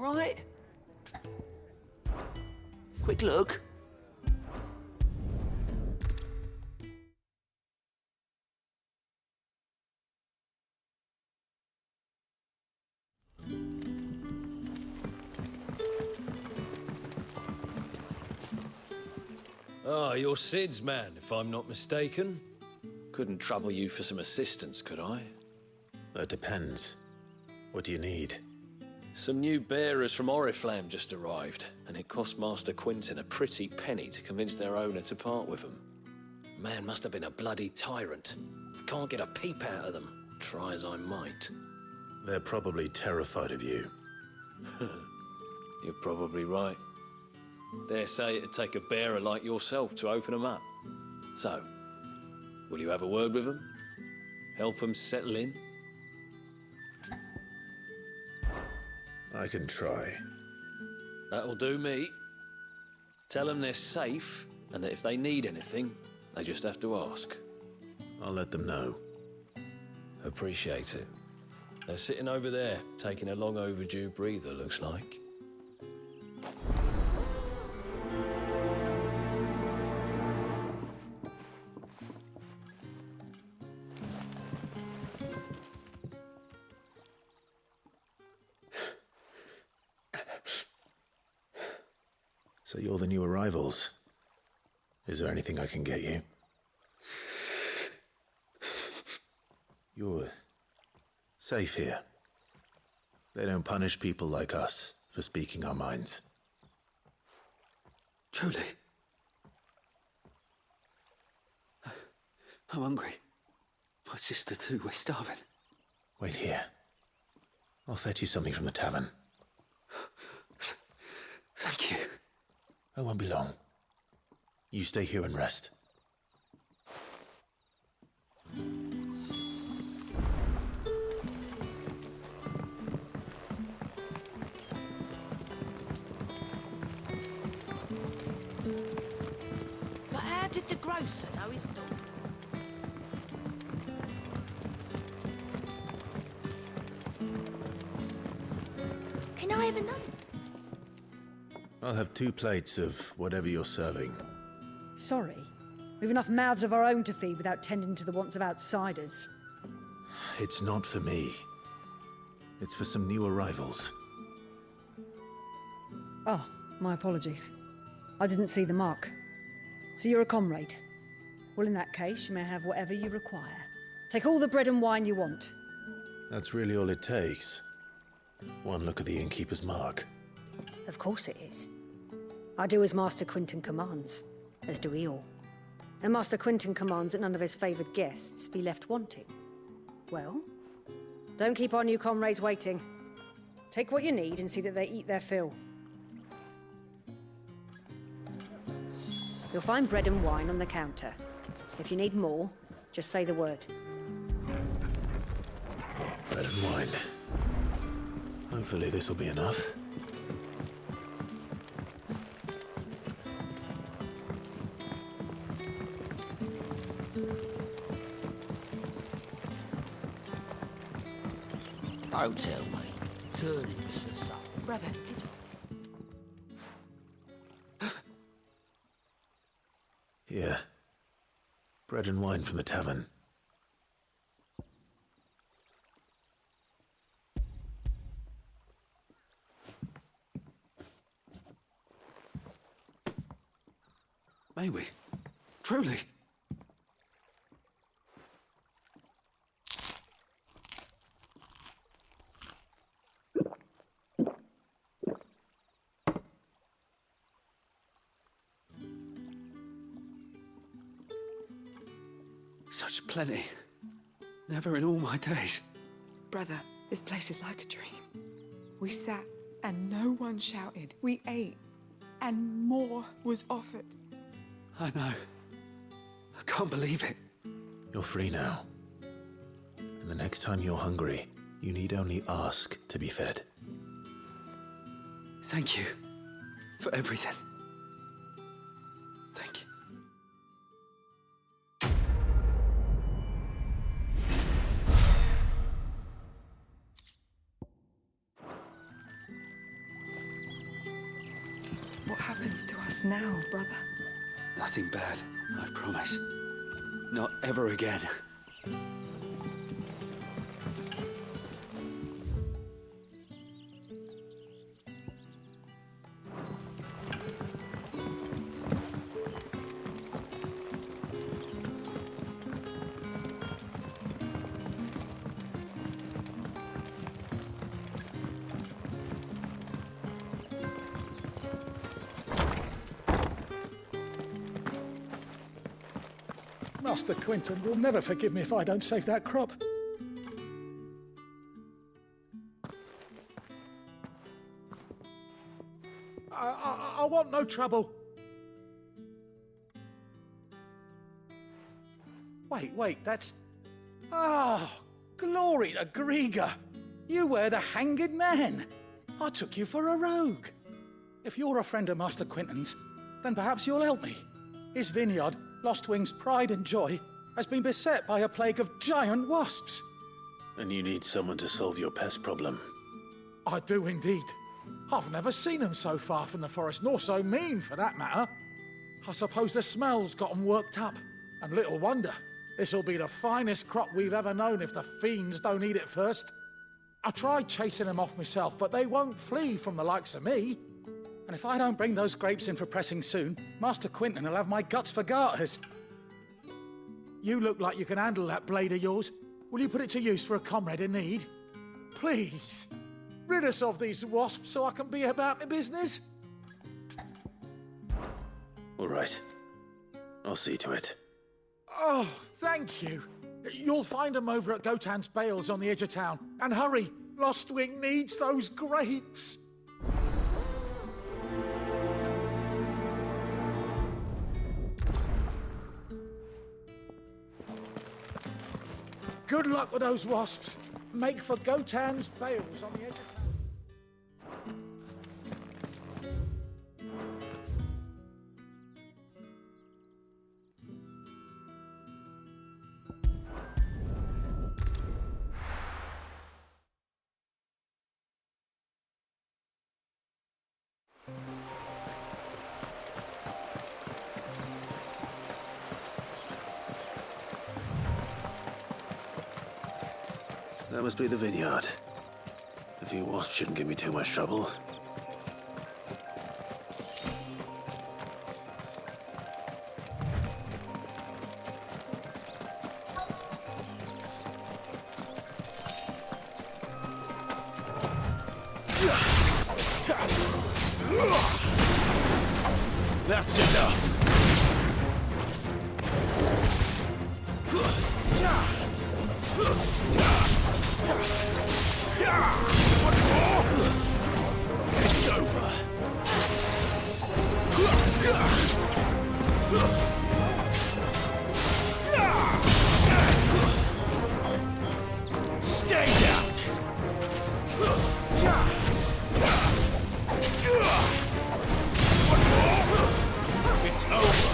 right? Quick look. Ah, you're Sid's man, if I'm not mistaken. Couldn't trouble you for some assistance, could I? That depends. What do you need? Some new bearers from Oriflamme just arrived, and it cost Master Quinton a pretty penny to convince their owner to part with them. Man must have been a bloody tyrant. Can't get a peep out of them, try as I might. They're probably terrified of you. You're probably right. Dare say it'd take a bearer like yourself to open them up. So, will you have a word with them? Help them settle in? I can try. That'll do me. Tell them they're safe, and that if they need anything, they just have to ask. I'll let them know. Appreciate it. They're sitting over there, taking a long overdue breather, looks like. So you're the new arrivals. Is there anything I can get you? You're safe here. They don't punish people like us for speaking our minds. Truly. I'm hungry. My sister too, we're starving. Wait here. I'll fetch you something from the tavern. Thank you. I won't be long. You stay here and rest. But how did the grocer know his dog? Can I have a note? I'll have 2 plates of whatever you're serving. Sorry. We've enough mouths of our own to feed without tending to the wants of outsiders. It's not for me. It's for some new arrivals. Oh, my apologies. I didn't see the mark. So you're a comrade. Well, in that case, you may have whatever you require. Take all the bread and wine you want. That's really all it takes. One look at the innkeeper's mark. Of course it is. I do as Master Quinton commands, as do we all. And Master Quinton commands that none of his favoured guests be left wanting. Well, don't keep our new comrades waiting. Take what you need and see that they eat their fill. You'll find bread and wine on the counter. If you need more, just say the word. Bread and wine. Hopefully this will be enough. Don't tell me. Turnips for supper. Brother, did you... Here. Bread and wine from the tavern. May we? Truly? Such plenty. Never in all my days. Brother, this place is like a dream. We sat and no one shouted. We ate and more was offered. I know. I can't believe it. You're free now. And the next time you're hungry, you need only ask to be fed. Thank you for everything. Thank you. happens to us now, brother? Nothing bad, I promise. Not ever again. Master Quinton will never forgive me if I don't save that crop. I want no trouble. Wait, that's... Ah, glory to Grieger. You were the hanged man. I took you for a rogue. If you're a friend of Master Quinton's, then perhaps you'll help me. His vineyard, Lostwing's pride and joy, has been beset by a plague of giant wasps. And you need someone to solve your pest problem. I do indeed. I've never seen them so far from the forest, nor so mean, for that matter. I suppose the smell's got 'em worked up. And little wonder. This'll be the finest crop we've ever known if the fiends don't eat it first. I tried chasing them off myself, but they won't flee from the likes of me. And if I don't bring those grapes in for pressing soon, Master Quinton will have my guts for garters. You look like you can handle that blade of yours. Will you put it to use for a comrade in need? Please, rid us of these wasps so I can be about my business. All right. I'll see to it. Oh, thank you. You'll find them over at Gotan's Bales on the edge of town. And hurry, Lostwing needs those grapes. Good luck with those wasps. Make for Gotan's Bales on the edge of town. That must be the vineyard. A few wasps shouldn't give me too much trouble. That's enough! It's over. Stay down. It's over.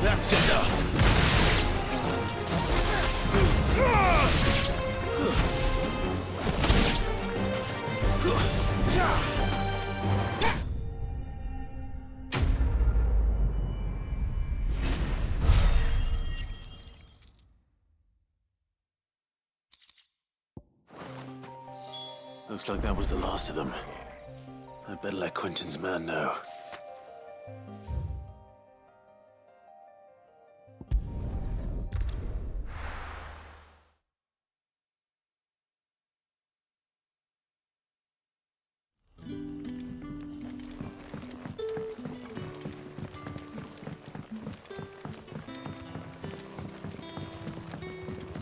That's enough. Looks like that was the last of them. I'd better let Quinton's man know.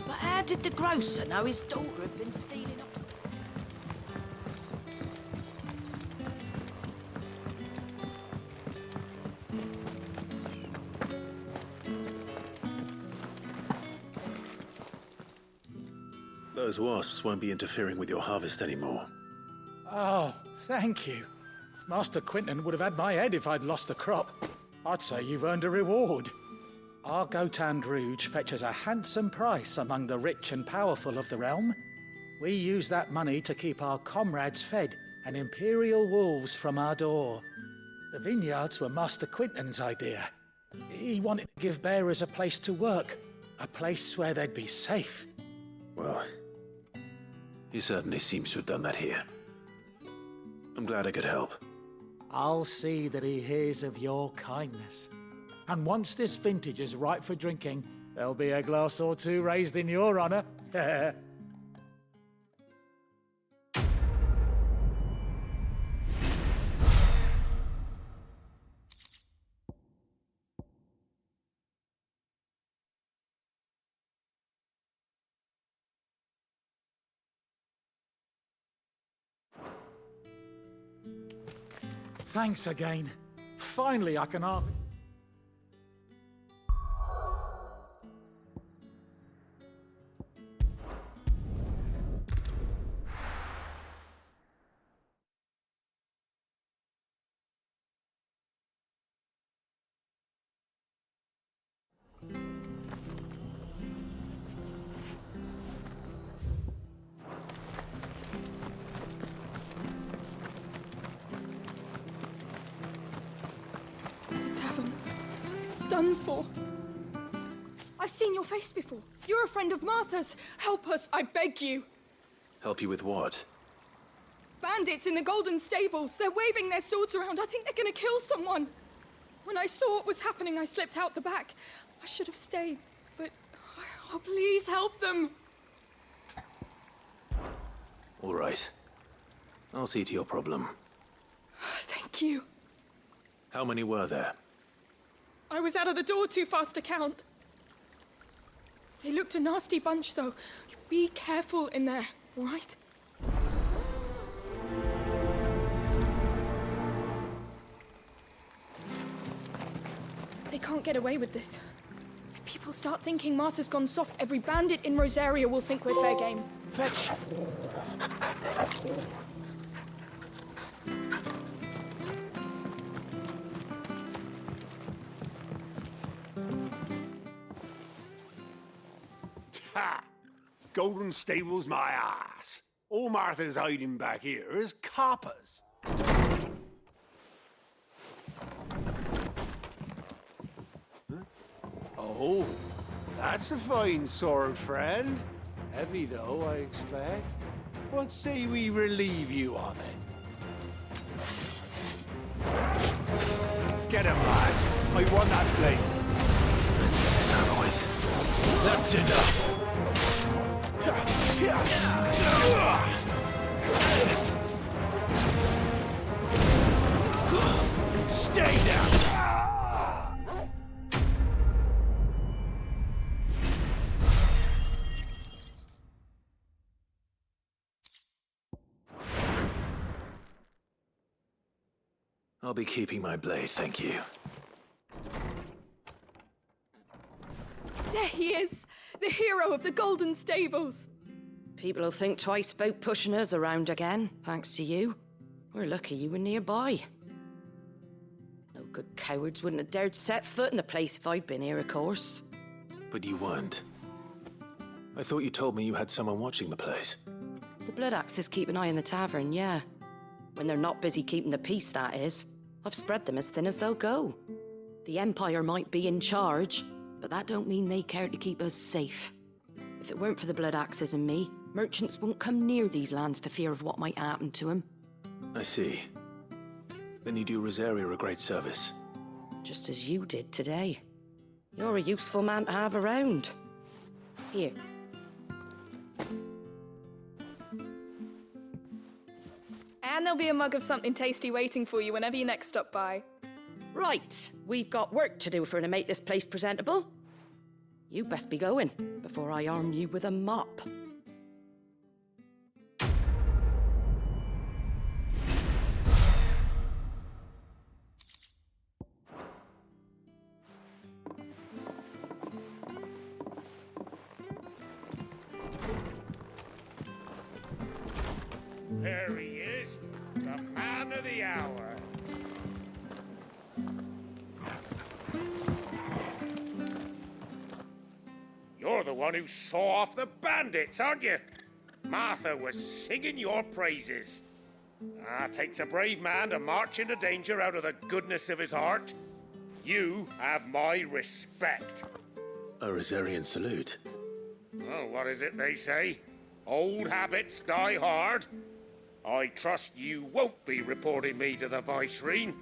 But how did the grocer know his daughter had been stealing up? Those wasps won't be interfering with your harvest anymore. Oh, thank you. Master Quinton would have had my head if I'd lost the crop. I'd say you've earned a reward. Our Gotan Rouge fetches a handsome price among the rich and powerful of the realm. We use that money to keep our comrades fed and Imperial wolves from our door. The vineyards were Master Quinton's idea. He wanted to give bearers a place to work, a place where they'd be safe. Well, he certainly seems to have done that here. I'm glad I could help. I'll see that he hears of your kindness. And once this vintage is ripe for drinking, there'll be a glass or two raised in your honor. Thanks again. Finally, I can argue. Done for. I've seen your face before. You're a friend of Martha's. Help us, I beg you. Help you with what? Bandits in the Golden Stables. They're waving their swords around. I think they're gonna kill someone. When I saw what was happening, I slipped out the back. I should have stayed, but oh, please help them. All right. I'll see to your problem. Thank you. How many were there? I was out of the door too fast to count. They looked a nasty bunch, though. Be careful in there, all right? They can't get away with this. If people start thinking Martha's gone soft, every bandit in Rosaria will think we're fair game. Fetch! Ha! Golden Stables my ass. All Martha's hiding back here is coppers. Huh? Oh, that's a fine sword, friend. Heavy though, I expect. What say we relieve you of it? Get him, lads. I want that blade. Let's get this over with. That's enough. Stay down. I'll be keeping my blade, thank you. There he is, the hero of the Golden Stables. People will think twice about pushing us around again, thanks to you. We're lucky you were nearby. No good cowards wouldn't have dared set foot in the place if I'd been here, of course. But you weren't. I thought you told me you had someone watching the place. The Blood Axes keep an eye on the tavern, yeah. When they're not busy keeping the peace, that is. I've spread them as thin as they'll go. The Empire might be in charge, but that don't mean they care to keep us safe. If it weren't for the Blood Axes and me, merchants won't come near these lands for fear of what might happen to them. I see. Then you do Rosaria a great service. Just as you did today. You're a useful man to have around. Here. And there'll be a mug of something tasty waiting for you whenever you next stop by. Right, we've got work to do to make this place presentable. You best be going, before I arm you with a mop. There he is, the man of the hour. You're the one who saw off the bandits, aren't you? Martha was singing your praises. Takes a brave man to march into danger out of the goodness of his heart. You have my respect. A Rosarian salute. Oh, what is it they say? Old habits die hard. I trust you won't be reporting me to the Viceroy.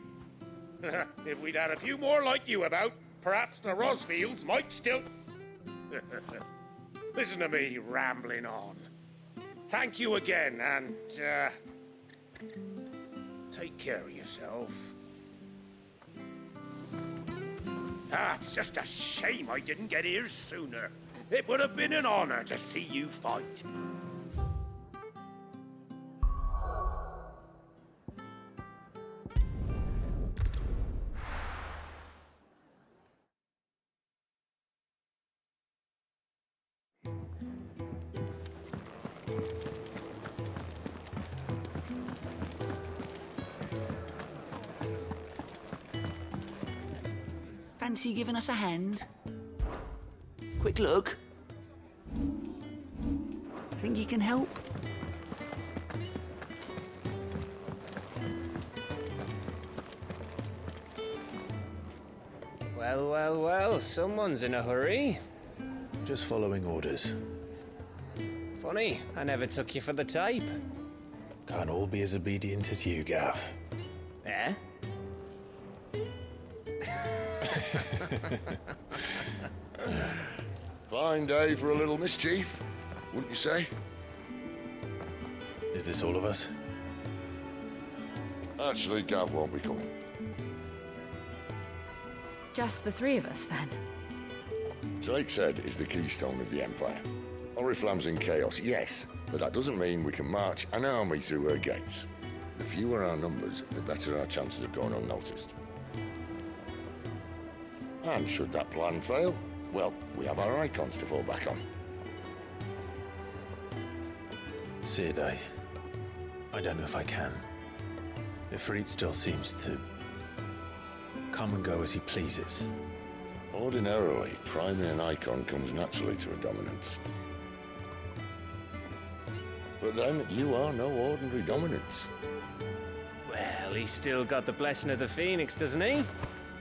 If we'd had a few more like you about, perhaps the Rosfields might still... Listen to me rambling on. Thank you again, and, take care of yourself. It's just a shame I didn't get here sooner. It would have been an honor to see you fight. Fancy giving us a hand? Quick look. Think you can help? Well, well, well, someone's in a hurry. Just following orders. Funny, I never took you for the type. Can't all be as obedient as you, Gav. Eh? Fine day for a little mischief, wouldn't you say? Is this all of us? Actually, Gav won't be coming. Just the three of us, then? Drake said is the keystone of the Empire. Oriflamme's in chaos, yes, but that doesn't mean we can march an army through her gates. The fewer our numbers, the better our chances of going unnoticed. And should that plan fail, well, we have our icons to fall back on. Sid, I don't know if I can. Ifrit still seems to come and go as he pleases. Ordinarily, priming an icon comes naturally to a dominance. But then, you are no ordinary dominance. Well, he's still got the blessing of the Phoenix, doesn't he?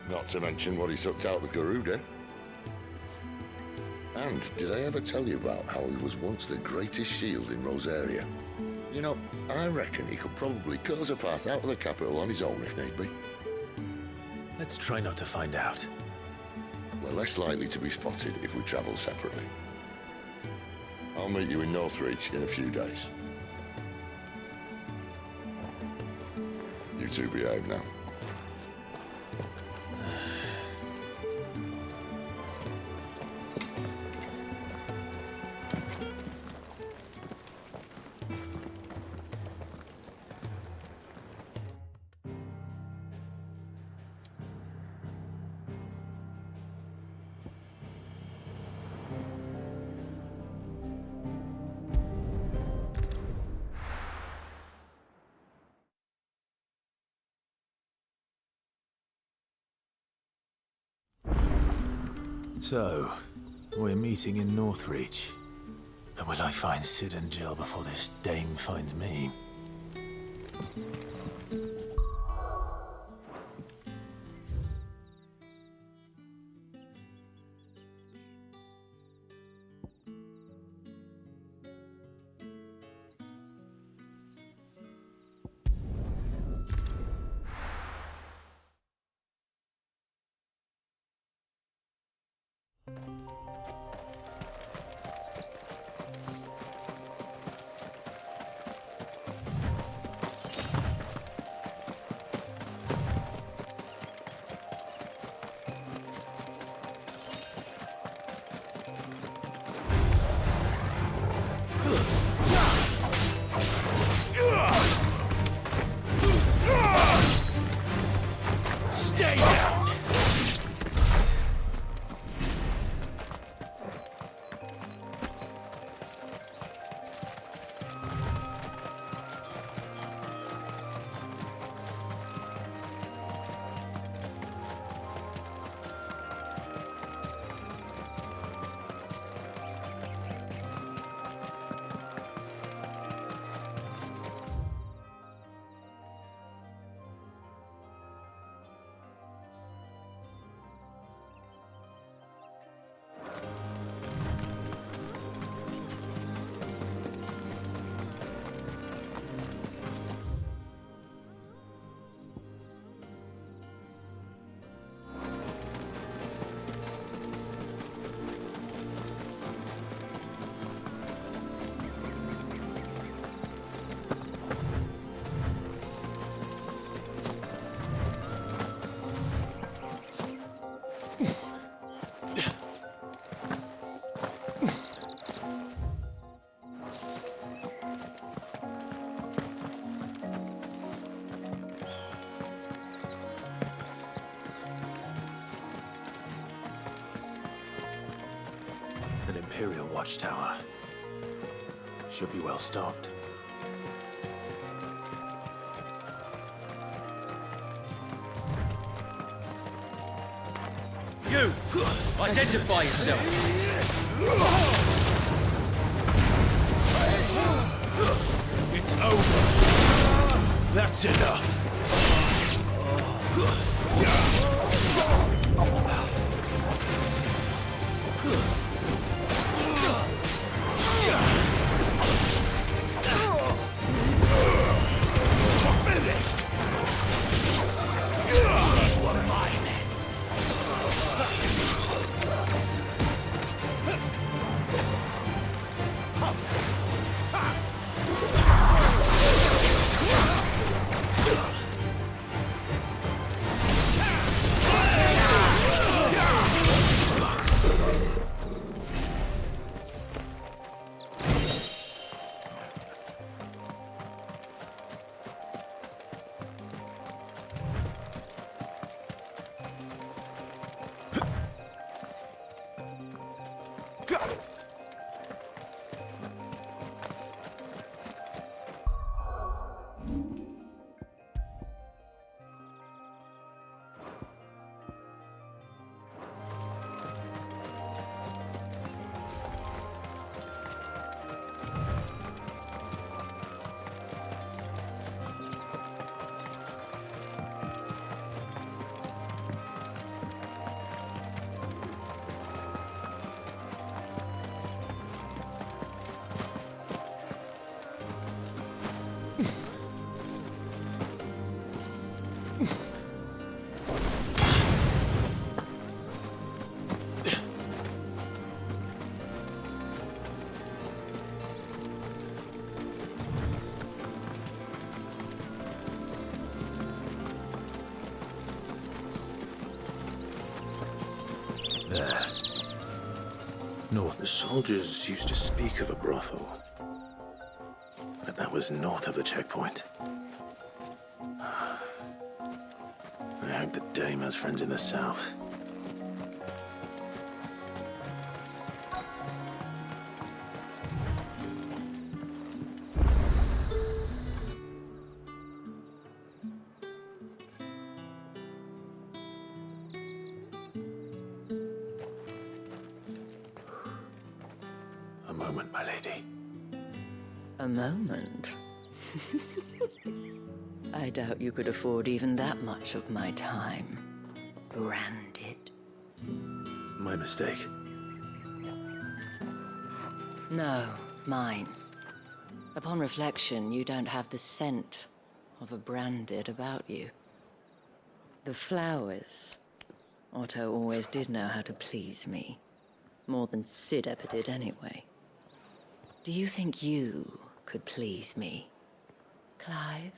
Not to mention what he sucked out of Garuda. And did I ever tell you about how he was once the greatest shield in Rosaria? You know, I reckon he could probably cut us a path out of the capital on his own if need be. Let's try not to find out. We're less likely to be spotted if we travel separately. I'll meet you in Northreach in a few days. You two behave now. So, we're meeting in Northreach. But will I find Sid and Jill before this dame finds me? Imperial watchtower. Should be well stocked. You! Identify yourself! It's over. That's enough. Finished. These were my men. There. North. The soldiers used to speak of a brothel. But that was north of the checkpoint. I hope the dame has friends in the south. A moment, my lady. A moment? I doubt you could afford even that much of my time. Branded. My mistake. No, mine. Upon reflection, you don't have the scent of a branded about you. The flowers. Otto always did know how to please me. More than Sid ever did anyway. Do you think you could please me, Clive?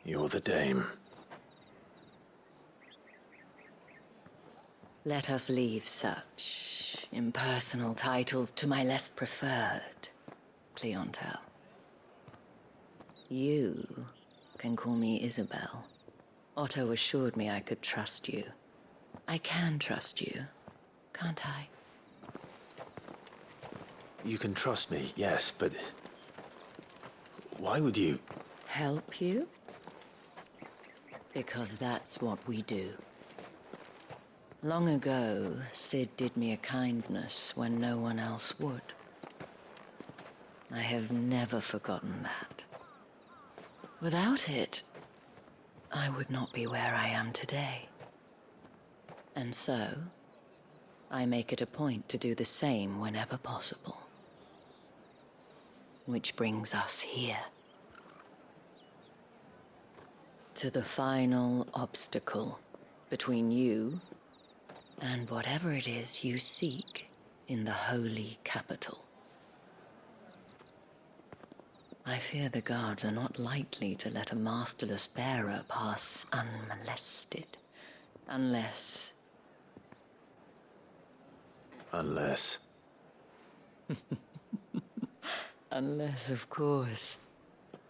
You're the dame. Let us leave such impersonal titles to my less preferred clientele. You can call me Isabel. Otto assured me I could trust you. I can trust you, can't I? You can trust me, yes, but why would you? Help you? Because that's what we do. Long ago, Sid did me a kindness when no one else would. I have never forgotten that. Without it, I would not be where I am today. And so, I make it a point to do the same whenever possible. Which brings us here. To the final obstacle between you and whatever it is you seek in the holy capital. I fear the guards are not likely to let a masterless bearer pass unmolested. Unless... Unless... Unless, of course,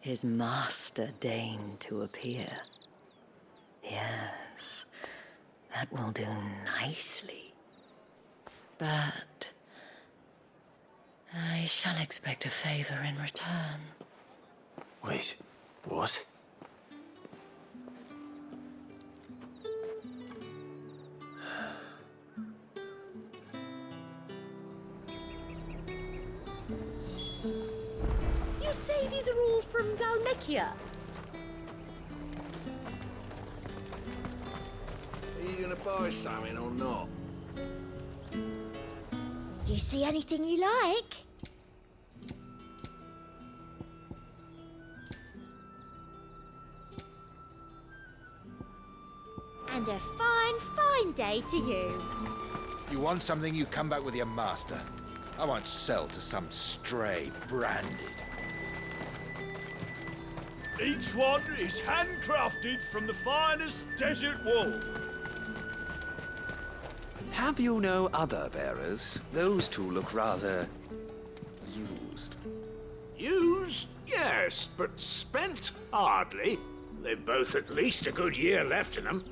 his master deigned to appear. Yes, that will do nicely. But I shall expect a favor in return. Wait, what? You say these are all from Dalmekia? Are you gonna buy something or not? Do you see anything you like? And a fine, fine day to you. You want something, you come back with your master. I won't sell to some stray branded. Each one is handcrafted from the finest desert wool. Have you no other bearers? Those two look rather... used. Used, yes, but spent hardly. They've both at least a good year left in them.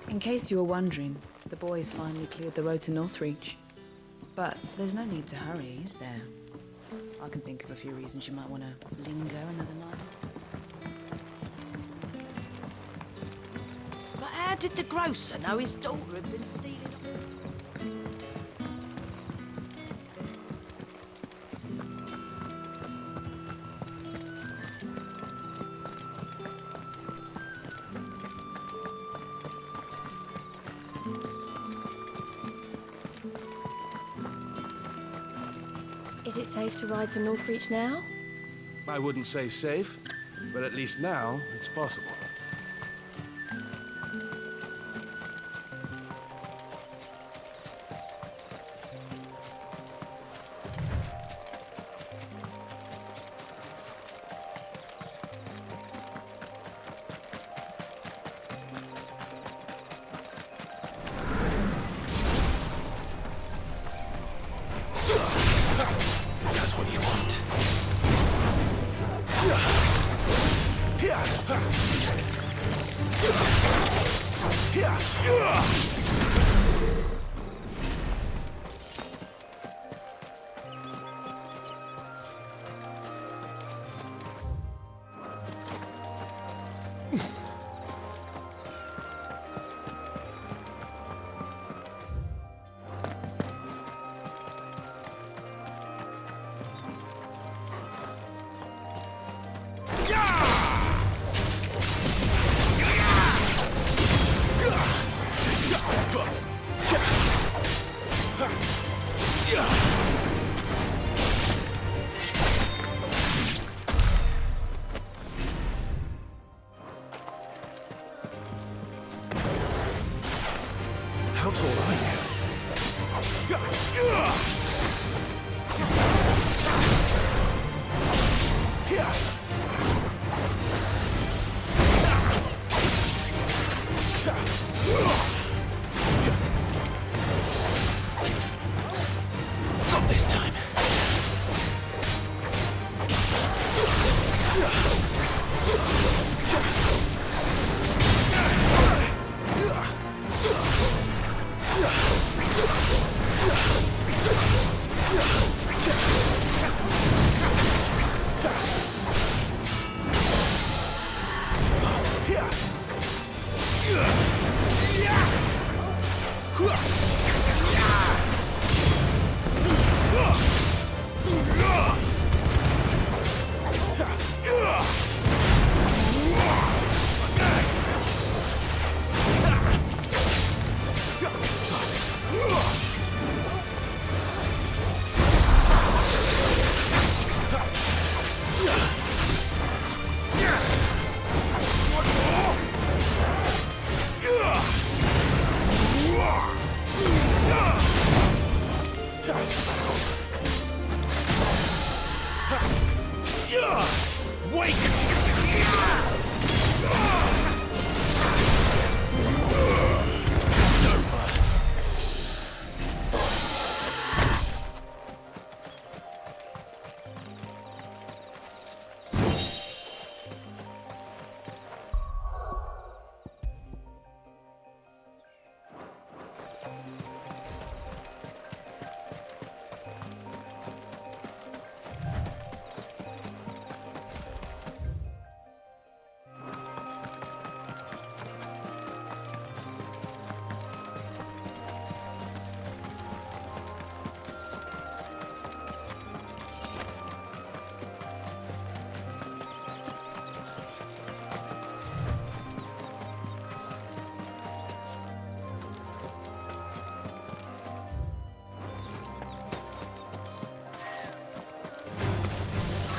In case you were wondering, the boys finally cleared the road to Northreach. But there's no need to hurry, is there? I can think of a few reasons you might want to linger another night. But how did the grocer know his daughter had been stealing? Is it safe to ride to Northreach now? I wouldn't say safe, but at least now it's possible. How tall are you? Not this time. Yeah.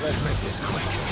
Let's make this quick.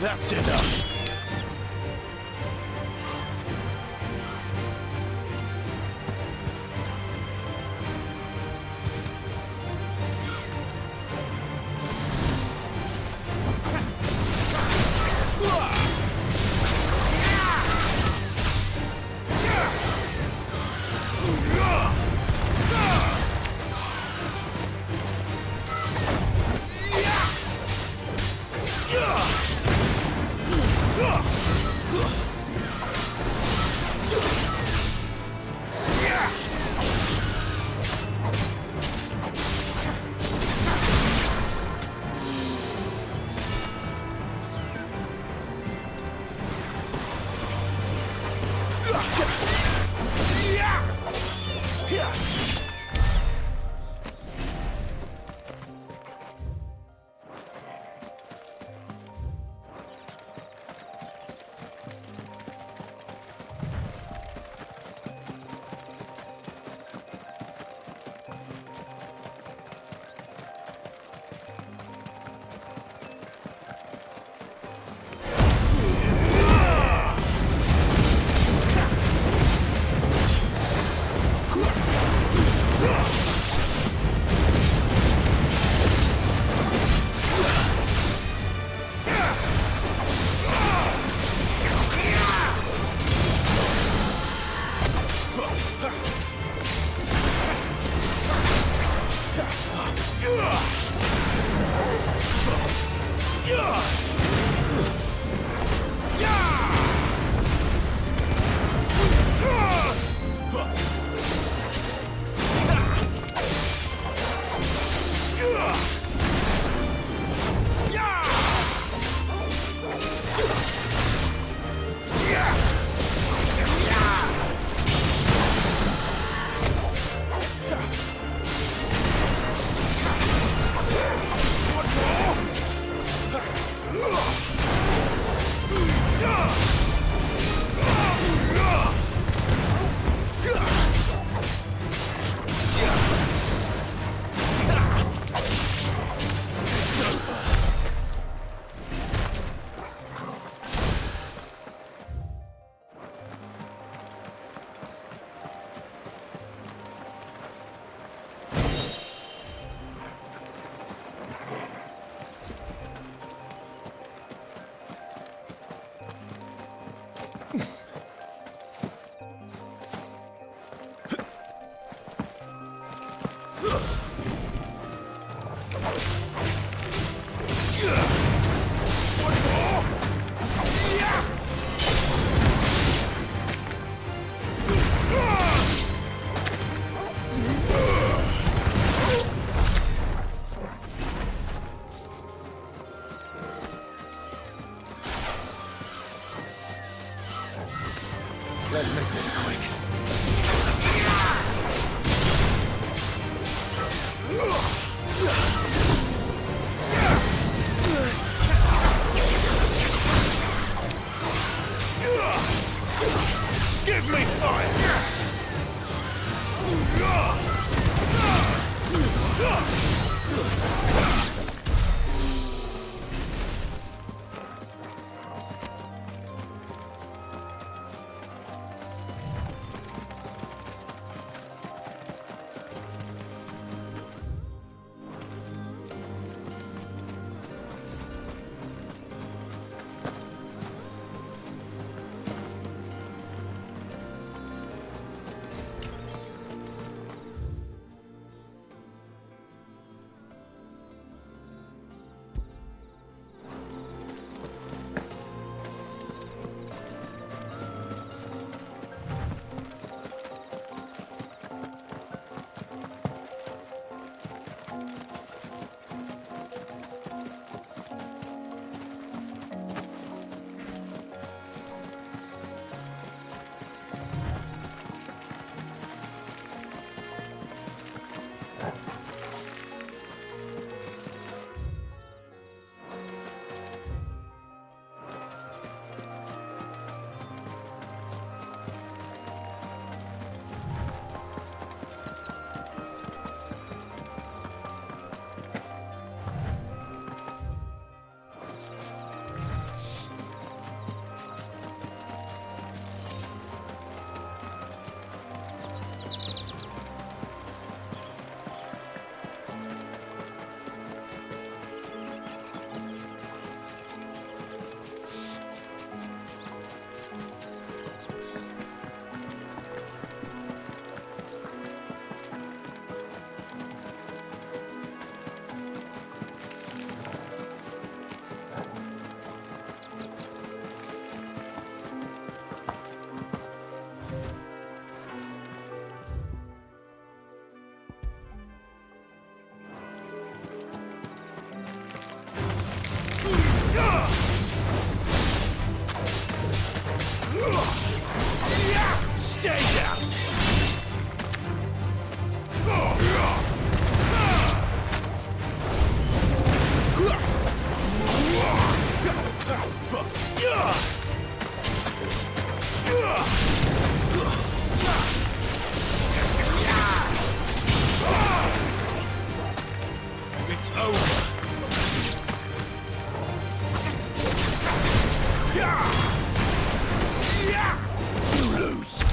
That's enough. Let's make this quick. Give me fire! Stay down! It's over. You lose.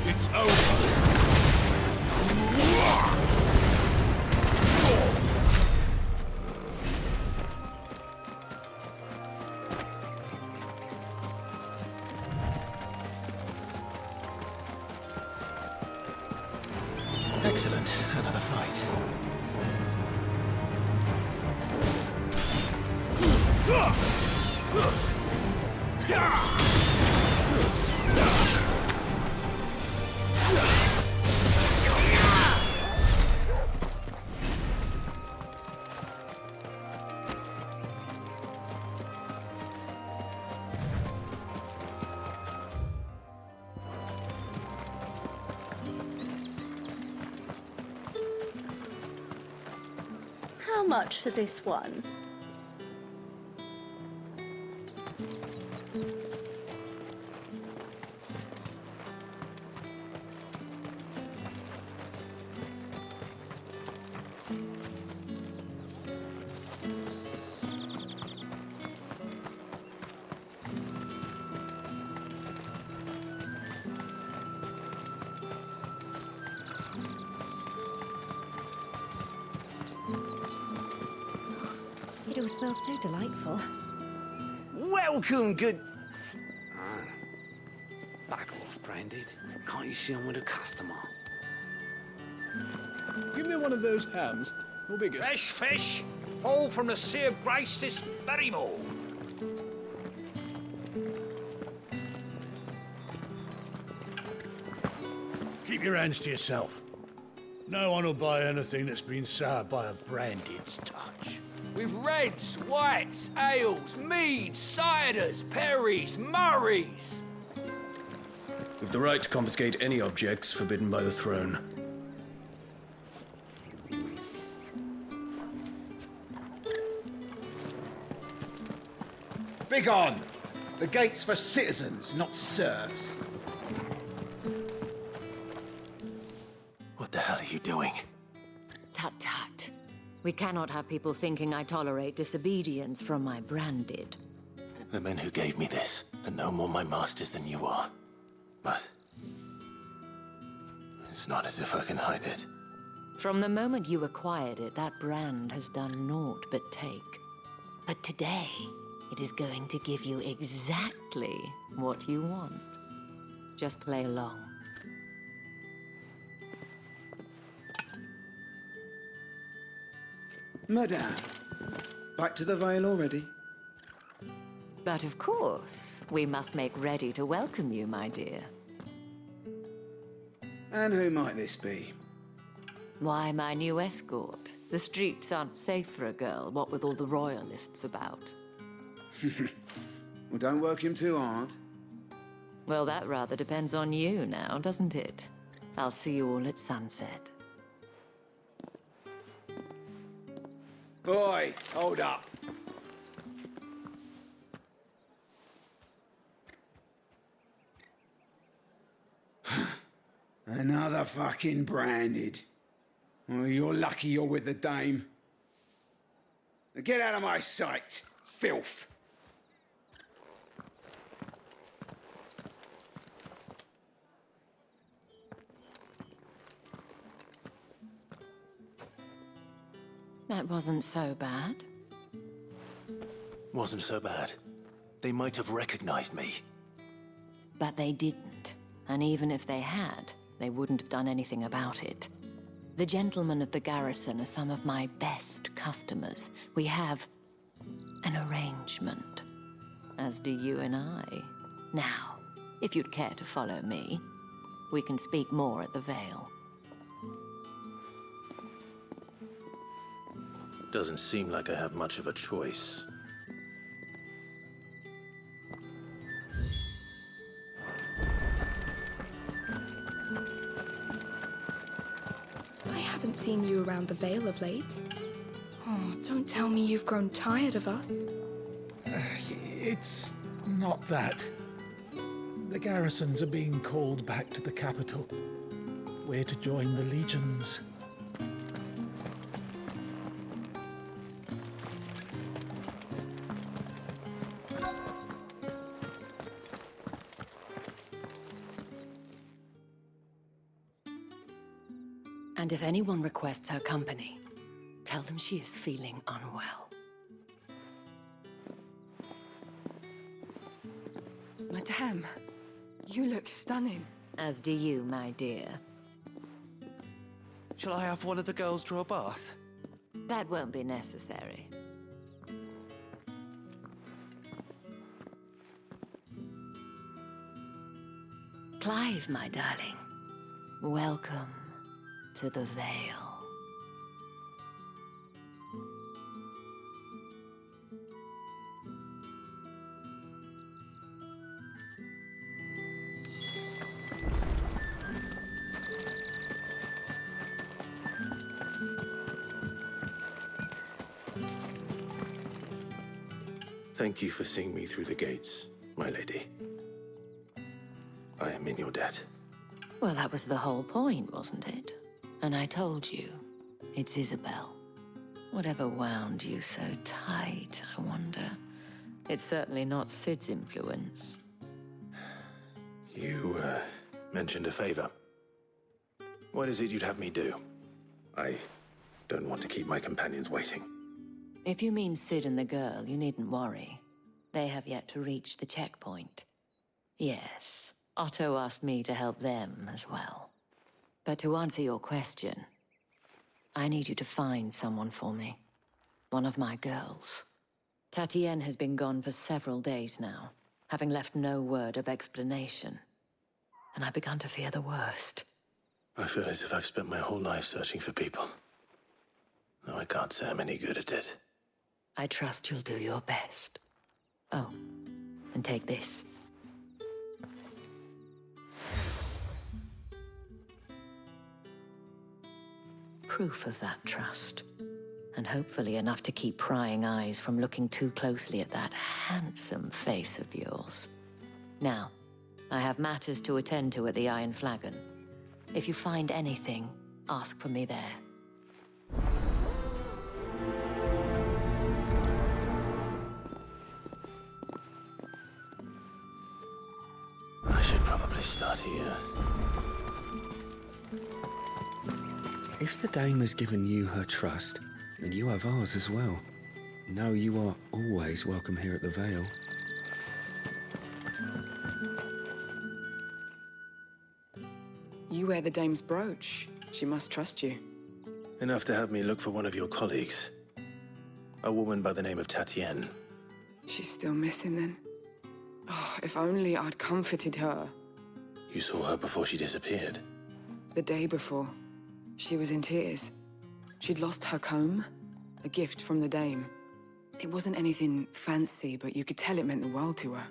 It's over. Excellent. Another fight. How much for this one? It all smells so delightful. Welcome, good... Ah, back off, Branded. Can't you see I'm with a customer? Give me one of those hams. Or biggest. Fresh fish, all from the Sea of Grace this very morn. Keep your hands to yourself. No one will buy anything that's been soured by a Branded's touch. With reds, whites, ales, meads, ciders, perries, murrays. With the right to confiscate any objects forbidden by the throne. Begone! The gate's for citizens, not serfs. What the hell are you doing? Tut tut. We cannot have people thinking I tolerate disobedience from my Branded. The men who gave me this are no more my masters than you are. But it's not as if I can hide it. From the moment you acquired it, that brand has done naught but take. But today, it is going to give you exactly what you want. Just play along. Madame, back to the Vale already? But of course, we must make ready to welcome you, my dear. And who might this be? Why, my new escort. The streets aren't safe for a girl, what with all the royalists about. Well, don't work him too hard. Well, that rather depends on you now, doesn't it? I'll see you all at sunset. Oi, hold up. Another fucking Branded. Well, you're lucky you're with the dame. Now get out of my sight, filth. That wasn't so bad. Wasn't so bad. They might have recognized me. But they didn't. And even if they had, they wouldn't have done anything about it. The gentlemen of the garrison are some of my best customers. We have an arrangement, as do you and I. Now, if you'd care to follow me, we can speak more at the Vale. Doesn't seem like I have much of a choice. I haven't seen you around the Vale of late. Oh, don't tell me you've grown tired of us. It's not that. The garrisons are being called back to the capital. We're to join the legions. And if anyone requests her company, tell them she is feeling unwell. Madame, you look stunning. As do you, my dear. Shall I have one of the girls draw a bath? That won't be necessary. Clive, my darling, welcome to the Vale. Thank you for seeing me through the gates, my lady. I am in your debt. Well, that was the whole point, wasn't it? And I told you, it's Isabel. Whatever wound you so tight, I wonder. It's certainly not Sid's influence. You, mentioned a favor. What is it you'd have me do? I don't want to keep my companions waiting. If you mean Sid and the girl, you needn't worry. They have yet to reach the checkpoint. Yes, Otto asked me to help them as well. But to answer your question, I need you to find someone for me. One of my girls. Tatienne has been gone for several days now, having left no word of explanation. And I've begun to fear the worst. I feel as if I've spent my whole life searching for people. Though I can't say I'm any good at it. I trust you'll do your best. Oh, and take this. Proof of that trust. And hopefully enough to keep prying eyes from looking too closely at that handsome face of yours. Now, I have matters to attend to at the Iron Flagon. If you find anything, ask for me there. I should probably start here. If the dame has given you her trust, then you have ours as well. Know you are always welcome here at the Vale. You wear the dame's brooch. She must trust you. Enough to have me look for one of your colleagues. A woman by the name of Tatienne. She's still missing then. Oh, if only I'd comforted her. You saw her before she disappeared. The day before, she was in tears. She'd lost her comb, a gift from the dame. It wasn't anything fancy, but you could tell it meant the world to her.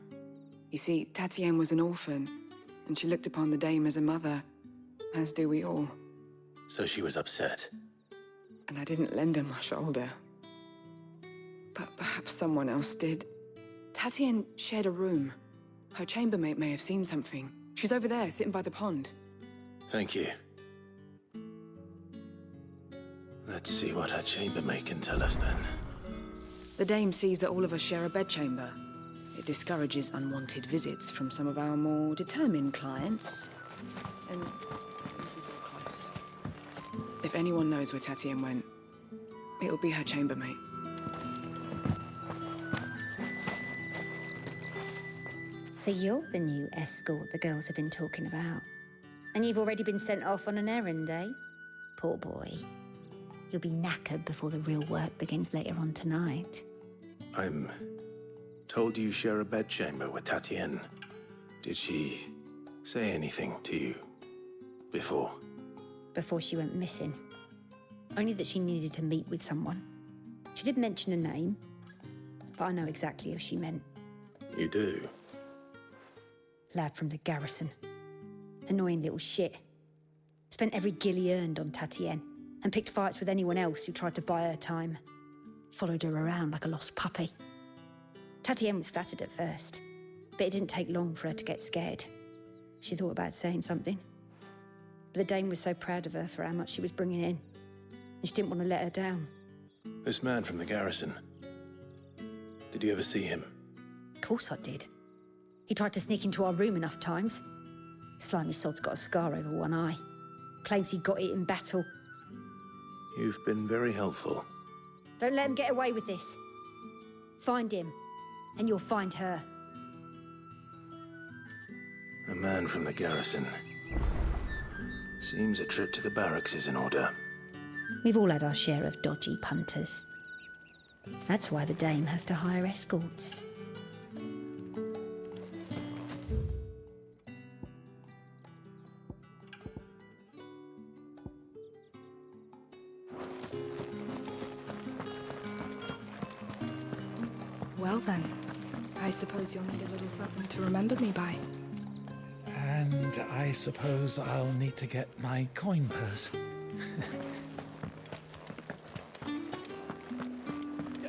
You see, Tatienne was an orphan, and she looked upon the dame as a mother, as do we all. So she was upset. And I didn't lend her my shoulder. But perhaps someone else did. Tatienne shared a room. Her chambermaid may have seen something. She's over there, sitting by the pond. Thank you. Let's see what her chambermaid can tell us then. The dame sees that all of us share a bedchamber. It discourages unwanted visits from some of our more determined clients. And that means we go close. If anyone knows where Tatienne went, it'll be her chambermaid. So you're the new escort the girls have been talking about. And you've already been sent off on an errand, eh? Poor boy. You'll be knackered before the real work begins later on tonight. I'm told you share a bedchamber with Tatienne. Did she say anything to you before? Before she went missing. Only that she needed to meet with someone. She did mention a name, but I know exactly who she meant. You do? Lad from the garrison. Annoying little shit. Spent every guil he earned on Tatienne, and picked fights with anyone else who tried to buy her time. Followed her around like a lost puppy. Tatienne was flattered at first, but it didn't take long for her to get scared. She thought about saying something. But the dame was so proud of her for how much she was bringing in, and she didn't want to let her down. This man from the garrison. Did you ever see him? Of course I did. He tried to sneak into our room enough times. Slimy sod's got a scar over one eye. Claims he got it in battle. You've been very helpful. Don't let him get away with this. Find him, and you'll find her. A man from the garrison. Seems a trip to the barracks is in order. We've all had our share of dodgy punters. That's why the dame has to hire escorts. Well then, I suppose you'll need a little something to remember me by. And I suppose I'll need to get my coin purse.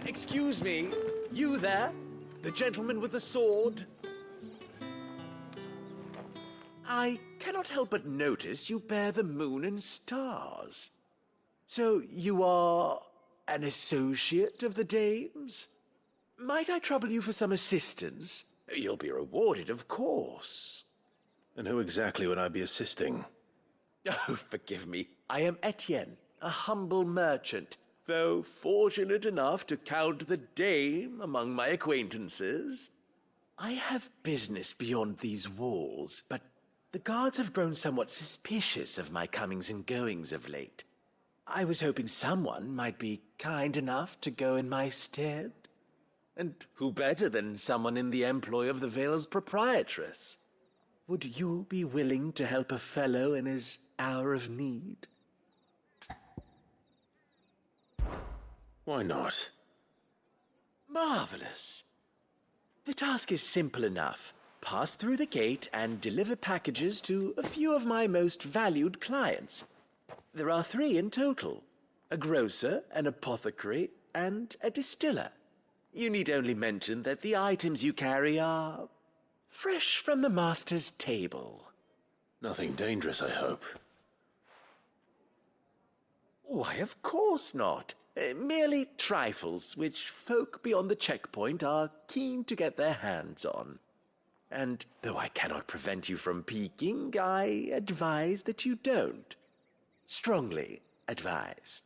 Excuse me, you there? The gentleman with the sword? I cannot help but notice you bear the moon and stars. So you are an associate of the dame's? Might I trouble you for some assistance? You'll be rewarded, of course. And who exactly would I be assisting? Oh, forgive me. I am Etienne, a humble merchant. though fortunate enough to count the dame among my acquaintances. I have business beyond these walls, but the guards have grown somewhat suspicious of my comings and goings of late. I was hoping someone might be kind enough to go in my stead. And who better than someone in the employ of the Vale's proprietress? Would you be willing to help a fellow in his hour of need? Why not? Marvelous. The task is simple enough. Pass through the gate and deliver packages to a few of my most valued clients. There are 3 in total: a grocer, an apothecary, and a distiller. You need only mention that the items you carry are fresh from the master's table. Nothing dangerous, I hope. Why, of course not. Merely trifles which folk beyond the checkpoint are keen to get their hands on. And though I cannot prevent you from peeking, I advise that you don't. Strongly advise.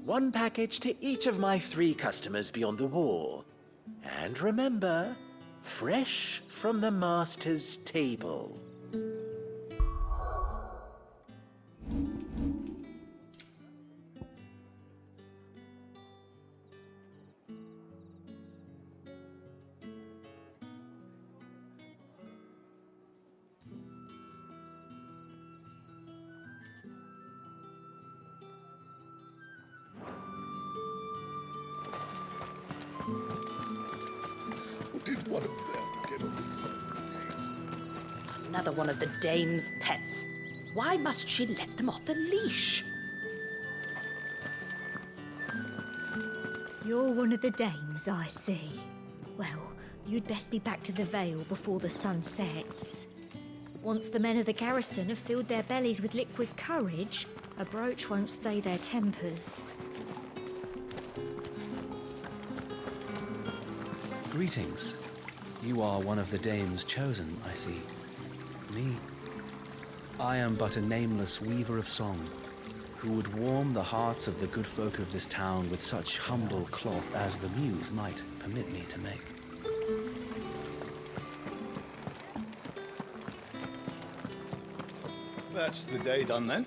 One package to each of my 3 customers beyond the wall. And remember, fresh from the master's table. Did one of them get on the side of the gate? Another one of the dame's pets. Why must she let them off the leash? You're one of the dames, I see. Well, you'd best be back to the Vale before the sun sets. Once the men of the garrison have filled their bellies with liquid courage, a brooch won't stay their tempers. Greetings. You are one of the dames chosen, I see. Me? I am but a nameless weaver of song, who would warm the hearts of the good folk of this town with such humble cloth as the muse might permit me to make. That's the day done then.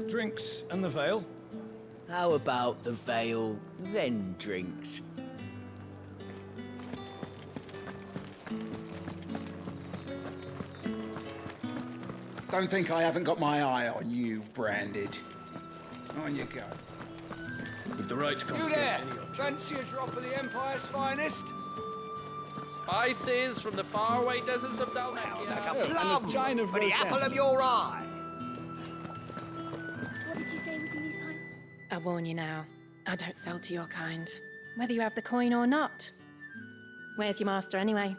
Drinks and the Vale. How about the Vale, then drinks? Don't think I haven't got my eye on you, Branded. On you go. With the right to You confiscate there! any object. Fancy a drop of the Empire's finest? Spices from the faraway deserts of Dalmatia. Like a plum for the apple of your eye. What did you say was in these pies? I warn you now, I don't sell to your kind, whether you have the coin or not. Where's your master anyway?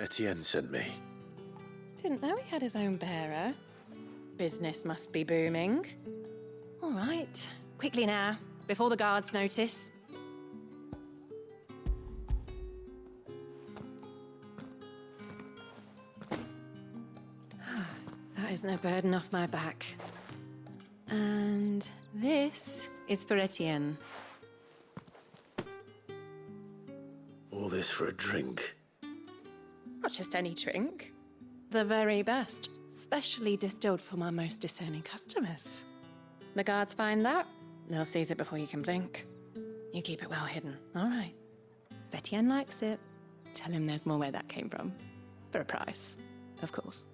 Etienne sent me. Didn't know he had his own bearer. Business must be booming. All right, quickly now, before the guards notice. That is no burden off my back. And this is for Etienne. All this for a drink. Not just any drink. The very best, specially distilled for my most discerning customers. The guards find that, they'll seize it before you can blink. You keep it well hidden, all right? If Etienne likes it, tell him there's more where that came from. For a price, of course.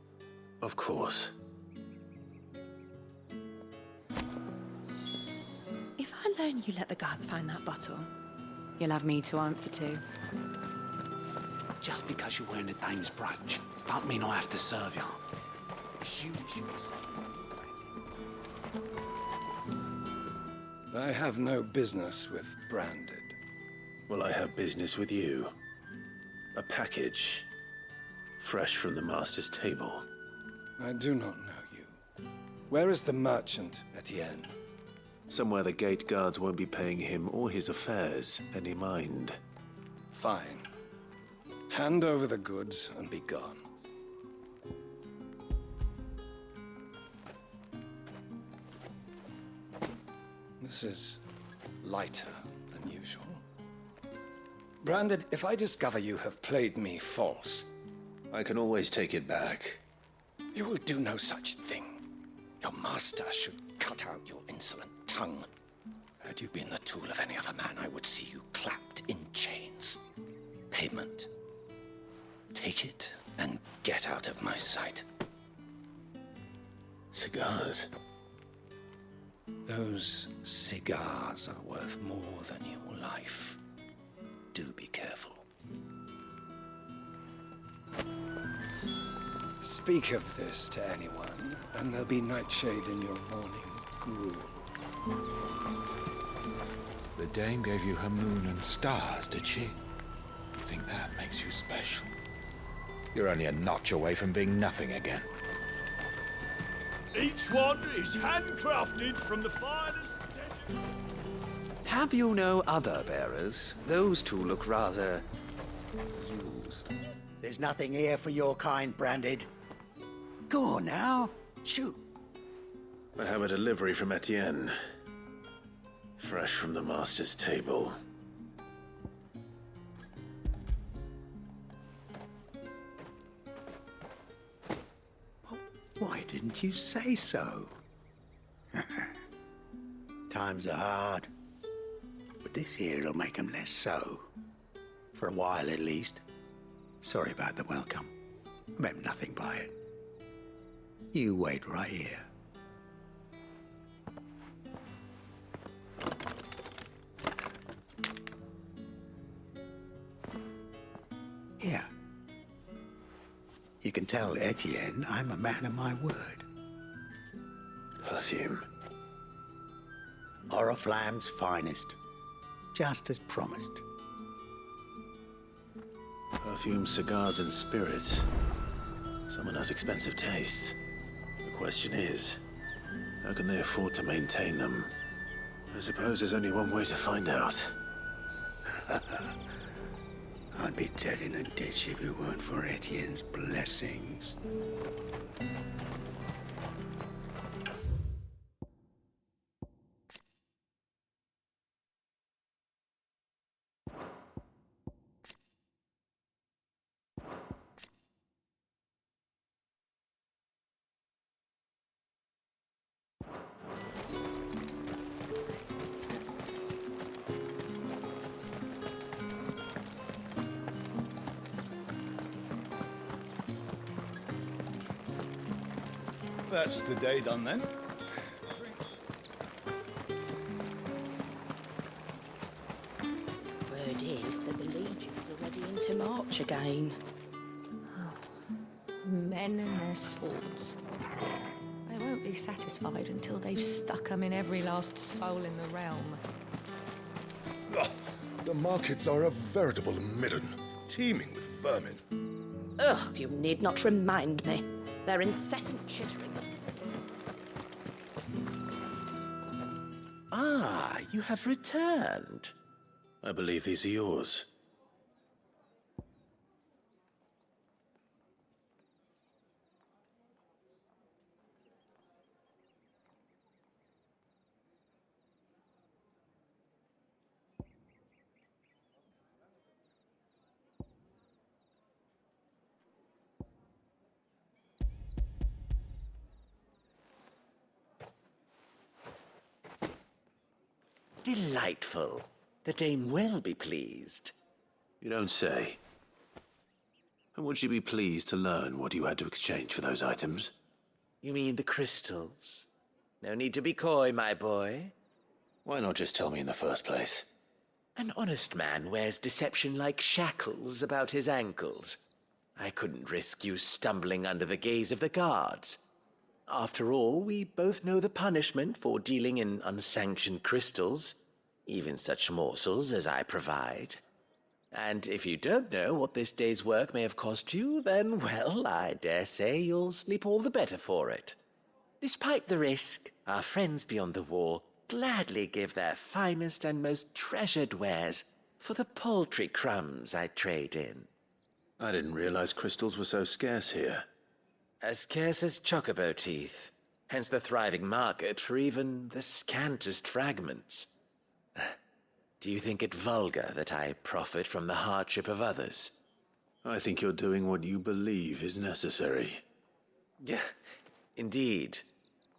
Of course. If I learn you let the guards find that bottle, you'll have me to answer to. Just because you're wearing the dame's brooch, don't mean I have to serve you. It's you that should be serving. I have no business with Branded. Well, I have business with you. A package. Fresh from the master's table. I do not know you. Where is the merchant, Etienne? Somewhere the gate guards won't be paying him or his affairs any mind. Fine. Hand over the goods and be gone. This is lighter than usual. Branded, if I discover you have played me false... I can always take it back. You will do no such thing. Your master should cut out your insolent tongue. Had you been the tool of any other man, I would see you clapped in chains. Payment. Take it and get out of my sight. Cigars? Those cigars are worth more than your life. Do be careful. Speak of this to anyone, and there'll be nightshade in your morning gruel. The dame gave you her moon and stars, did she? You think that makes you special? You're only a notch away from being nothing again. Each one is handcrafted from the finest. Have you no other bearers? Those two look rather used. There's nothing here for your kind, Branded. Go on now. Shoot. I have a delivery from Etienne. Fresh from the master's table. Why didn't you say so? Times are hard. But this here'll make 'em less so. For a while, at least. Sorry about the welcome. I meant nothing by it. You wait right here. Here. You can tell Etienne I'm a man of my word. Perfume. Oriflamme's finest. Just as promised. Perfume, cigars, and spirits. Someone has expensive tastes. The question is, how can they afford to maintain them? I suppose there's only one way to find out. I'd be dead in a ditch if it weren't for Etienne's blessings. That's the day done then. Word is the Legions are ready into march again. Men and their swords. They won't be satisfied until they've stuck 'em in every last soul in the realm. The markets are a veritable midden, teeming with vermin. Ugh, you need not remind me. Their incessant chittering was... Ah, you have returned. I believe these are yours. Delightful. The dame will be pleased. You don't say. And would she be pleased to learn what you had to exchange for those items? You mean the crystals? No need to be coy, my boy. Why not just tell me in the first place? An honest man wears deception like shackles about his ankles. I couldn't risk you stumbling under the gaze of the guards. After all, we both know the punishment for dealing in unsanctioned crystals, even such morsels as I provide. And if you don't know what this day's work may have cost you, then, well, I dare say you'll sleep all the better for it. Despite the risk, our friends beyond the wall gladly give their finest and most treasured wares for the paltry crumbs I trade in. I didn't realize crystals were so scarce here. As scarce as chocobo teeth, hence the thriving market for even the scantest fragments. Do you think it vulgar that I profit from the hardship of others? I think you're doing what you believe is necessary. Yeah, indeed.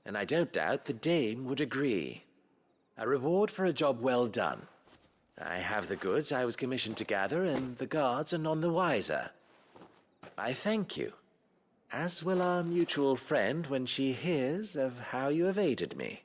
And I don't doubt the dame would agree. A reward for a job well done. I have the goods I was commissioned to gather, and the guards are none the wiser. I thank you, as will our mutual friend when she hears of how you have aided me.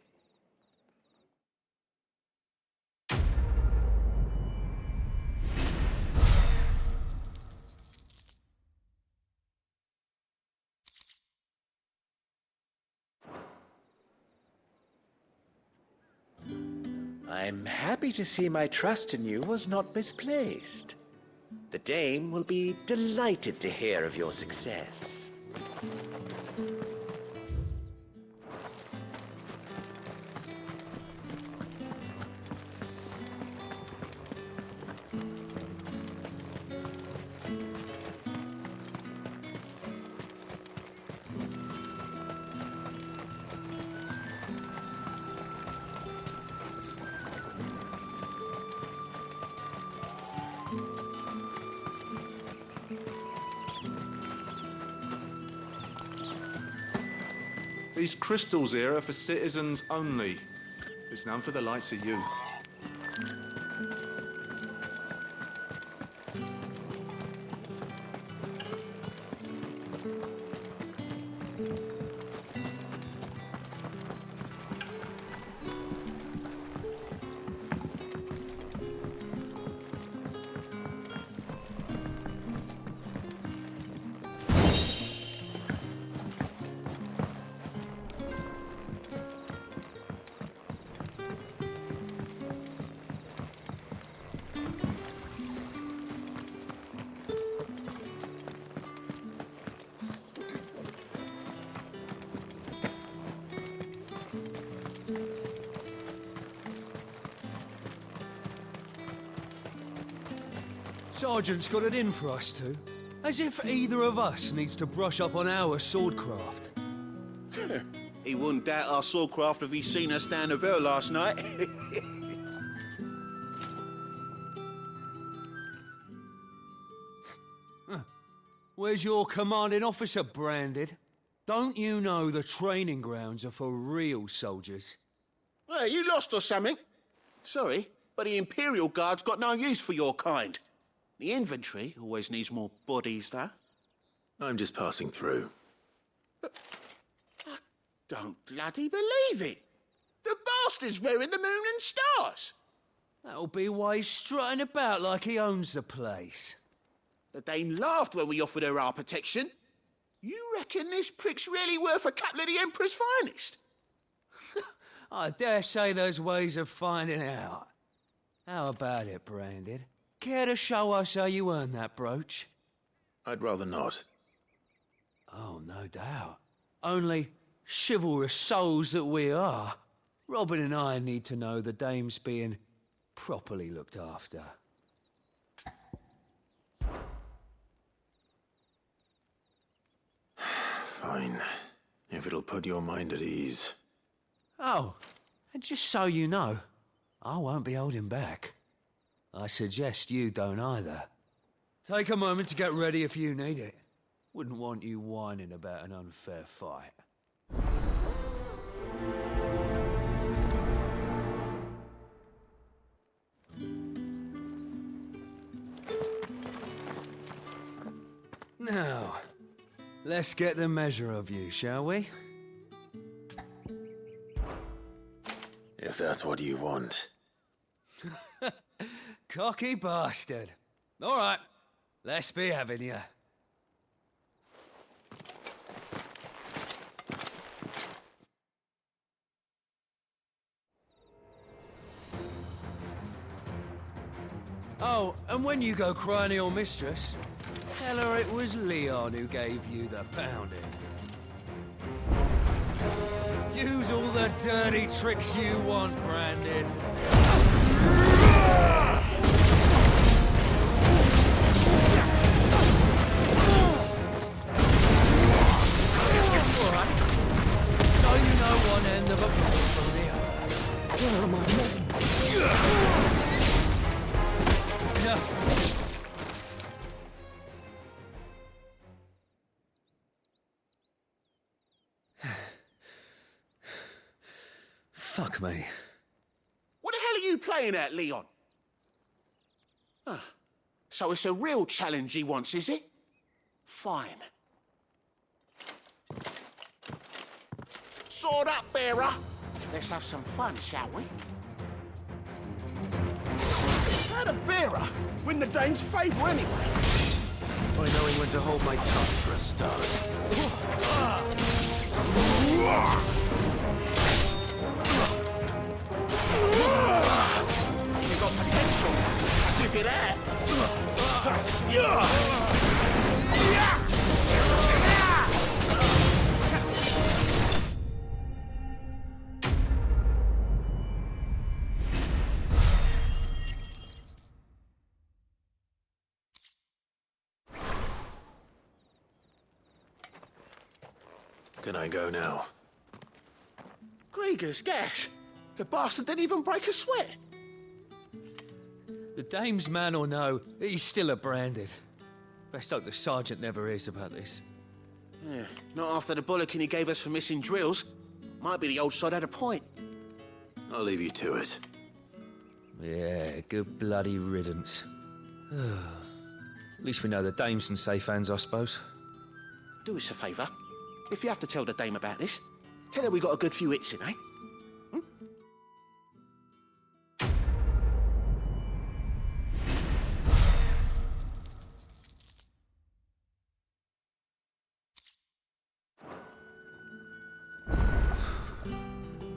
I'm happy to see my trust in you was not misplaced. The dame will be delighted to hear of your success. These crystals here are for citizens only. There's none for the likes of you. Sergeant's got it in for us two. As if either of us needs to brush up on our swordcraft. He wouldn't doubt our swordcraft if he'd seen us down the Vale last night. Where's your commanding officer branded? Don't you know the training grounds are for real soldiers? Hey, you lost or something? Sorry, but the Imperial Guard's got no use for your kind. The infantry always needs more bodies, though. I'm just passing through. I don't bloody believe it. The bastard's wearing the moon and stars. That'll be why he's strutting about like he owns the place. The Dame laughed when we offered her our protection. You reckon this prick's really worth a couple of the Emperor's finest? I dare say there's ways of finding out. How about it, Branded? Care to show us how you earned that brooch? I'd rather not. Oh, no doubt. Only chivalrous souls that we are, Robin and I need to know the dame's being properly looked after. Fine. If it'll put your mind at ease. Oh, and just so you know, I won't be holding back. I suggest you don't either. Take a moment to get ready if you need it. Wouldn't want you whining about an unfair fight. Now, let's get the measure of you, shall we? If that's what you want. Cocky bastard. All right, let's be having you. Oh, and when you go crying to your mistress, tell her it was Leon who gave you the pounding. Use all the dirty tricks you want, Branded. Fuck me. What the hell are you playing at, Leon? Ah, so it's a real challenge he wants, is it? Fine. Sword up, bearer. Let's have some fun, shall we? How'd a bearer win the dame's favour anyway? By knowing when to hold my tongue for a start. You've got potential. I'll give you that. Can I go now? Grieger's gas. The bastard didn't even break a sweat. The dame's man or no, he's still a branded. Best hope the sergeant never hears about this. Yeah, not after the bollocking he gave us for missing drills. Might be the old sod had a point. I'll leave you to it. Yeah, good bloody riddance. At least we know the dame's in safe hands, I suppose. Do us a favour. If you have to tell the dame about this, tell her we got a good few hits in, eh?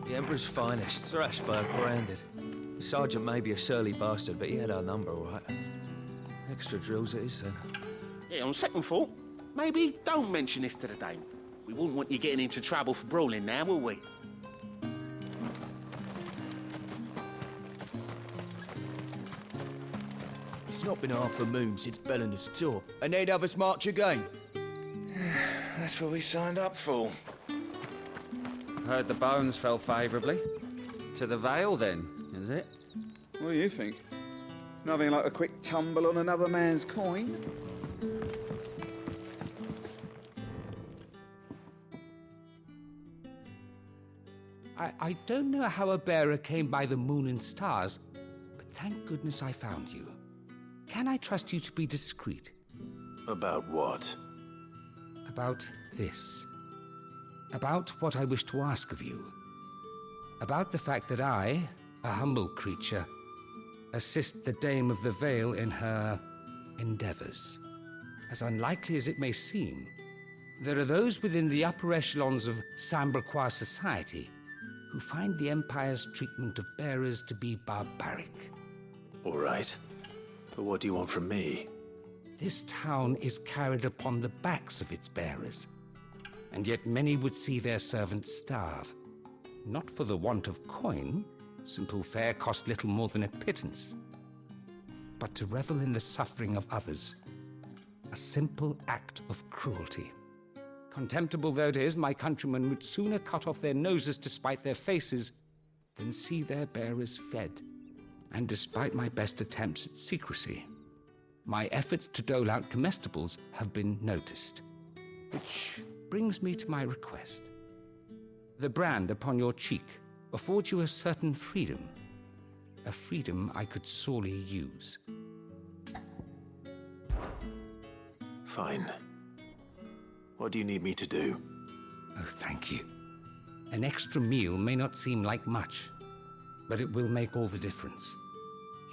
The Emperor's finest, thrashed by a branded. The sergeant may be a surly bastard, but he had our number, all right. Extra drills it is, then. Yeah, on second thought, maybe don't mention this to the dame. We wouldn't want you getting into trouble for brawling now, will we? It's not been half a moon since Bellinger's tour, and they'd have us march again. That's what we signed up for. Heard the bones fell favourably. To the Vale, then, is it? What do you think? Nothing like a quick tumble on another man's coin? I don't know how a bearer came by the moon and stars, but thank goodness I found you. Can I trust you to be discreet? About what? About this. About what I wish to ask of you. About the fact that I, a humble creature, assist the Dame of the Vale in her endeavors. As unlikely as it may seem, there are those within the upper echelons of Samberquois society who find the Empire's treatment of bearers to be barbaric. All right. But what do you want from me? This town is carried upon the backs of its bearers, and yet many would see their servants starve. Not for the want of coin, simple fare cost little more than a pittance, but to revel in the suffering of others, a simple act of cruelty. Contemptible though it is, my countrymen would sooner cut off their noses to spite their faces than see their bearers fed. And despite my best attempts at secrecy, my efforts to dole out comestibles have been noticed. Which brings me to my request. The brand upon your cheek affords you a certain freedom. A freedom I could sorely use. Fine. What do you need me to do? Oh, thank you. An extra meal may not seem like much, but it will make all the difference.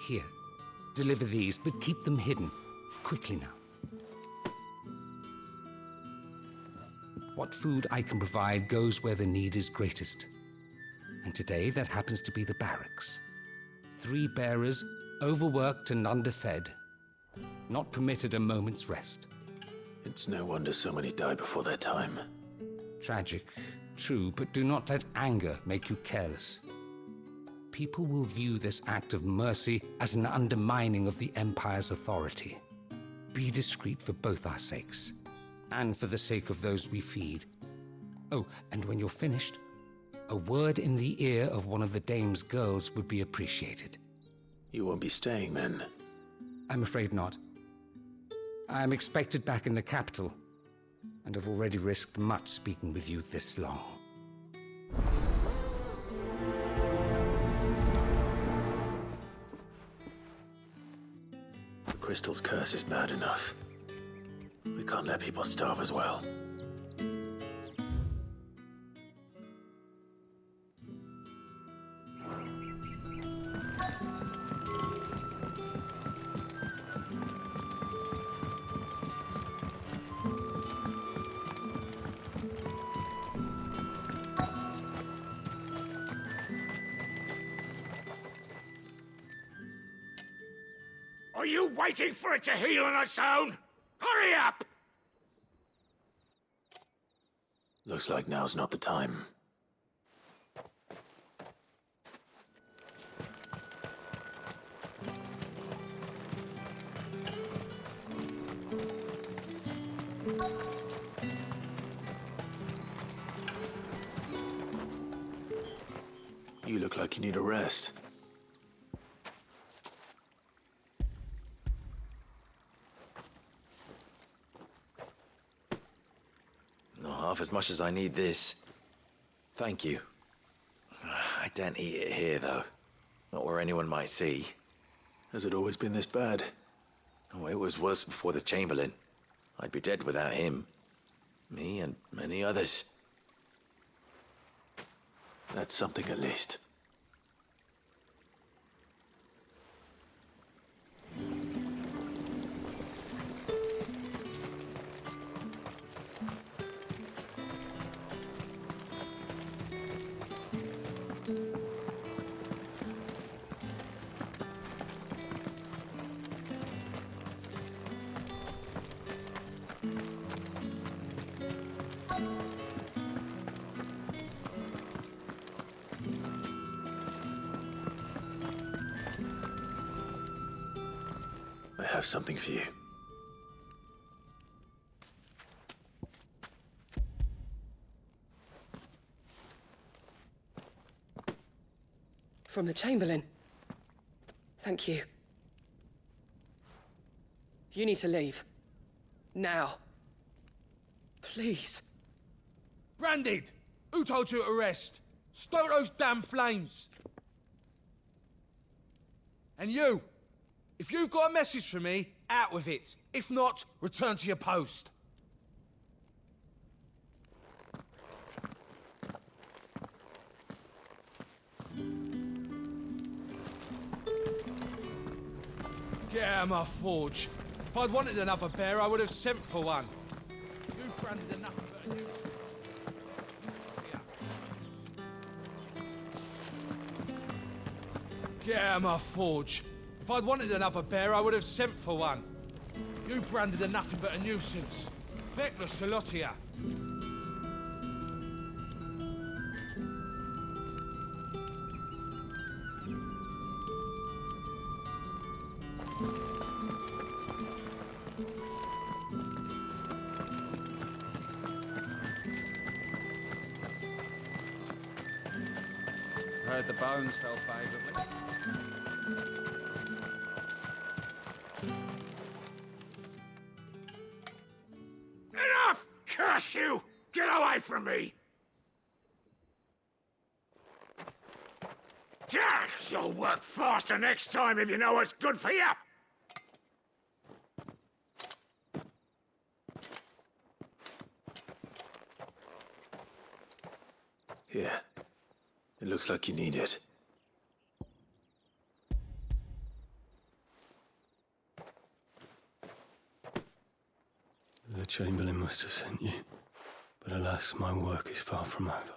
Here, deliver these, but keep them hidden. Quickly now. What food I can provide goes where the need is greatest. And today, that happens to be the barracks. 3 bearers, overworked and underfed, not permitted a moment's rest. It's no wonder so many die before their time. Tragic, true, but do not let anger make you careless. People will view this act of mercy as an undermining of the Empire's authority. Be discreet for both our sakes, and for the sake of those we feed. Oh, and when you're finished, a word in the ear of one of the Dame's girls would be appreciated. You won't be staying then? I'm afraid not. I'm expected back in the capital. and have already risked much speaking with you this long. The crystal's curse is bad enough. We can't let people starve as well. Are you waiting for it to heal on its own? Hurry up! Looks like now's not the time. You look like you need a rest. Not half as much as I need this. Thank you. I daren't eat it here, though. Not where anyone might see. Has it always been this bad? Oh, it was worse before the Chamberlain. I'd be dead without him. Me and many others. That's something at least. I have something for you. From the Chamberlain. Thank you. You need to leave. Now. Please. Branded! Who told you to rest? Stoke those damn flames! And you! If you've got a message for me, out with it. If not, return to your post. Get out of my forge. If I'd wanted another bear, I would have sent for one. You branded enough of it. Get out of my forge. If I'd wanted another bear, I would have sent for one. You branded a nothing but a nuisance. Feckless a lot of ya. Heard the bones fell favourably. Enough! Curse you! Get away from me! You'll work faster next time if you know what's good for you! Here. It looks like you need it. The Chamberlain must have sent you, but alas, my work is far from over.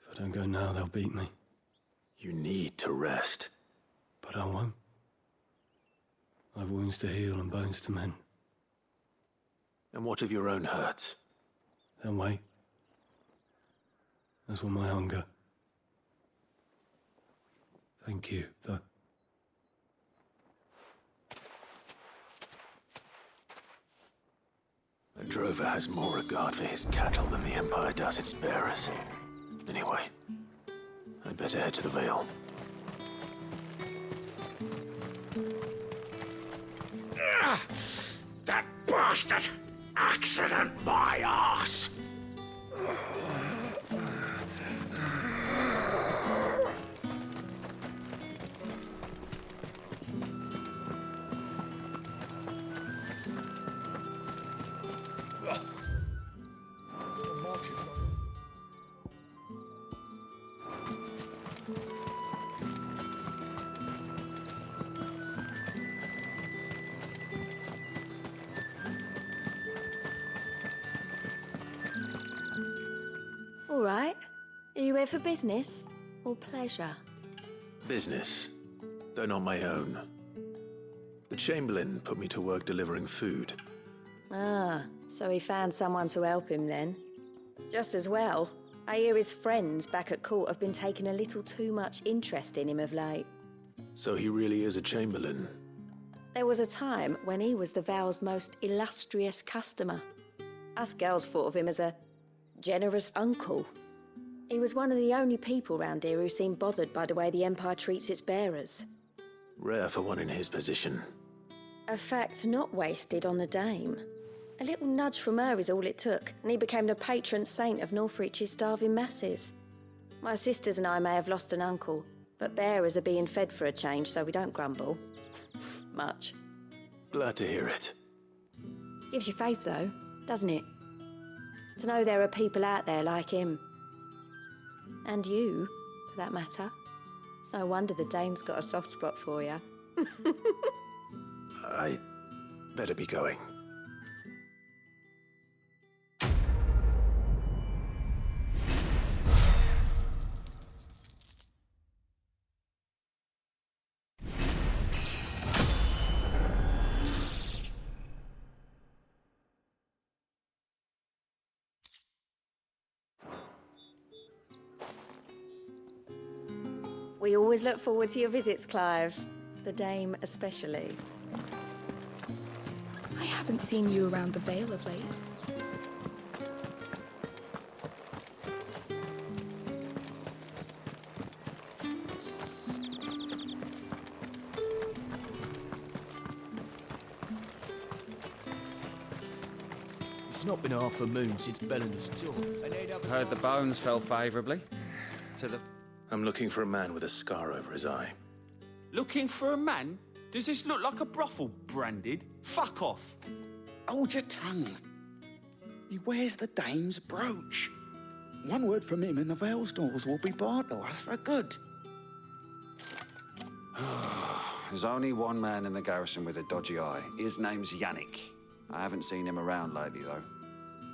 If I don't go now, they'll beat me. You need to rest. But I won't. I've wounds to heal and bones to mend. And what of your own hurts? They'll wait. As will my hunger. Thank you, though. A drover has more regard for his cattle than the Empire does its bearers. Anyway, I'd better head to the Vale. That bastard! Accident, my arse! All right. Are you here for business or pleasure? Business, though not my own. The Chamberlain put me to work delivering food. Ah, so he found someone to help him then. Just as well. I hear his friends back at court have been taking a little too much interest in him of late. So he really is a Chamberlain. There was a time when he was the Vale's most illustrious customer. Us girls thought of him as a generous uncle. He was one of the only people round here who seemed bothered by the way the Empire treats its bearers. Rare for one in his position. A fact not wasted on the dame. A little nudge from her is all it took, and he became the patron saint of Northreach's starving masses. My sisters and I may have lost an uncle, but bearers are being fed for a change, so we don't grumble. Much. Glad to hear it. Gives you faith, though, doesn't it? To know there are people out there like him. And you, for that matter. It's no wonder the dame's got a soft spot for you. I better be going. We always look forward to your visits, Clive. The dame especially. I haven't seen you around the Vale of late. It's not been half a moon since Bellen's tour. Heard the bones fell favourably to the... I'm looking for a man with a scar over his eye. Looking for a man? Does this look like a brothel, Branded? Fuck off! Hold your tongue. He wears the dame's brooch. One word from him and the Vale's doors will be barred to us for good. There's only one man in the garrison with a dodgy eye. His name's Yannick. I haven't seen him around lately, though.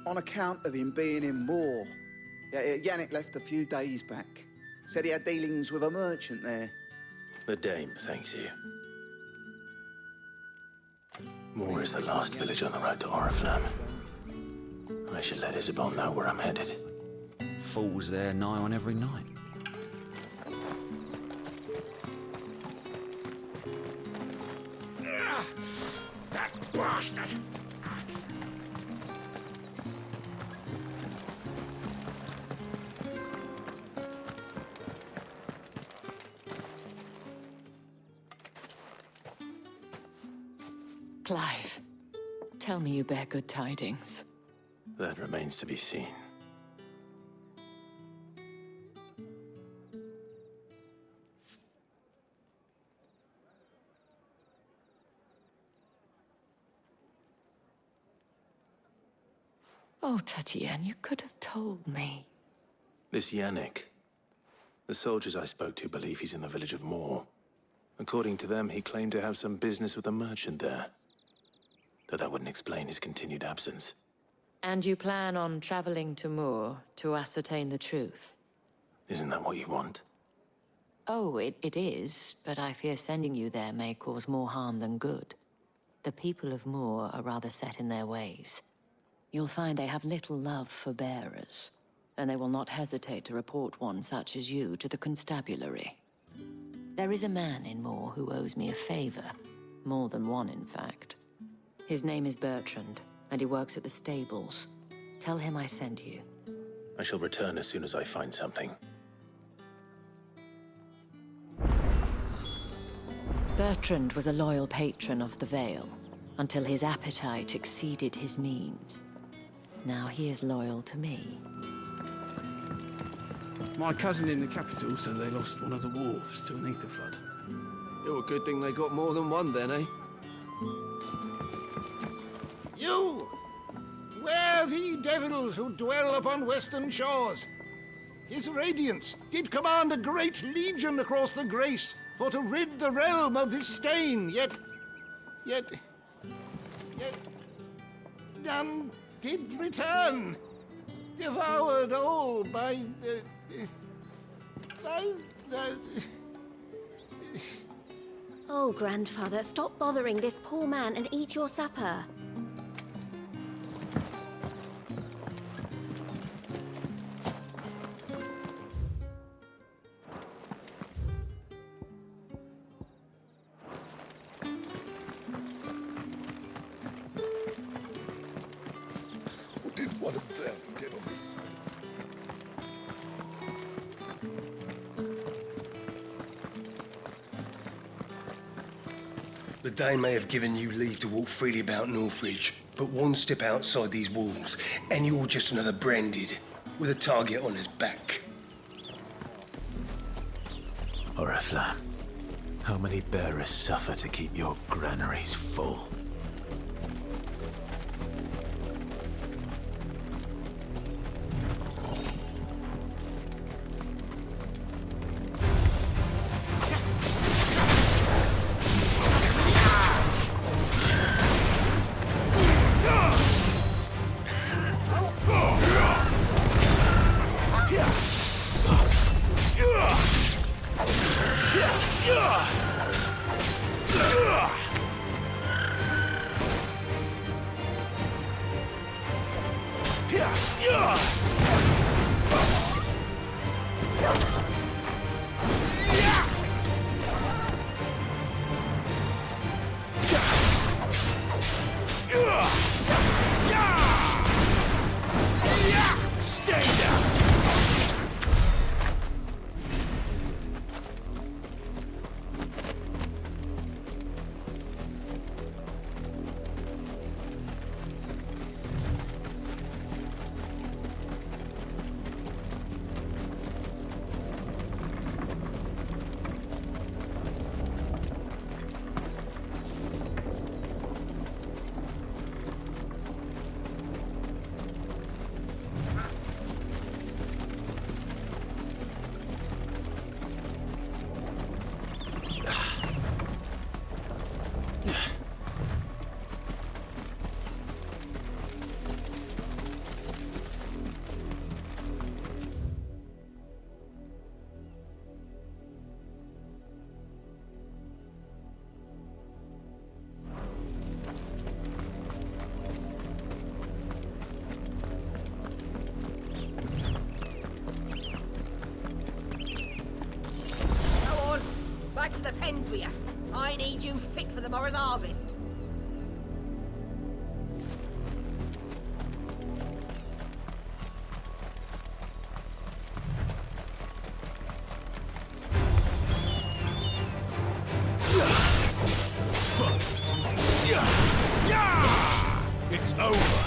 On account of him being in war. Yannick left a few days back. Said he had dealings with a merchant there. The dame thanks you. Moor is the last village on the road to Oriflamme. I should let Isabel know where I'm headed. Fools there nigh on every night. That bastard! Clive, tell me you bear good tidings. That remains to be seen. Oh, Tatienne, you could have told me. This Yannick. The soldiers I spoke to believe he's in the village of Moor. According to them, he claimed to have some business with a merchant there. Though that wouldn't explain his continued absence. And you plan on traveling to Moor to ascertain the truth? Isn't that what you want? Oh, it is, but I fear sending you there may cause more harm than good. The people of Moor are rather set in their ways. You'll find they have little love for bearers, and they will not hesitate to report one such as you to the constabulary. There is a man in Moor who owes me a favor. More than one, in fact. His name is Bertrand, and he works at the stables. Tell him I sent you. I shall return as soon as I find something. Bertrand was a loyal patron of the Vale. until his appetite exceeded his means. Now he is loyal to me. My cousin in the capital said they lost one of the wharves to an ether flood. Oh, a good thing they got more than one then, eh? You! Where the devils who dwell upon western shores? His radiance did command a great legion across the grace for to rid the realm of this stain, yet none did return, devoured all by the... Oh, grandfather, stop bothering this poor man and eat your supper. Or did one of them get on the side? The Dane may have given you leave to walk freely about Northridge, but one step outside these walls, and you're just another branded, with a target on his back. Oriflamme, how many bearers suffer to keep your granaries full? Back to the pens with you. I need you fit for the morrow's harvest. It's over.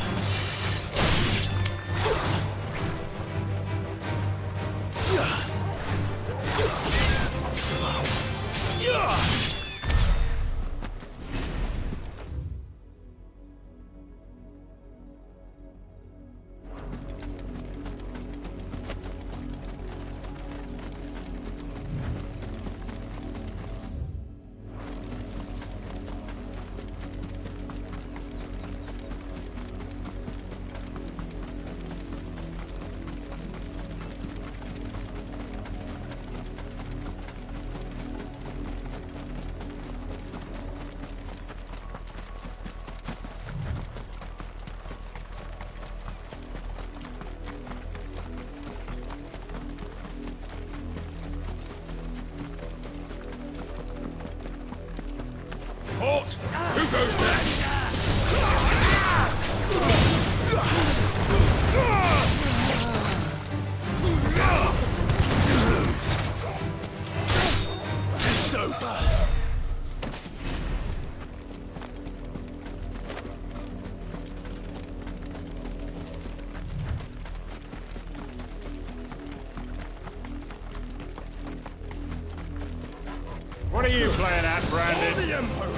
What are you playing at, Brandon? The Emperor!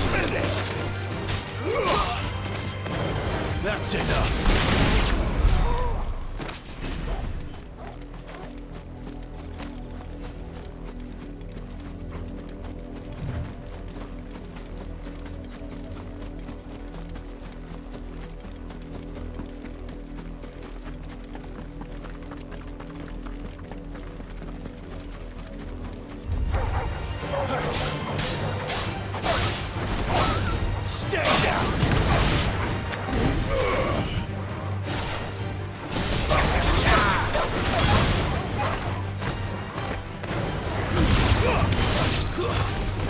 Finished! That's enough.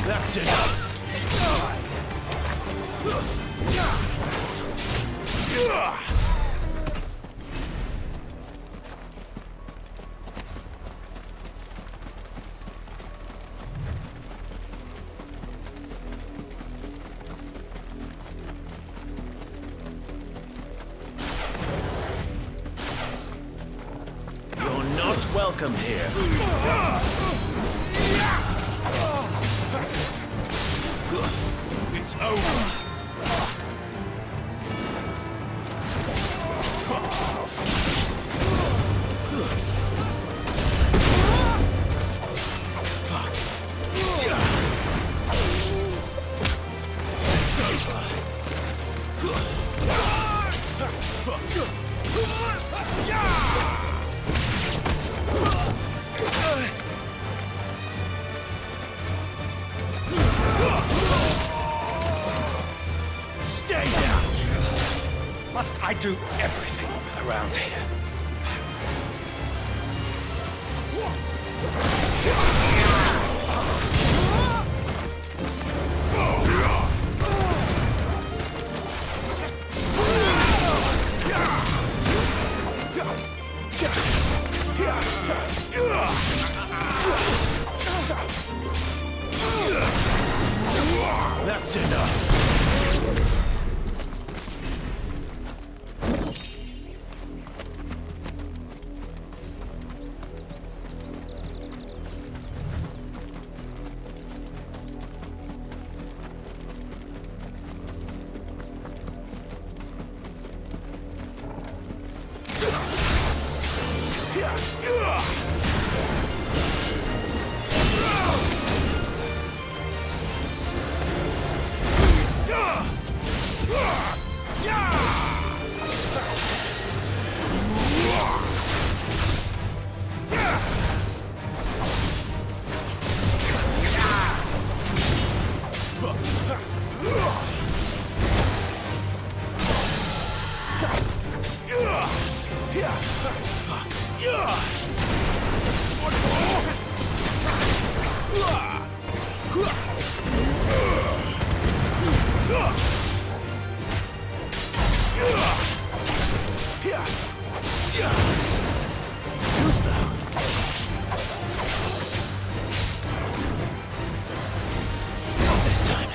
That's enough. You're not welcome here. It's over. It's over. Stay down! Must I do everything around here? That's enough. Too slow. Not this time.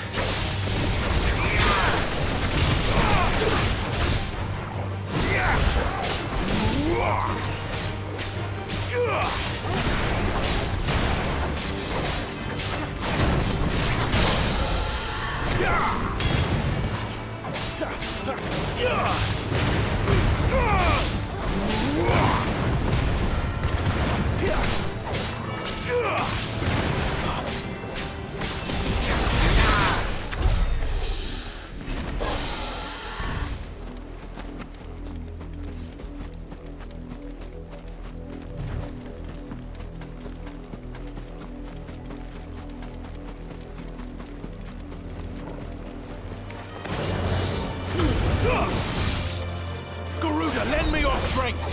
Garuda, lend me your strength!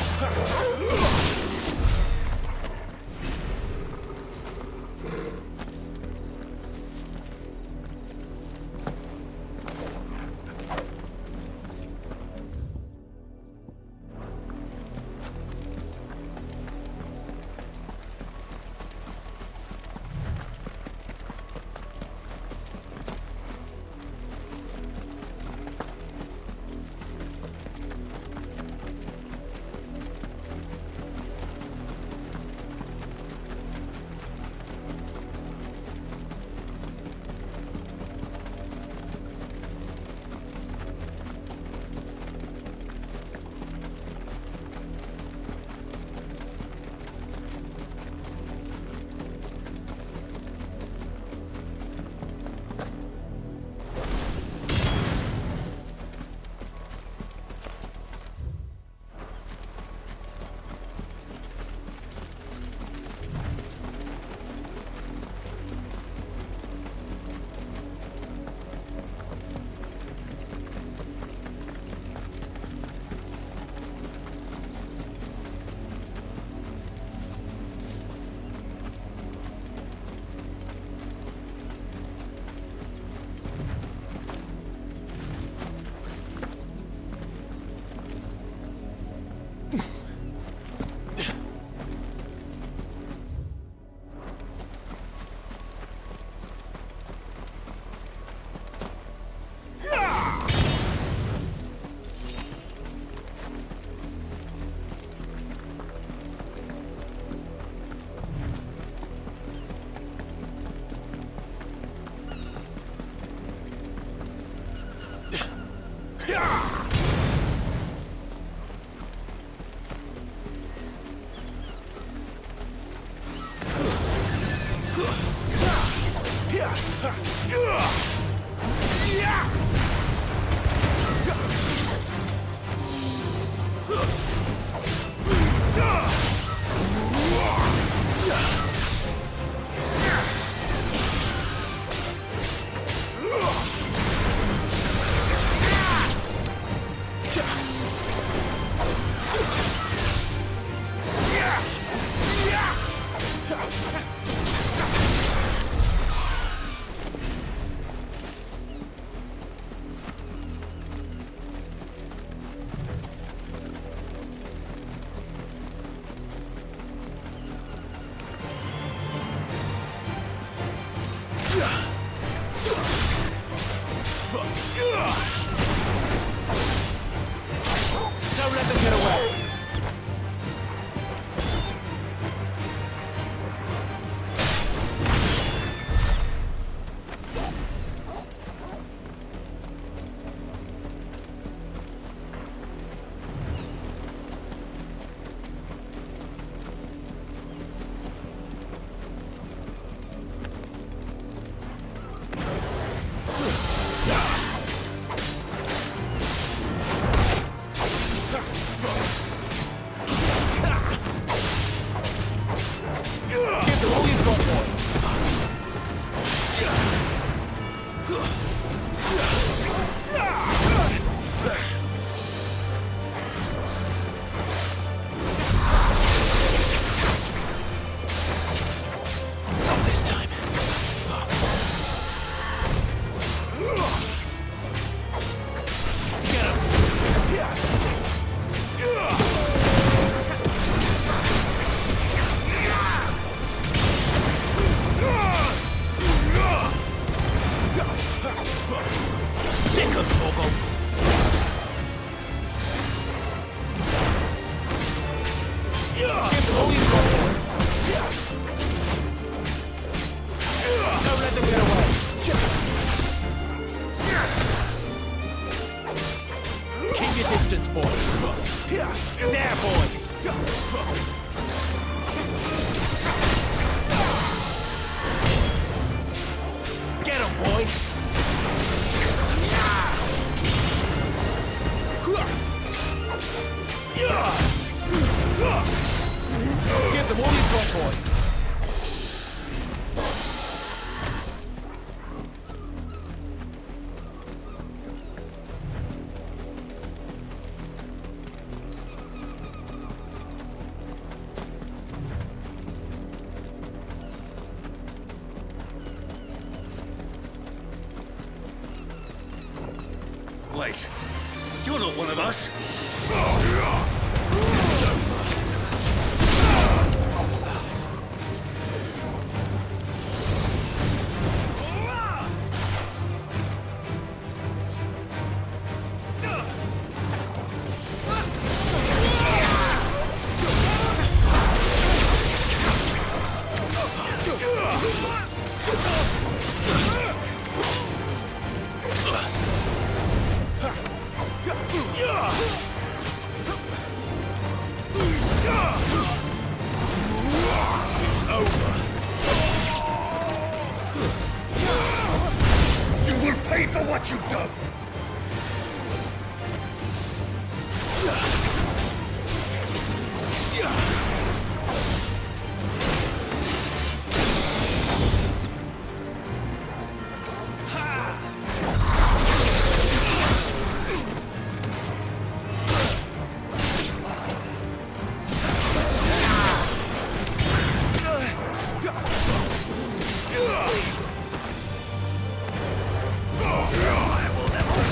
Don't let them get away. Distance, boy. There, boy. Get him, boy. Give them all you've got, boy. Wait, you're not one of us. Pay for what you've done! I will never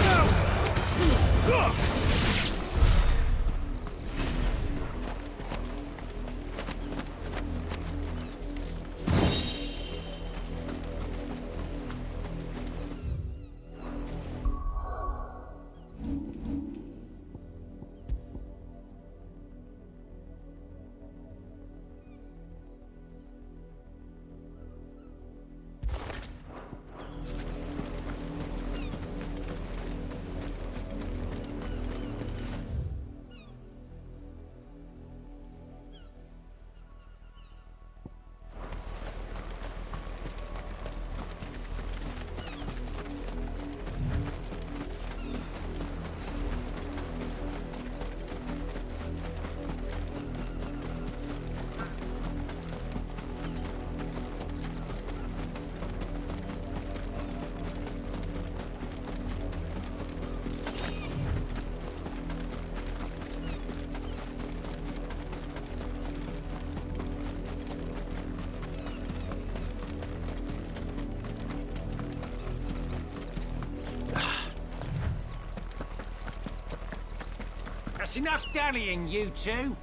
That's enough dallying, you two.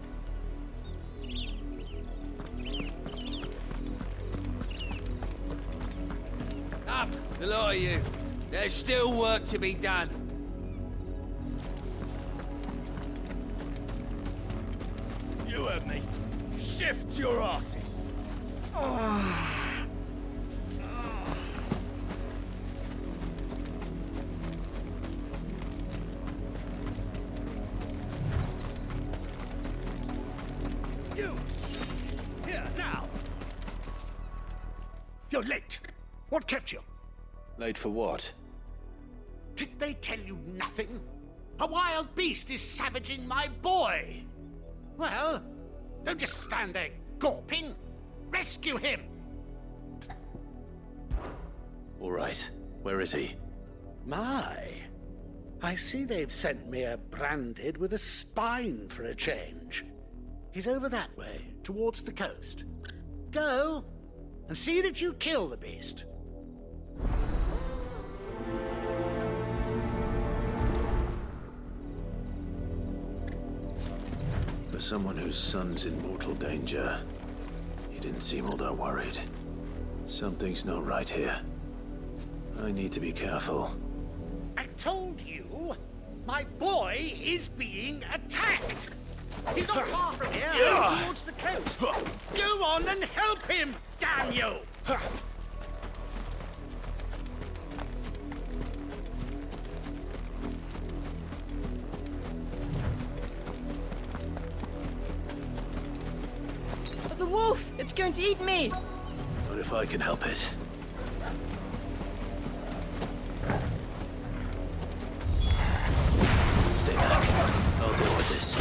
Up, the lot of you. There's still work to be done. You heard me. Shift your asses. You! Here, now! You're late. What kept you? Late for what? Did they tell you nothing? A wild beast is savaging my boy! Well, don't just stand there gawping. Rescue him! All right. Where is he? My. I see they've sent me a branded with a spine for a change. He's over that way, towards the coast. Go, and see that you kill the beast. For someone whose son's in mortal danger, he didn't seem all that worried. Something's not right here. I need to be careful. I told you, my boy is being attacked. He's not far from here, heading towards the coast. Go on and help him, damn you! The wolf! It's going to eat me! But if I can help it. Stay back. I'll deal with this.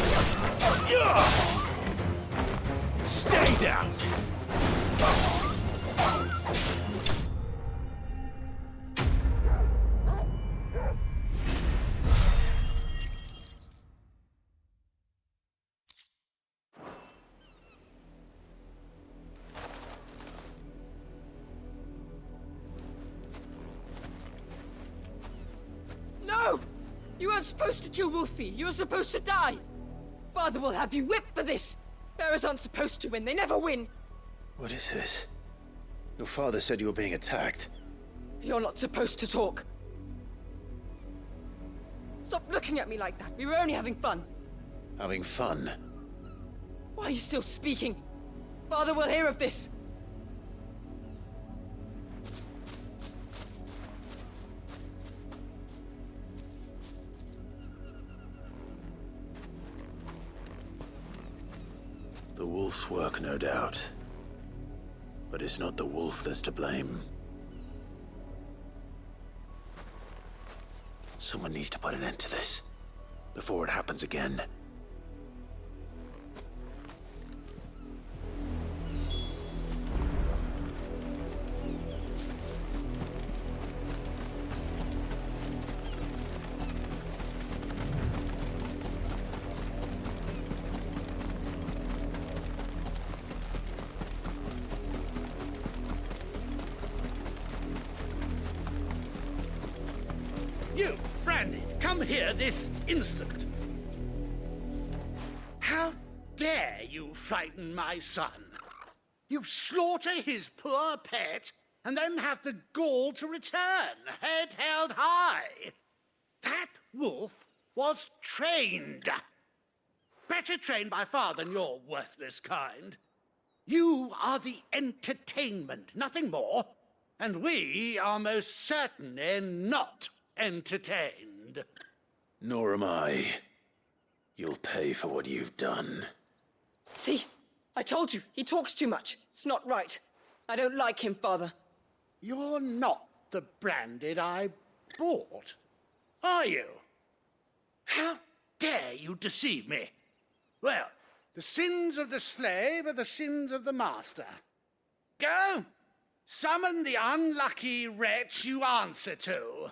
Stay down! No! You weren't supposed to kill Wolfie. You were supposed to die. Father will have you whipped for this. Bearers aren't supposed to win. They never win. What is this? Your father said you were being attacked. You're not supposed to talk. Stop looking at me like that. We were only having fun. Having fun? Why are you still speaking? Father will hear of this. The wolf's work, no doubt. But it's not the wolf that's to blame. Someone needs to put an end to this, before it happens again. You, Brandy, come here this instant. How dare you frighten my son? You slaughter his poor pet, and then have the gall to return, head held high. That wolf was trained. Better trained by far than your worthless kind. You are the entertainment, nothing more. And we are most certainly not entertained. Nor am I. You'll pay for what you've done. See? I told you, he talks too much. It's not right. I don't like him, Father. You're not the branded I bought, are you? How dare you deceive me? Well, the sins of the slave are the sins of the master. Go, summon the unlucky wretch you answer to.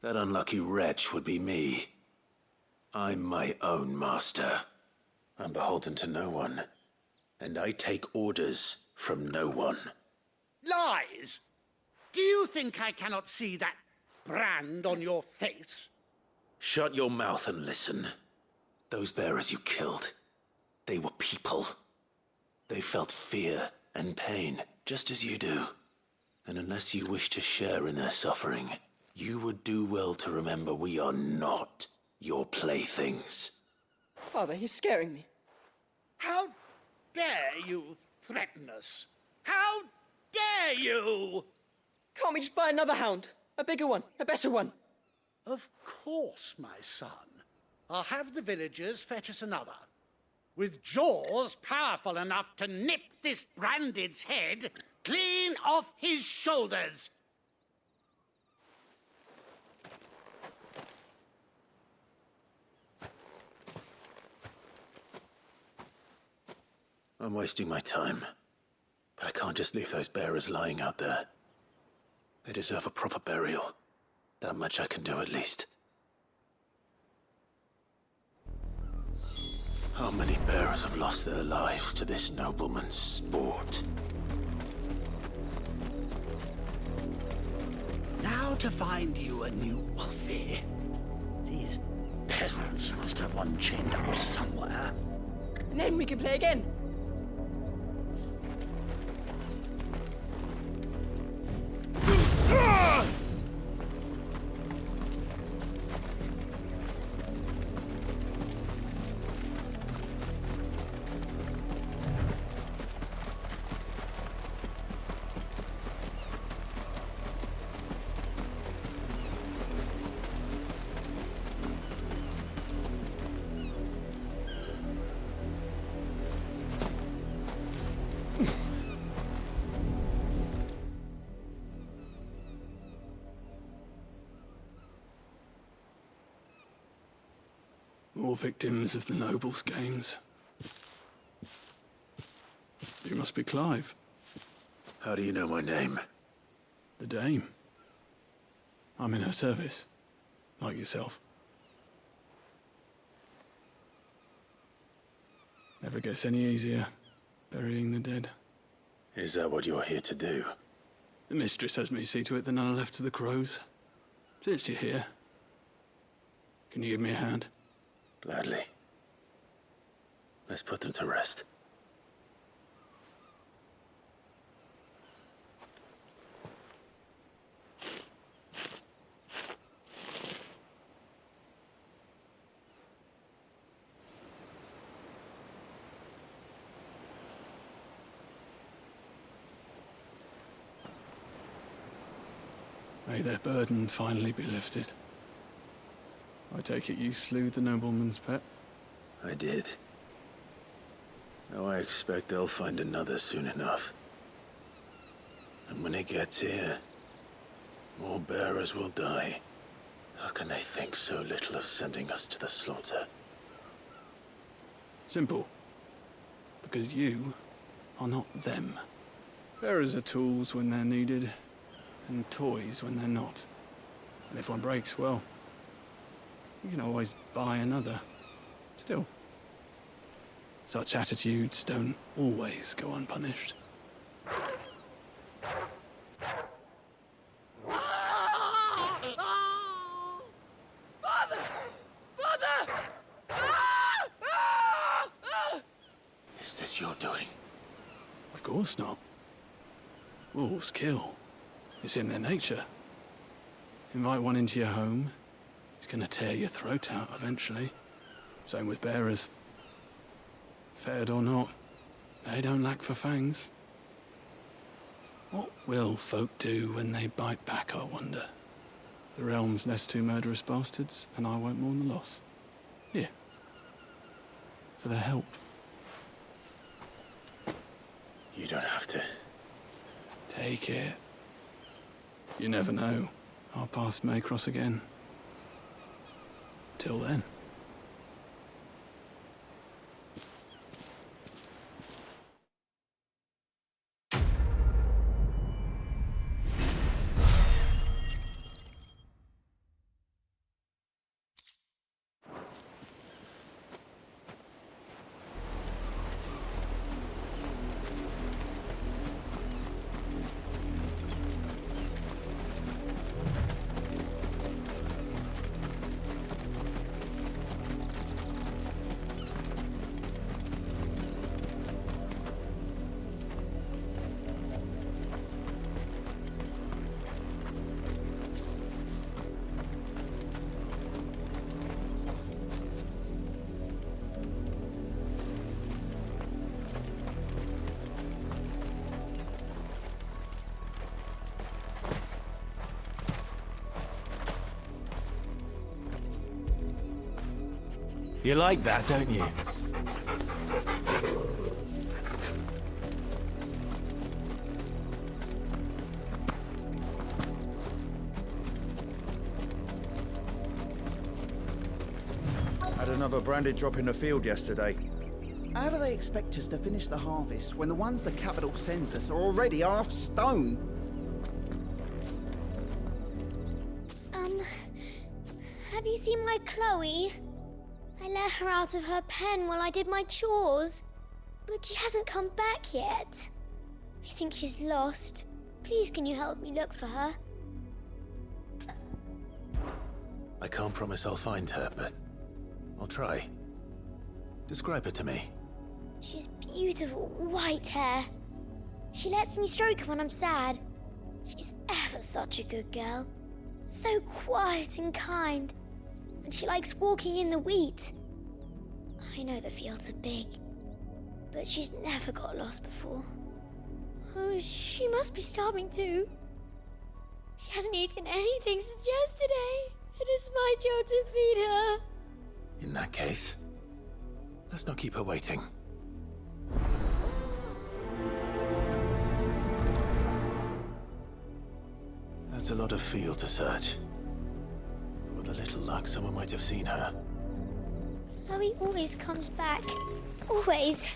That unlucky wretch would be me. I'm my own master. I'm beholden to no one. And I take orders from no one. Lies! Do you think I cannot see that brand on your face? Shut your mouth and listen. Those bearers you killed, they were people. They felt fear and pain, just as you do. And unless you wish to share in their suffering, you would do well to remember we are not your playthings. Father, he's scaring me. How dare you threaten us? How dare you? Can't we just buy another hound? A bigger one, a better one. Of course, my son. I'll have the villagers fetch us another. With jaws powerful enough to nip this branded's head clean off his shoulders. I'm wasting my time. But I can't just leave those bearers lying out there. They deserve a proper burial. That much I can do at least. How many bearers have lost their lives to this nobleman's sport? Now to find you a new Wolfie. These peasants must have one chained up somewhere. And then we can play again. More victims of the nobles' games. You must be Clive. How do you know my name? The Dame. I'm in her service, like yourself. Never gets any easier, burying the dead. Is that what you're here to do? The mistress has me see to it that none are left to the crows. Since you're here, can you give me a hand? Gladly. Let's put them to rest. May their burden finally be lifted. I take it you slew the nobleman's pet? I did. Now I expect they'll find another soon enough. And when it gets here, more bearers will die. How can they think so little of sending us to the slaughter? Simple. Because you are not them. Bearers are tools when they're needed, and toys when they're not. And if one breaks, well, you can always buy another. Still, such attitudes don't always go unpunished. Father! Father! Is this your doing? Of course not. Wolves kill. It's in their nature. Invite one into your home, he's gonna tear your throat out eventually. Same with bearers. Fed or not, they don't lack for fangs. What will folk do when they bite back, I wonder? The realm's nest two murderous bastards, and I won't mourn the loss. Here. For their help. You don't have to. Take it. You never know. Our paths may cross again. Till then. You like that, don't you? Had another branded drop in the field yesterday. How do they expect us to finish the harvest when the ones the capital sends us are already half stone? Have you seen my Chloe? I let her out of her pen while I did my chores, but she hasn't come back yet. I think she's lost. Please, can you help me look for her? I can't promise I'll find her, but I'll try. Describe her to me. She's beautiful white hair. She lets me stroke her when I'm sad. She's ever such a good girl. So quiet and kind. And she likes walking in the wheat. I know the fields are big, but she's never got lost before. Oh, she must be starving too. She hasn't eaten anything since yesterday. It is my job to feed her. In that case, let's not keep her waiting. That's a lot of field to search. With a little luck, someone might have seen her. Chloe always comes back. Always.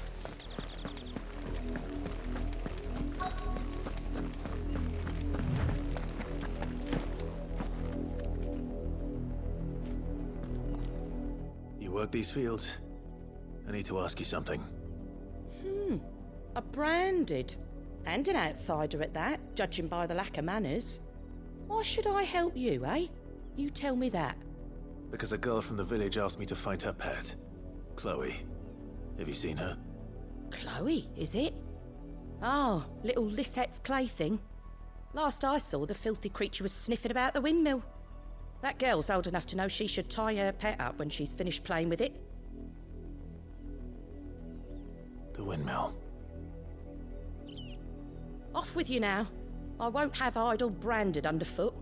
You work these fields? I need to ask you something. A branded. And an outsider at that, judging by the lack of manners. Why should I help you, eh? You tell me that. Because a girl from the village asked me to find her pet, Chloe. Have you seen her? Chloe, is it? Oh, little Lisette's plaything. Last I saw, the filthy creature was sniffing about the windmill. That girl's old enough to know she should tie her pet up when she's finished playing with it. The windmill. Off with you now. I won't have idle branded underfoot.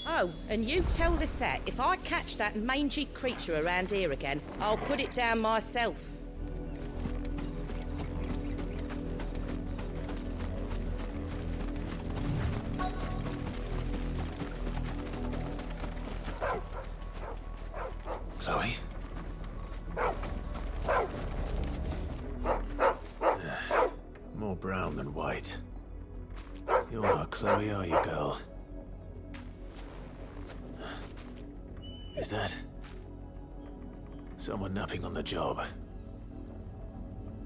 Oh, and you tell Lisette, if I catch that mangy creature around here again, I'll put it down myself. Chloe? More brown than white. You're not Chloe, are you, girl? Is that someone napping on the job?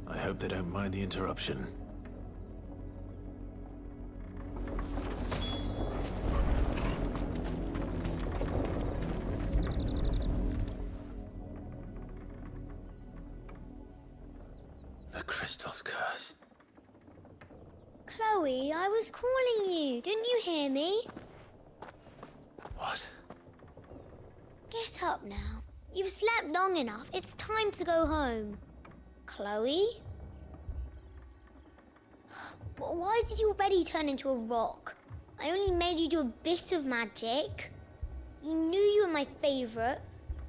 I hope they don't mind the interruption. The crystal's curse. Chloe, I was calling you. Didn't you hear me? What? Get up now. You've slept long enough. It's time to go home. Chloe? Why did you already turn into a rock? I only made you do a bit of magic. You knew you were my favourite.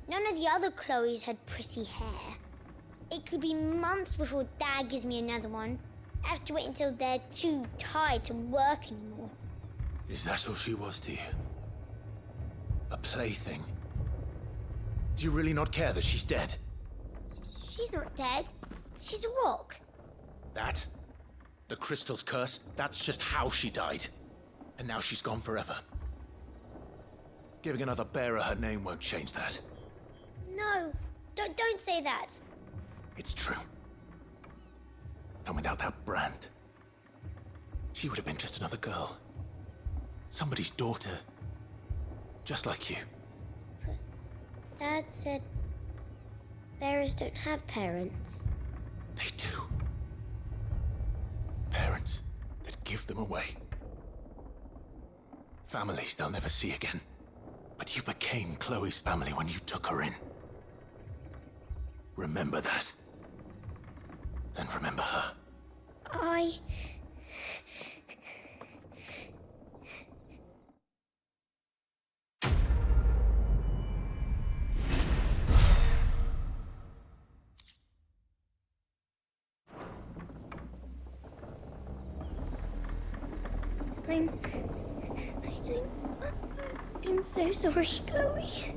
None of the other Chloes had pretty hair. It could be months before Dad gives me another one. I have to wait until they're too tired to work anymore. Is that all she was to you? A plaything? Do you really not care that she's dead? She's not dead. She's a rock. That? The crystal's curse? That's just how she died. And now she's gone forever. Giving another bearer her name won't change that. No, don't say that. It's true. And without that brand, she would have been just another girl. Somebody's daughter. Just like you. But Dad said bearers don't have parents. They do. Parents that give them away. Families they'll never see again. But you became Chloe's family when you took her in. Remember that. And remember her. I'm so sorry, Chloe.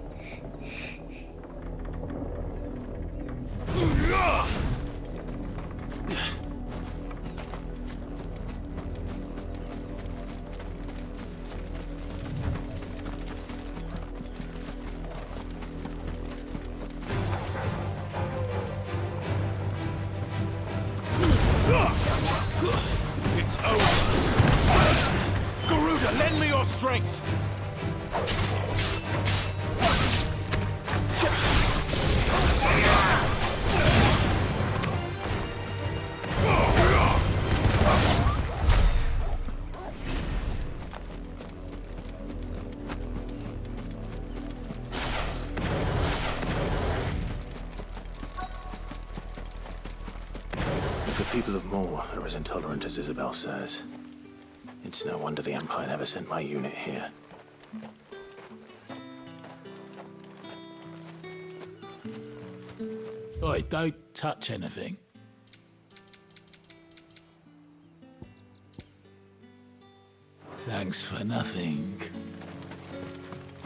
It's over. Garuda, lend me your strength. The people of Moor are as intolerant as Isabel says. It's no wonder the Empire never sent my unit here. Oi, don't touch anything. Thanks for nothing.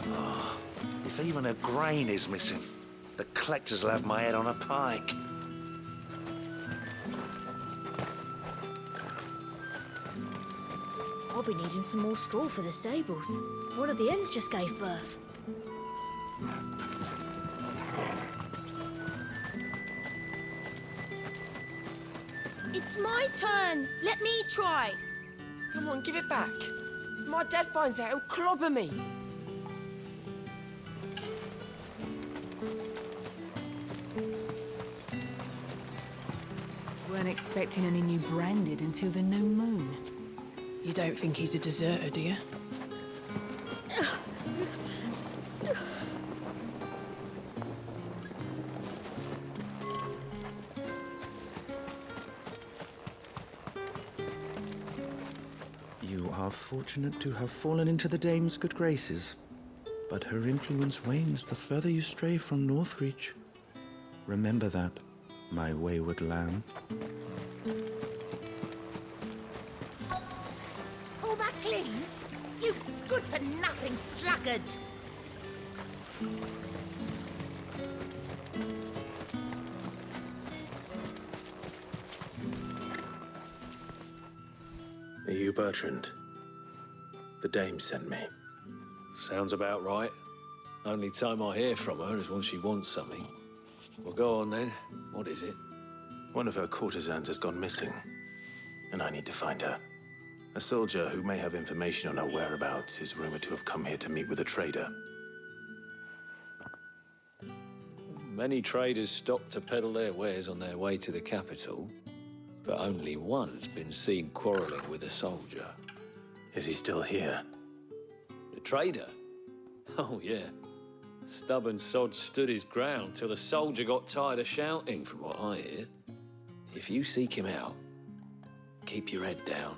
Oh, if even a grain is missing, the collectors will have my head on a pike. I'll be needing some more straw for the stables. One of the hens just gave birth. It's my turn. Let me try. Come on, give it back. If my dad finds out, he'll clobber me. Weren't expecting any new branded until the new moon. You don't think he's a deserter, do you? You are fortunate to have fallen into the dame's good graces, but her influence wanes the further you stray from Northreach. Remember that, my wayward lamb. All that clean? You good-for-nothing sluggard! Are you Bertrand? The dame sent me. Sounds about right. Only time I hear from her is when she wants something. Well, go on then. What is it? One of her courtesans has gone missing, and I need to find her. A soldier who may have information on her whereabouts is rumored to have come here to meet with a trader. Many traders stop to peddle their wares on their way to the capital, but only one's been seen quarreling with a soldier. Is he still here? The trader? Oh, yeah. Stubborn sod stood his ground till the soldier got tired of shouting, from what I hear. If you seek him out, keep your head down.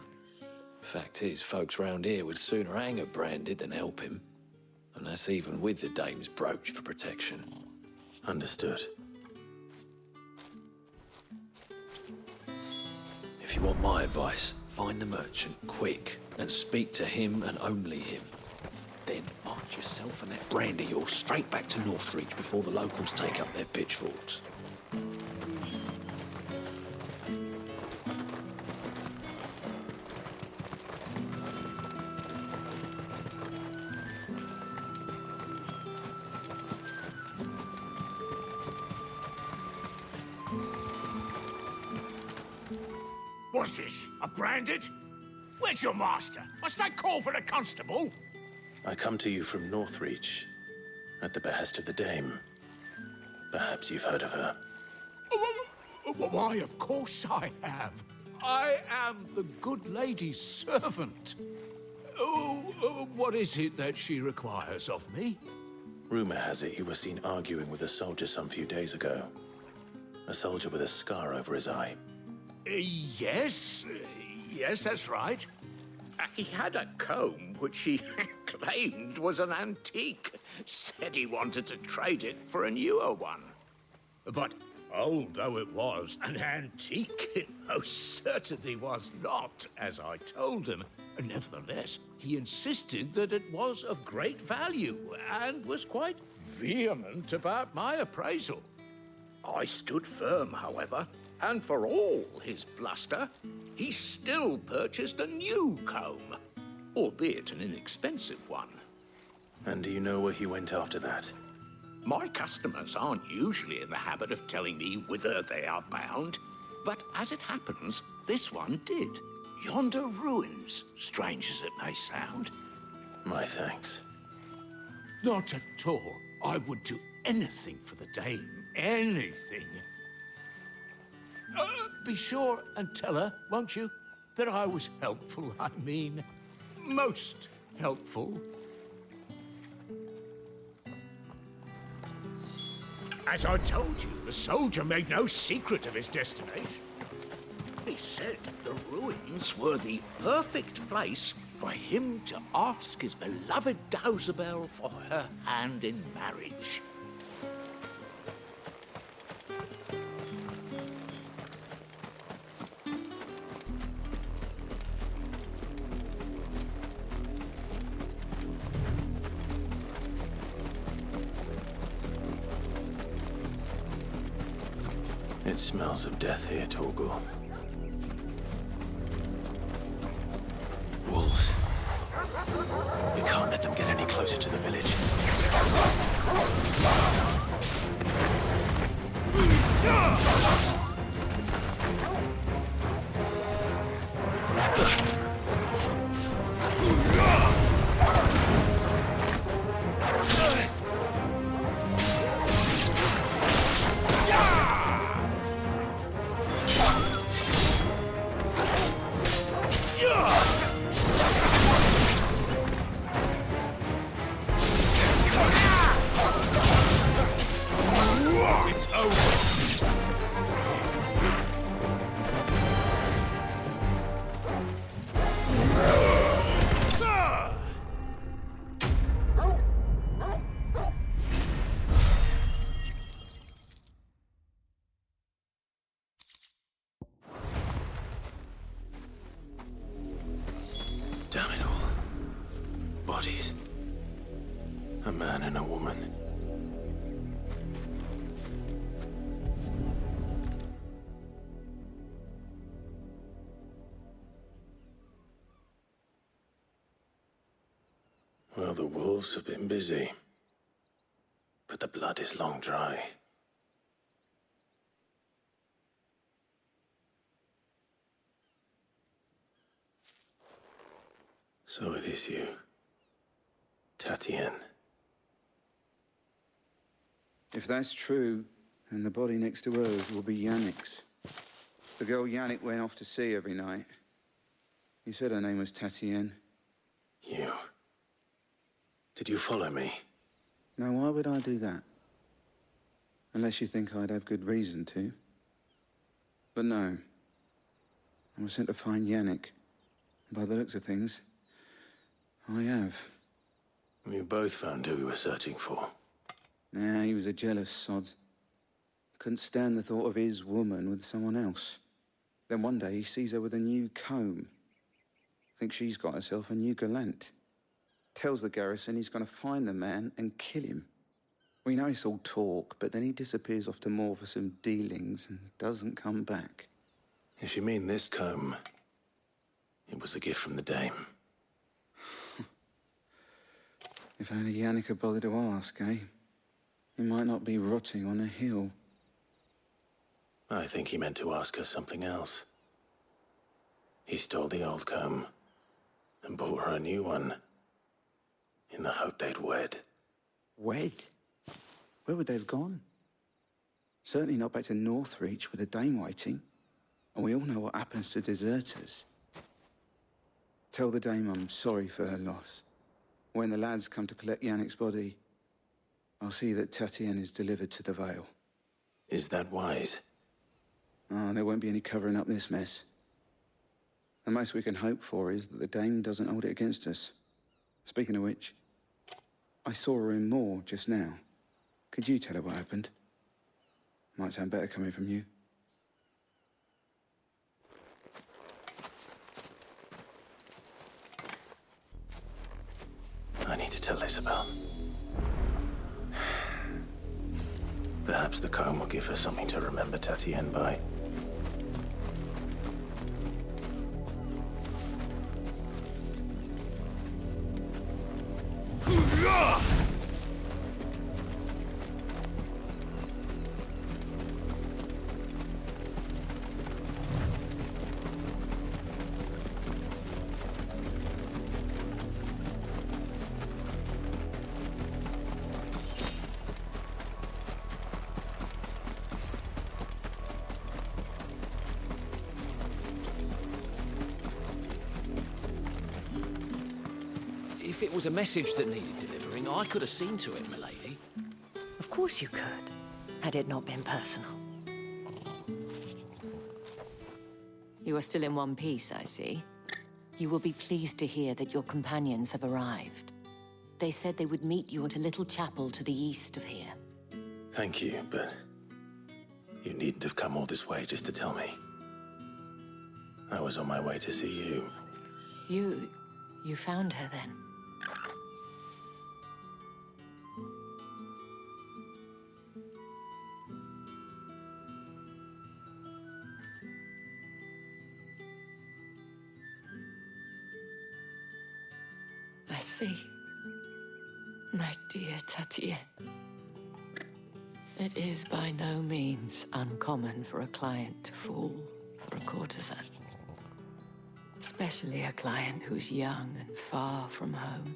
Fact is, folks round here would sooner hang a branded than help him. And that's even with the dame's brooch for protection. Understood. If you want my advice, find the merchant quick and speak to him and only him. Then march yourself and that brand of yours straight back to Northreach before the locals take up their pitchforks. What's this? A branded? Where's your master? Must I call for a constable? I come to you from Northreach, at the behest of the dame. Perhaps you've heard of her. Why, of course I have. I am the good lady's servant. What is it that she requires of me? Rumor has it you were seen arguing with a soldier some few days ago. A soldier with a scar over his eye. Yes, that's right. He had a comb which he claimed was an antique. Said he wanted to trade it for a newer one. But Old though it was, an antique it most certainly was not, as I told him. Nevertheless, he insisted that it was of great value, and was quite vehement about my appraisal. I stood firm, however, and for all his bluster, he still purchased a new comb, albeit an inexpensive one. And do you know where he went after that? My customers aren't usually in the habit of telling me whither they are bound, but as it happens, this one did. Yonder ruins, strange as it may sound. My thanks. Not at all. I would do anything for the dame. Anything. Be sure and tell her, won't you, that I was helpful, I mean. Most helpful. As I told you, the soldier made no secret of his destination. He said the ruins were the perfect place for him to ask his beloved Dausabel for her hand in marriage. It smells of death here, Torgul. Wolves. We can't let them get any closer to the village. Damn it all. Bodies. A man and a woman. Well, the wolves have been busy. But the blood is long dry. So it is you, Tatienne. If that's true, then the body next to hers will be Yannick's. The girl Yannick went off to see every night. He said her name was Tatienne. You. Did you follow me? Now, why would I do that? Unless you think I'd have good reason to. But no. I was sent to find Yannick. By the looks of things, I have. We both found who we were searching for. Nah, he was a jealous sod. Couldn't stand the thought of his woman with someone else. Then one day he sees her with a new comb. Thinks she's got herself a new gallant. Tells the garrison he's going to find the man and kill him. We know it's all talk, but then he disappears off to Moor for some dealings and doesn't come back. If you mean this comb, it was a gift from the dame. If only Yannick had bothered to ask, eh? He might not be rotting on a hill. I think he meant to ask her something else. He stole the old comb and bought her a new one in the hope they'd wed. Wed? Where would they have gone? Certainly not back to Northreach with a dame waiting. And we all know what happens to deserters. Tell the dame I'm sorry for her loss. When the lads come to collect Yannick's body, I'll see that Tatienne is delivered to the Vale. Is that wise? Oh, there won't be any covering up this mess. The most we can hope for is that the dame doesn't hold it against us. Speaking of which, I saw her in Moor just now. Could you tell her what happened? Might sound better coming from you. I need to tell Isabel. Perhaps the comb will give her something to remember Tatienne by. If it was a message that needed delivering, I could have seen to it, milady. Of course you could, had it not been personal. You are still in one piece, I see. You will be pleased to hear that your companions have arrived. They said they would meet you at a little chapel to the east of here. Thank you, but you needn't have come all this way just to tell me. I was on my way to see you. You found her then? I see. My dear Tatienne. It is by no means uncommon for a client to fall for a courtesan. Especially a client who's young and far from home.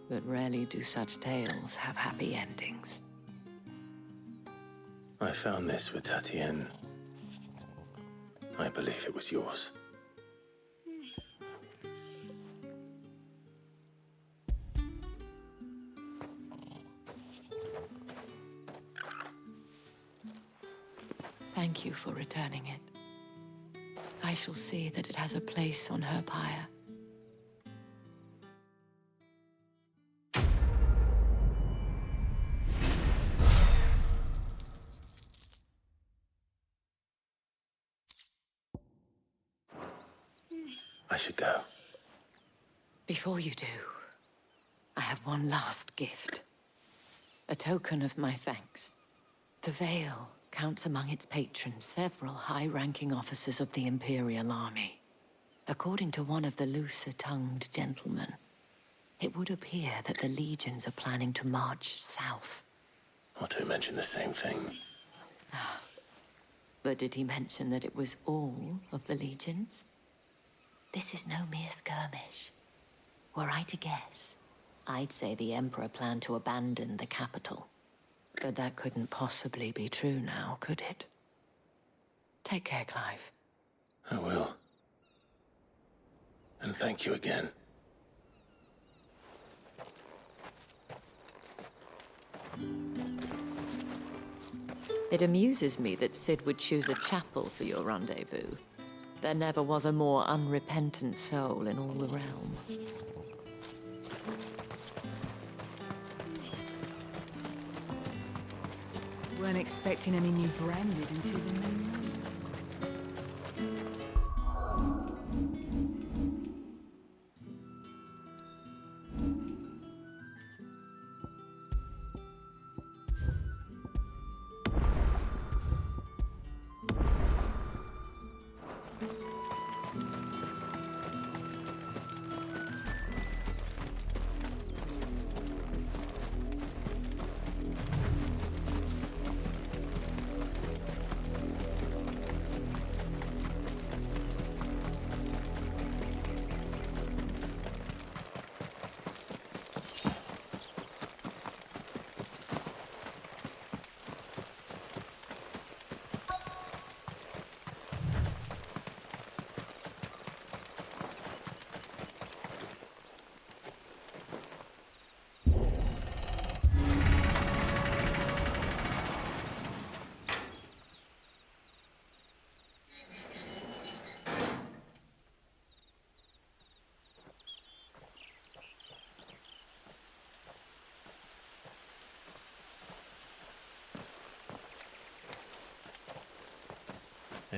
But rarely do such tales have happy endings. I found this with Tatienne. I believe it was yours. Thank you for returning it. I shall see that it has a place on her pyre. I should go. Before you do, I have one last gift. A token of my thanks. The Veil counts among its patrons several high-ranking officers of the Imperial Army. According to one of the looser-tongued gentlemen, it would appear that the legions are planning to march south. Not to mention the same thing. But did he mention that it was all of the legions? This is no mere skirmish. Were I to guess, I'd say the Emperor planned to abandon the capital. But that couldn't possibly be true now, could it? Take care, Clive. I will. And thank you again. It amuses me that Cid would choose a chapel for your rendezvous. There never was a more unrepentant soul in all the realm. Weren't expecting any new branded until the new moon.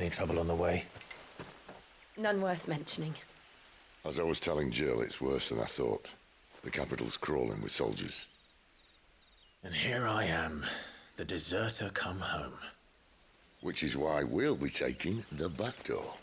Any trouble on the way? None worth mentioning. As I was telling Jill, it's worse than I thought. The capital's crawling with soldiers. And here I am, the deserter come home. Which is why we'll be taking the back door.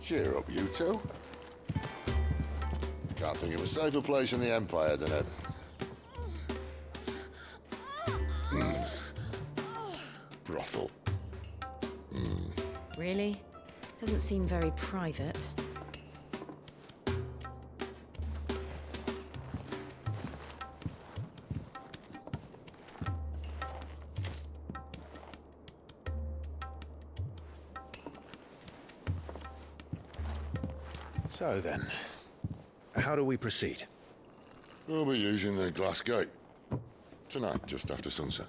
Cheer up, you two. Can't think of a safer place in the Empire than it. Brothel. Really? Doesn't seem very private. So then, how do we proceed? We'll be using the glass gate. Tonight, just after sunset.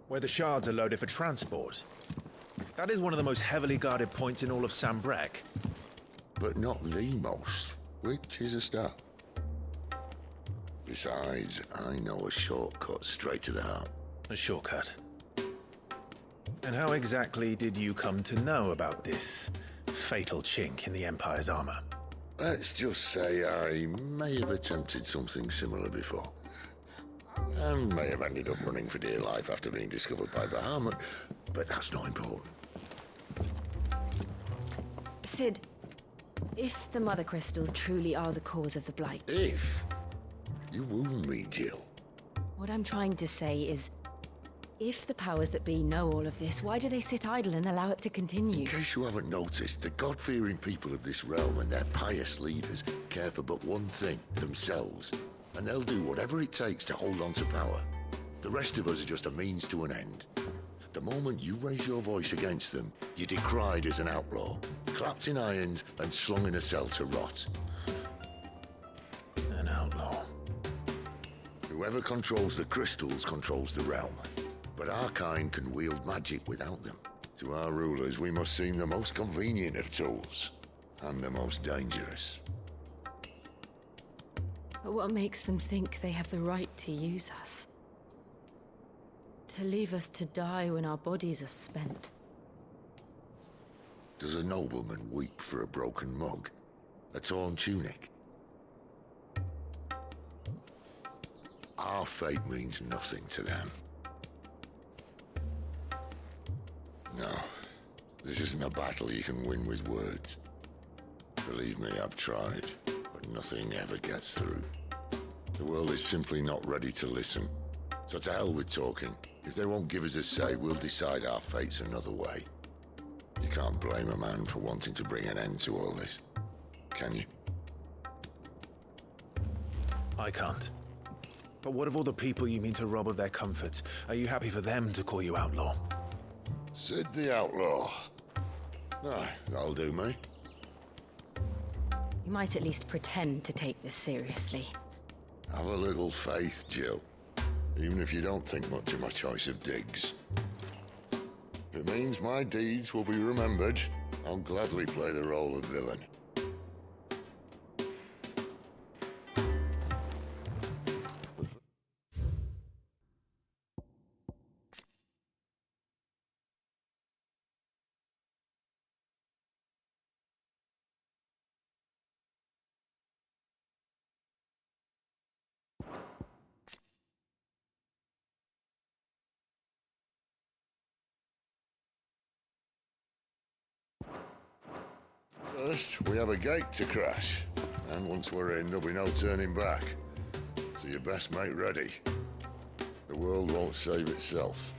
Where the shards are loaded for transport. That is one of the most heavily guarded points in all of Sambrec. But not the most, which is a start. Besides, I know a shortcut straight to the heart. A shortcut? And how exactly did you come to know about this fatal chink in the Empire's armor? Let's just say I may have attempted something similar before. And may have ended up running for dear life after being discovered by Bahamut, but that's not important. Sid, if the Mother Crystals truly are the cause of the Blight... If? You wound me, Jill. What I'm trying to say is, if the powers that be know all of this, why do they sit idle and allow it to continue? In case you haven't noticed, the God-fearing people of this realm and their pious leaders care for but one thing, themselves. And they'll do whatever it takes to hold on to power. The rest of us are just a means to an end. The moment you raise your voice against them, you're decried as an outlaw, clapped in irons and slung in a cell to rot. An outlaw. Whoever controls the crystals controls the realm. But our kind can wield magic without them. To our rulers, we must seem the most convenient of tools, and the most dangerous. But what makes them think they have the right to use us? To leave us to die when our bodies are spent? Does a nobleman weep for a broken mug? A torn tunic? Our fate means nothing to them. No, this isn't a battle you can win with words. Believe me, I've tried, but nothing ever gets through. The world is simply not ready to listen. So to hell with talking. If they won't give us a say, we'll decide our fates another way. You can't blame a man for wanting to bring an end to all this, can you? I can't. But what of all the people you mean to rob of their comforts? Are you happy for them to call you outlaw? Sid the Outlaw. Aye, that'll do me. You might at least pretend to take this seriously. Have a little faith, Jill. Even if you don't think much of my choice of digs. If it means my deeds will be remembered, I'll gladly play the role of villain. First, we have a gate to crash. And once we're in, there'll be no turning back. So you best make ready. The world won't save itself.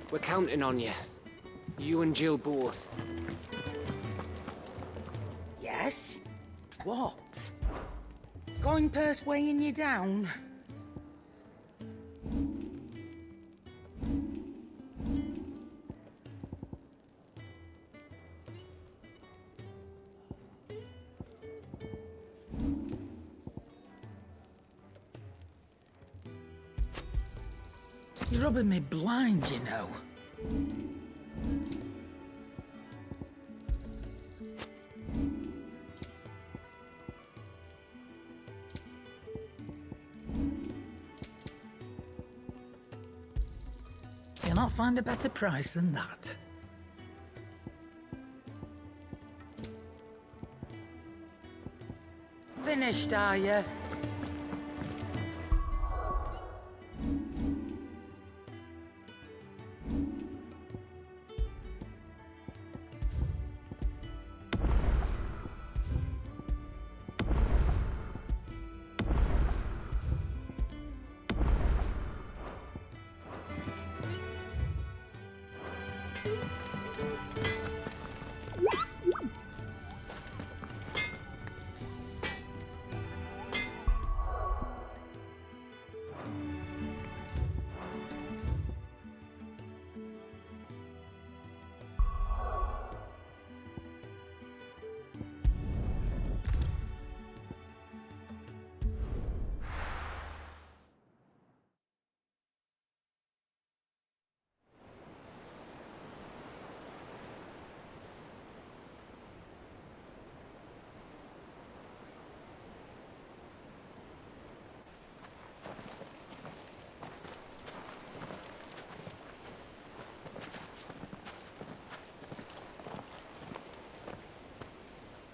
We're counting on you. You and Jill both. Yes? What? Going purse weighing you down? You're rubbing me blind, you know. You'll not find a better price than that. Finished, are you?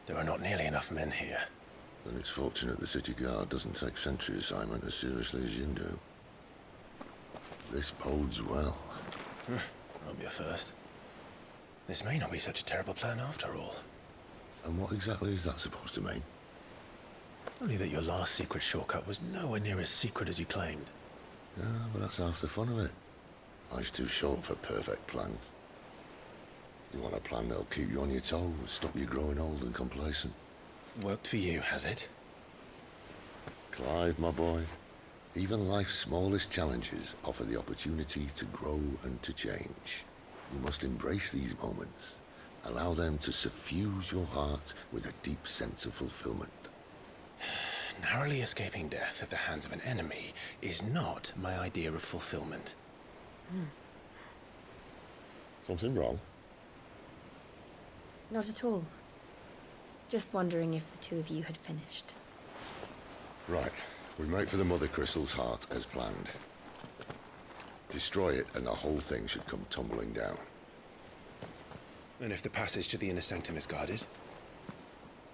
There are not nearly enough men here. Then it's fortunate the city guard doesn't take sentry assignment as seriously as you do. This bodes well. Won't be a first. This may not be such a terrible plan after all. And what exactly is that supposed to mean? Only that your last secret shortcut was nowhere near as secret as you claimed. Yeah, but that's half the fun of it. Life's too short for perfect plans. You want a plan that'll keep you on your toes, stop you growing old and complacent. Worked for you, has it? Clive, my boy, even life's smallest challenges offer the opportunity to grow and to change. You must embrace these moments. Allow them to suffuse your heart with a deep sense of fulfillment. Narrowly escaping death at the hands of an enemy is not my idea of fulfillment. Something wrong? Not at all. Just wondering if the two of you had finished. Right. We make for the Mother Crystal's heart as planned. Destroy it and the whole thing should come tumbling down. And if the passage to the inner sanctum is guarded?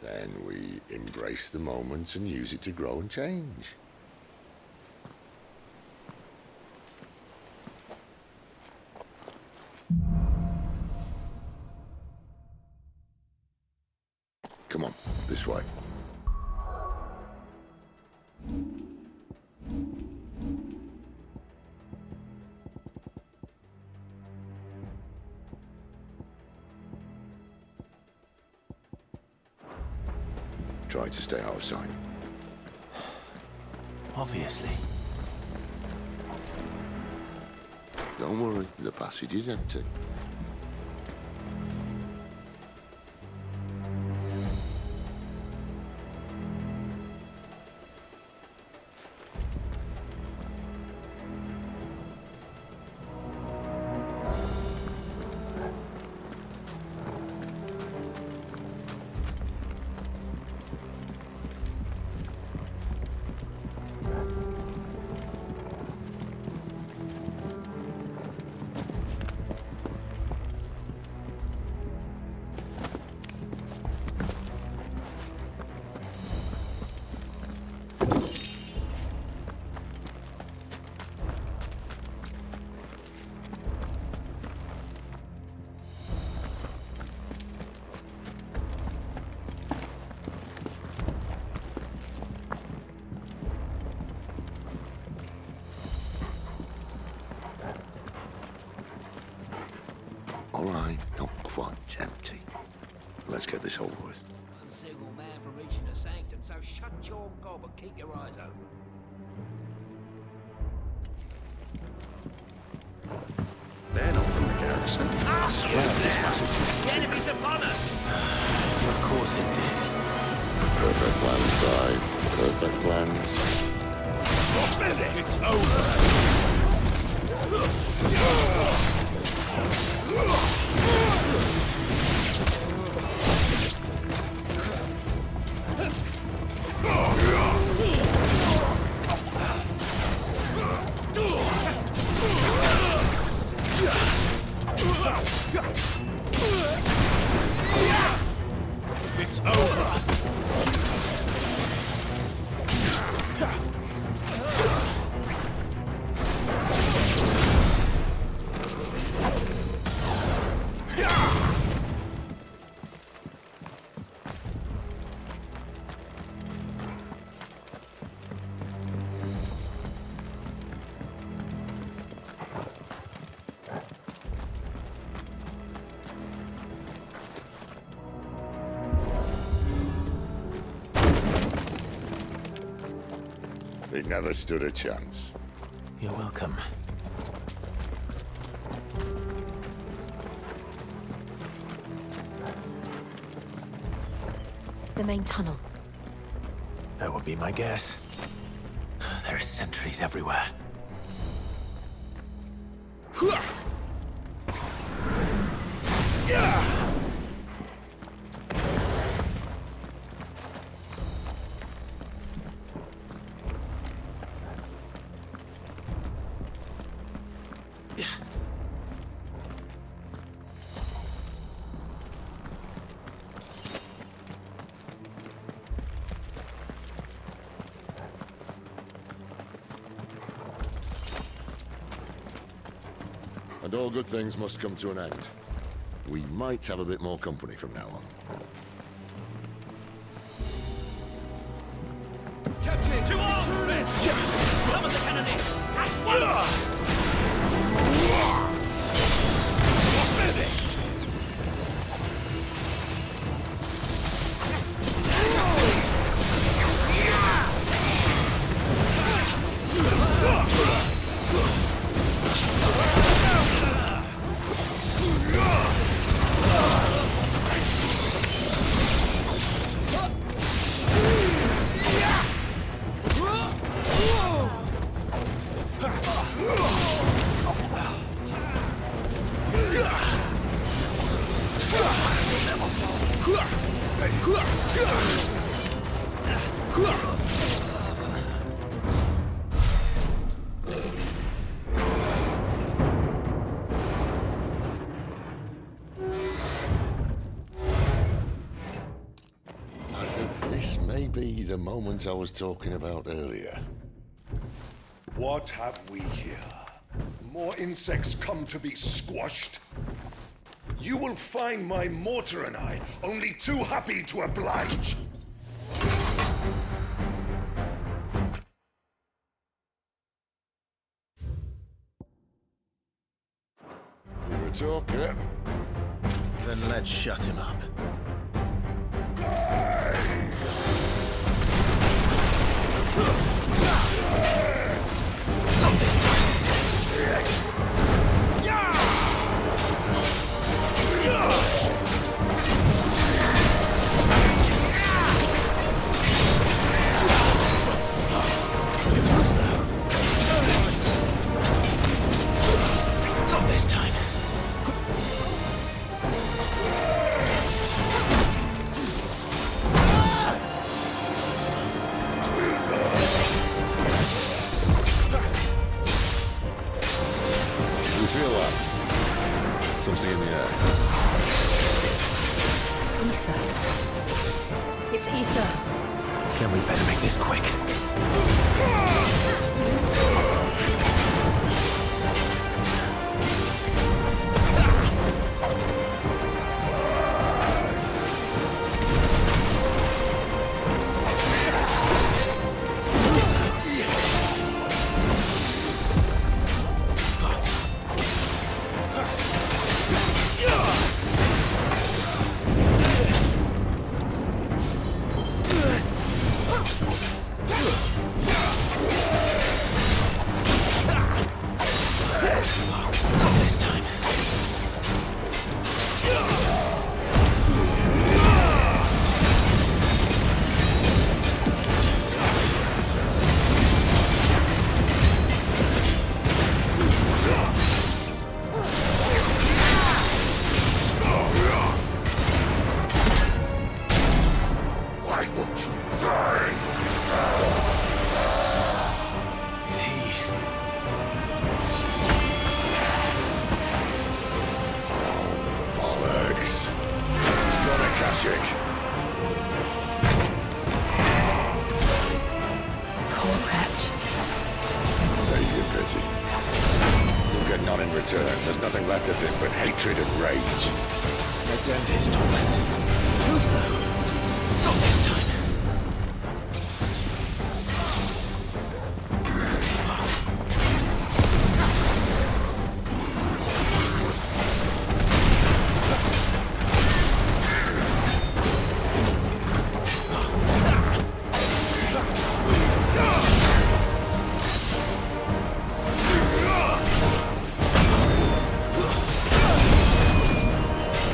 Then we embrace the moment and use it to grow and change. Come on, this way. tried to stay out of sight. Obviously. Don't worry, the passage is empty. All right, not quite empty. Let's get this over with. One single man from reaching the sanctum, so shut your gob and keep your eyes open. They're not from the garrison. I swear this passage is... The enemy's upon us! Of course it did. Perfect plans, Clive. Perfect plans. It's over! It's over! It never stood a chance. You're welcome. The main tunnel. That would be my guess. There are sentries everywhere. And all good things must come to an end. We might have a bit more company from now on. Captain! To arms, men! Summon the cannoneers! At once! Finished! I think this may be the moment I was talking about earlier. What have we here? More insects come to be squashed? You will find my mortar and I only too happy to oblige. You're a talker. Then let's shut him up. Die! something in the air. Ether. It's ether. Then we better make this quick. This time. Why won't you die? Is he? Bollocks. He's got a Kashyyyk. Poor wretch. Save your pity. You'll get none in return. There's nothing left of him but hatred and rage. Let's end his torment. Too slow. Not this time.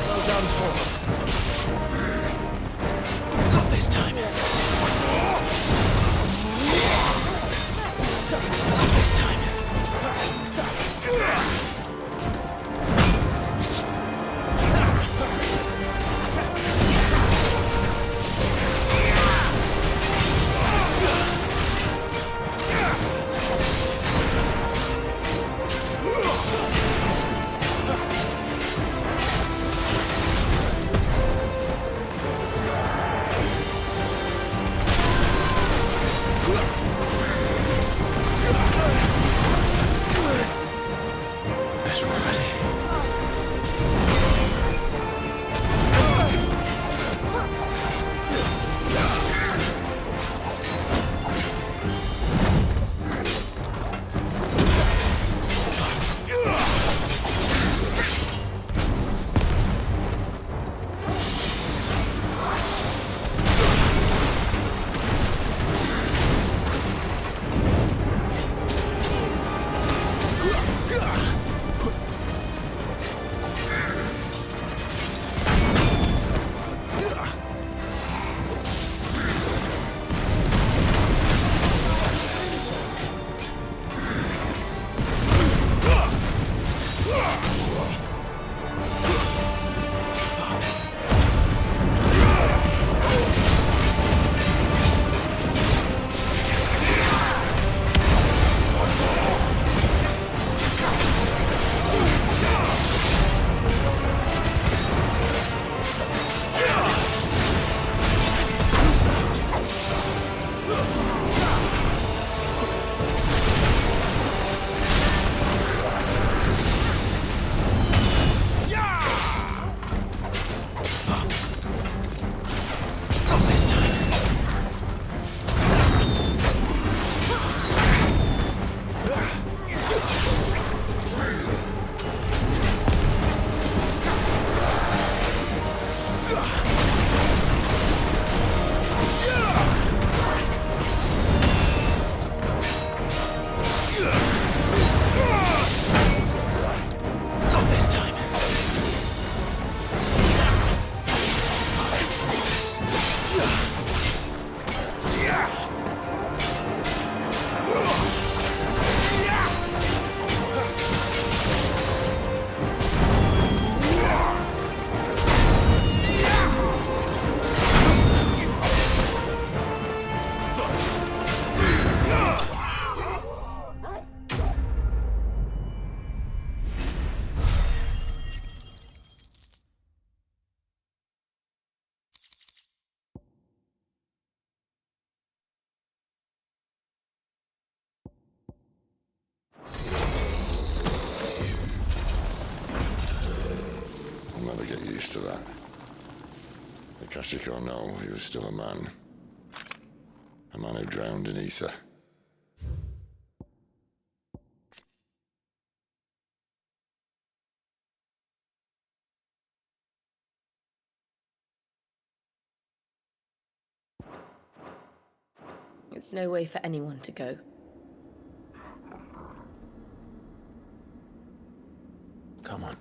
Well done, Tor. Not this time. I'll never get used to that. Akashic or no, he was still a man. A man who drowned in ether. It's no way for anyone to go. Come on.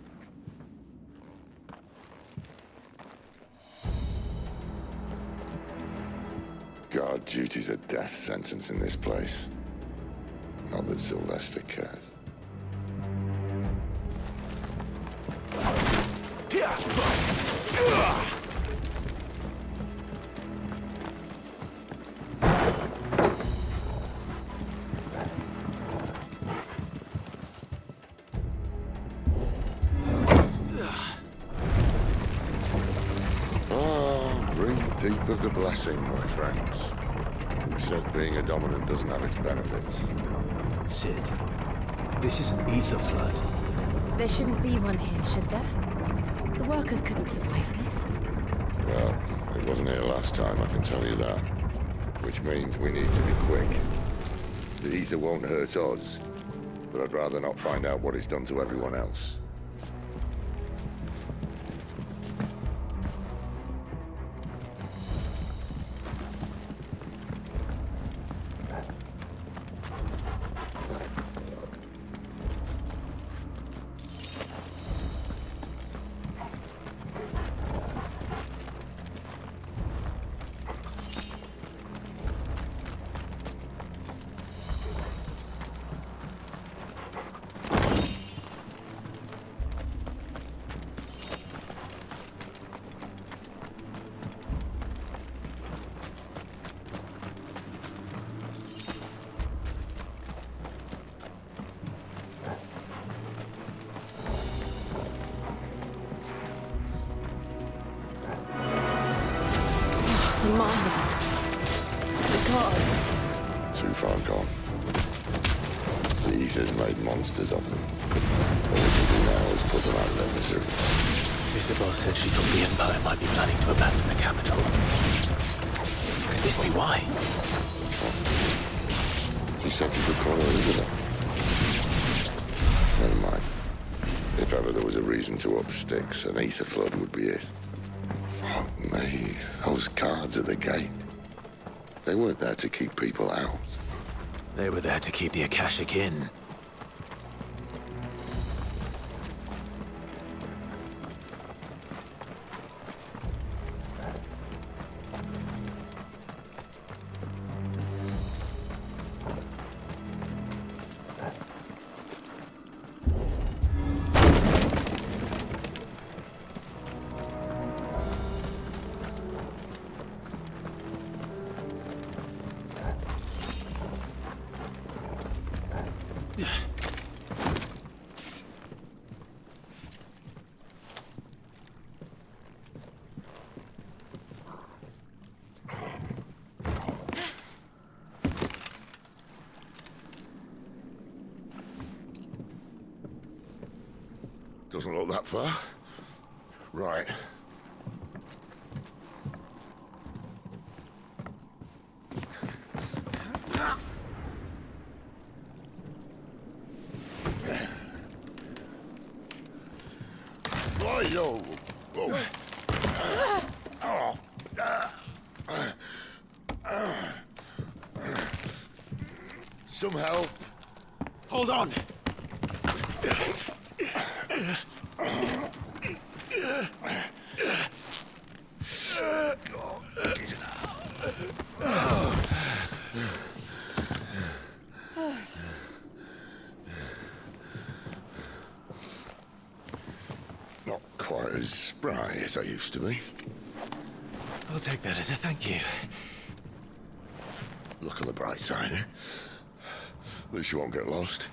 Guard duty's a death sentence in this place. Not that Sylvester cares. Deep of the blessing, my friends. Who said being a dominant doesn't have its benefits? Sid, this is an ether flood. There shouldn't be one here, should there? The workers couldn't survive this. Well, it wasn't here last time, I can tell you that. Which means we need to be quick. The ether won't hurt us, but I'd rather not find out what it's done to everyone else. The marvels. The gods. Too far gone. The ether's made monsters of them. All we can do now is put them out of their misery. Isabel said she thought the Empire might be planning to abandon the capital. Could this be why? She said you could call her Elizabeth. Never mind. If ever there was a reason to up sticks, an ether flood would be it. Fuck me. Those guards at the gate. They weren't there to keep people out. They were there to keep the Akashic in. Doesn't look that far. Right. Yo. Some help. Hold on. Not quite as spry as I used to be. I'll take that as a thank you. Look on the bright side, eh? At least you won't get lost.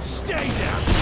Stay down!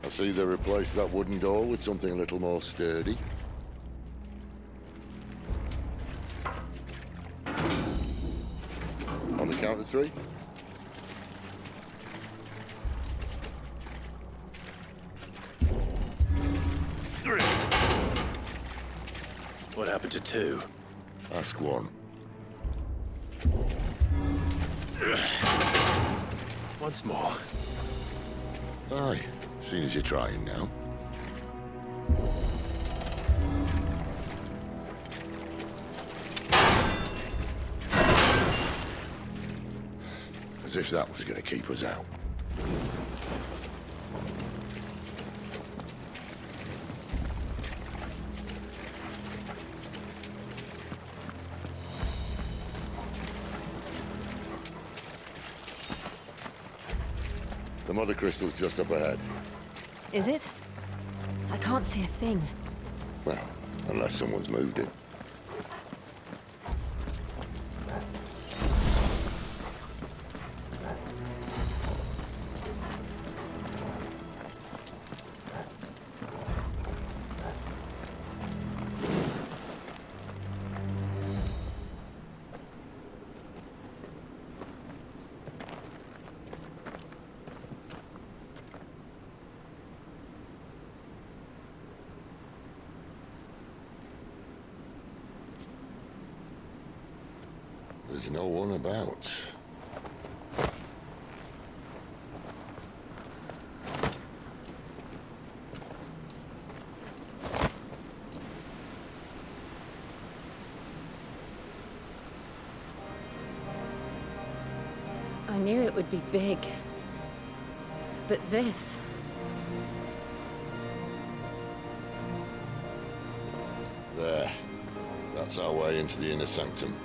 I see they replaced that wooden door with something a little more sturdy. On the count of three. What happened to two? Ask one. Once more. Aye, seeing as you're trying now. As if that was going to keep us out. The mother crystal's just up ahead. Is it? I can't see a thing. Well, unless someone's moved it. There's no one about. I knew it would be big. But this... There. That's our way into the inner sanctum.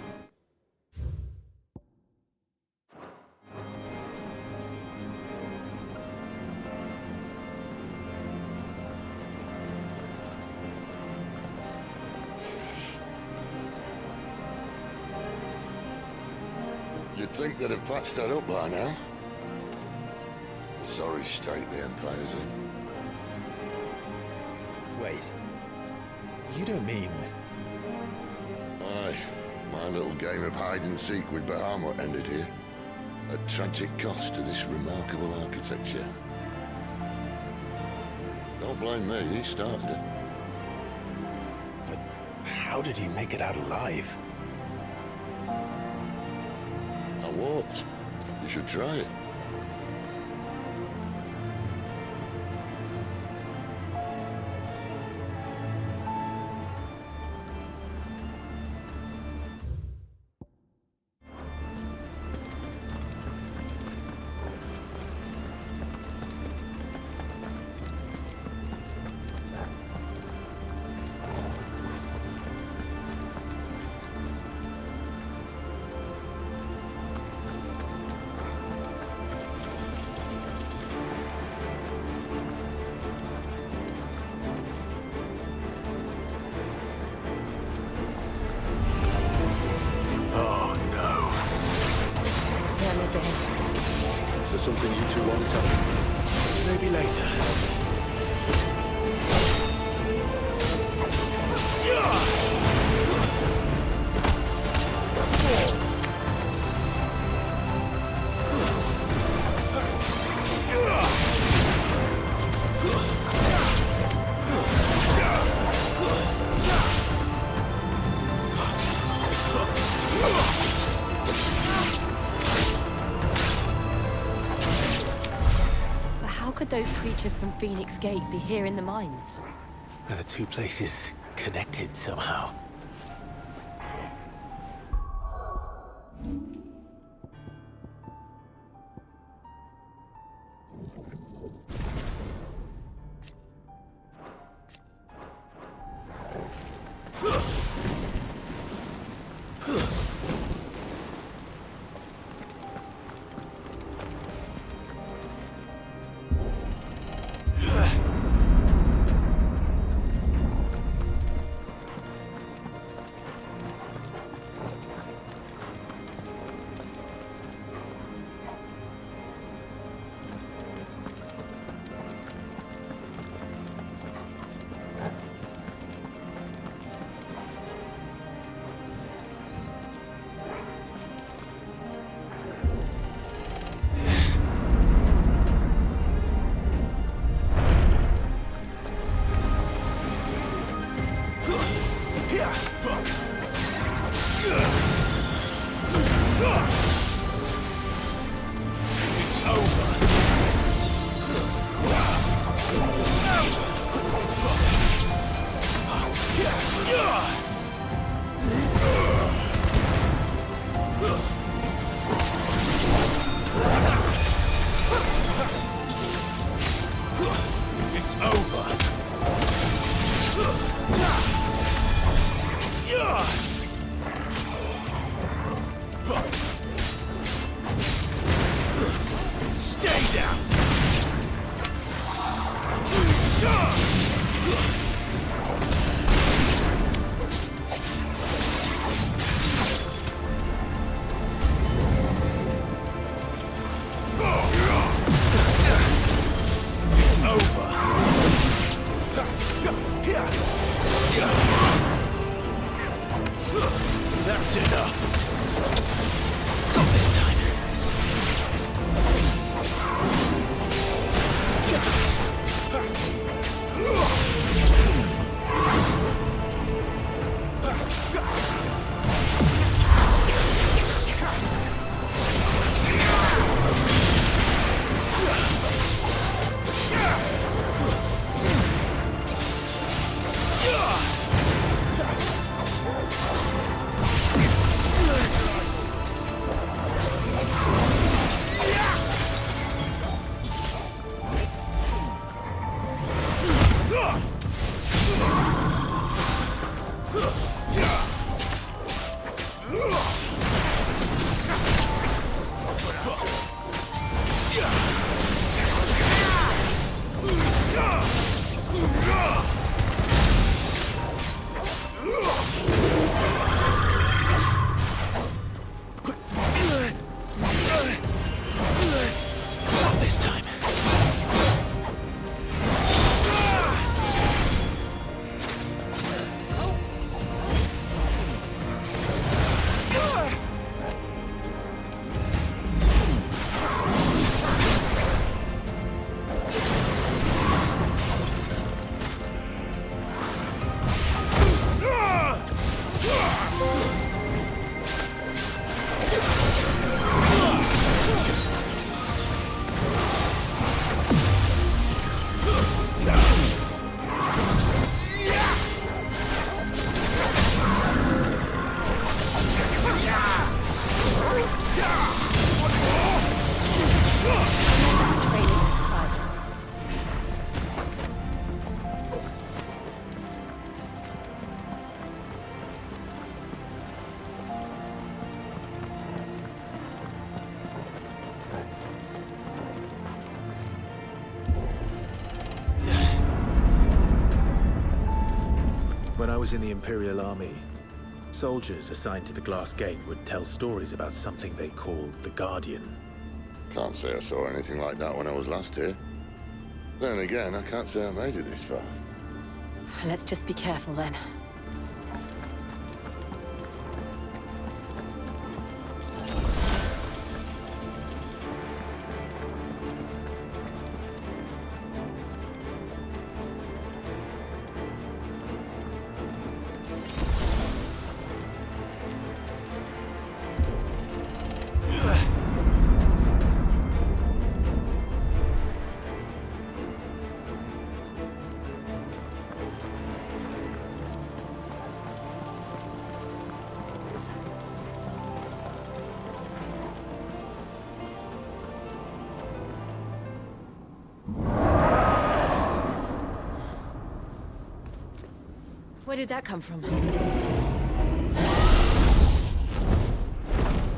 You'd think they'd have patched that up by now. Sorry state the Empire's in. Wait. You don't mean... Aye. My little game of hide-and-seek with Bahamut ended here. At tragic cost to this remarkable architecture. Don't blame me, he started it. But how did he make it out alive? I walked. You should try it. Is there something you two want to tell me? Maybe later. Could those creatures from Phoenix Gate be here in the mines? Are the two places connected somehow? When I was in the Imperial Army, soldiers assigned to the Glass Gate would tell stories about something they called the Guardian. Can't say I saw anything like that when I was last here. Then again, I can't say I made it this far. Let's just be careful then. Where did that come from?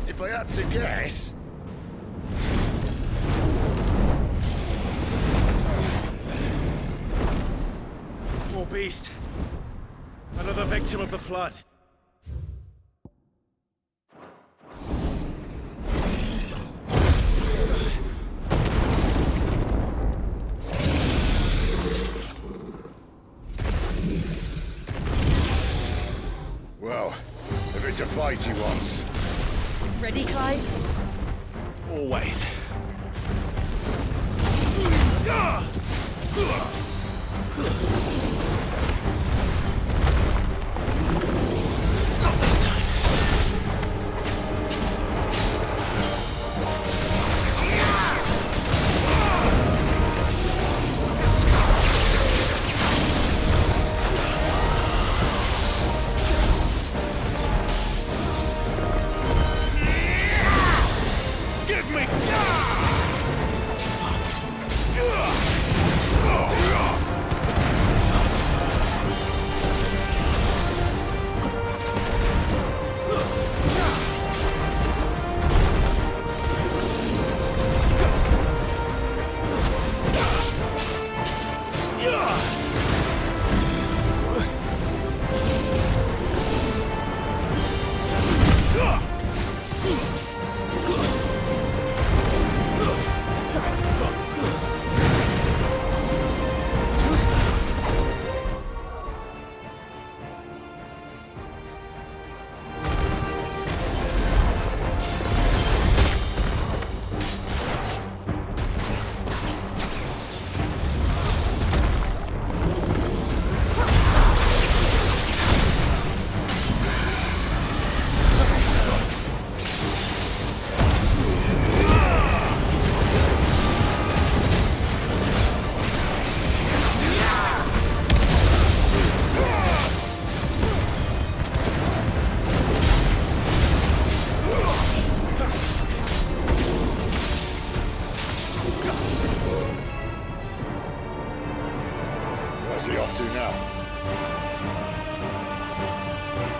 If I had to guess... Poor beast. Another victim of the flood. Well, if it's a fight he wants. Ready, Clive? Always. Not this time. Give me! Where's he off to now?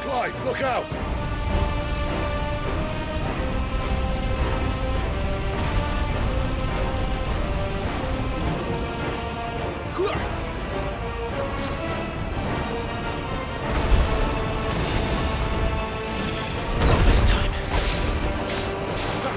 Clive, look out! Not this time. Not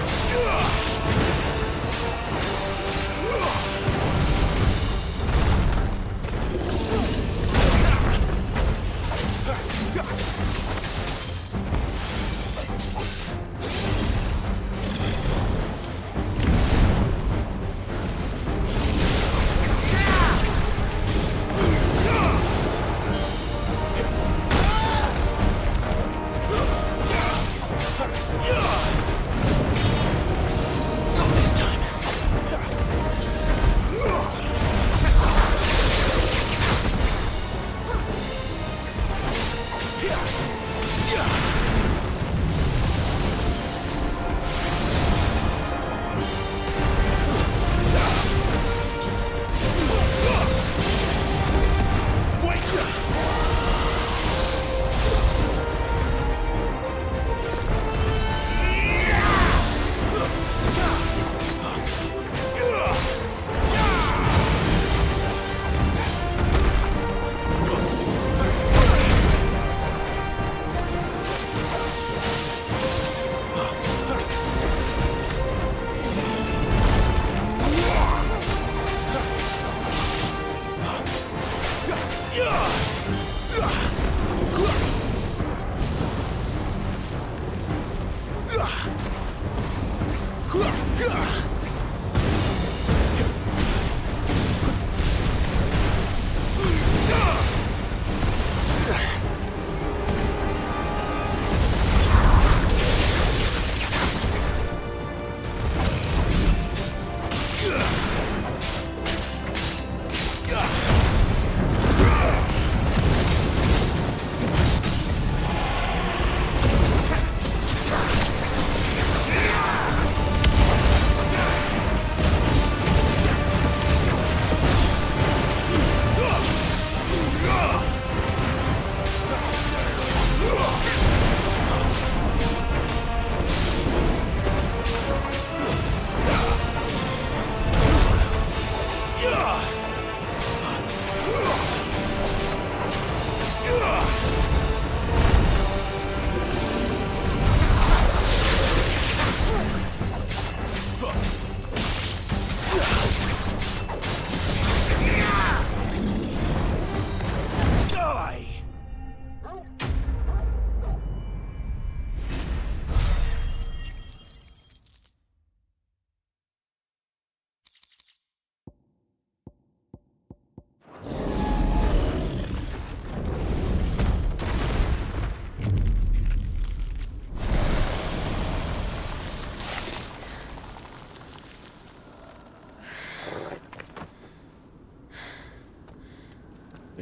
this time.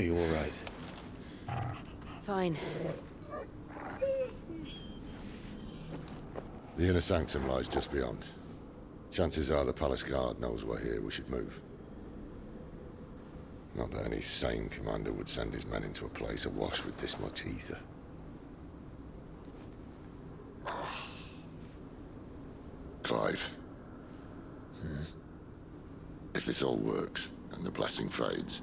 Are you all right? Fine. The inner sanctum lies just beyond. Chances are the palace guard knows we're here. We should move. Not that any sane commander would send his men into a place awash with this much ether. Clive. If this all works, and the blessing fades,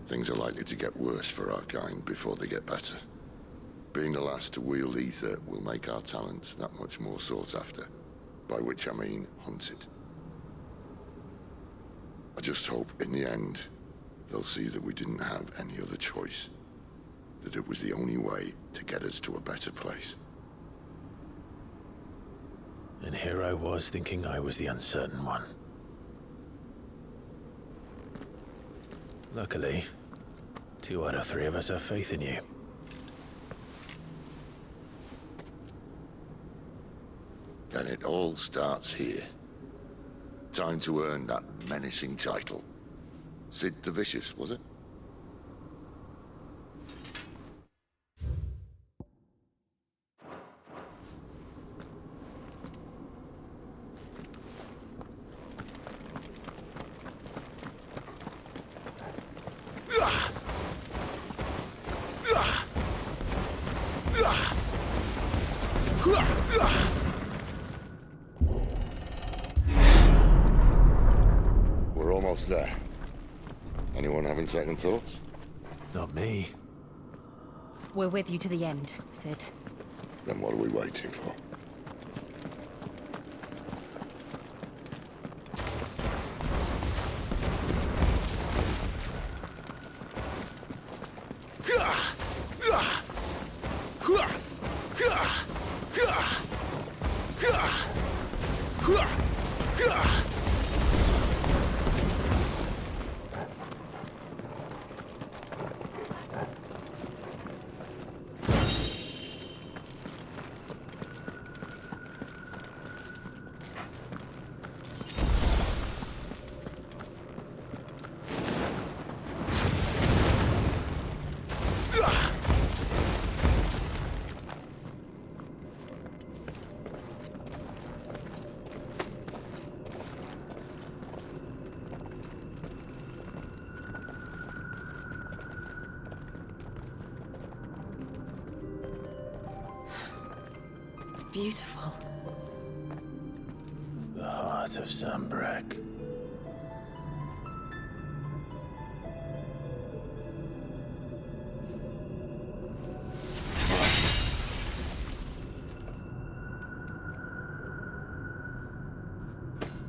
things are likely to get worse for our kind before they get better. Being the last to wield ether will make our talents that much more sought after. By which I mean hunted. I just hope, in the end, they'll see that we didn't have any other choice. That it was the only way to get us to a better place. And here I was thinking I was the uncertain one. Luckily, 2 out of 3 of us have faith in you. Then it all starts here. Time to earn that menacing title. Sid the Vicious, was it? We're almost there. Anyone having second thoughts? Not me. We're with you to the end, Sid. Then what are we waiting for? Beautiful. The heart of Zambrak.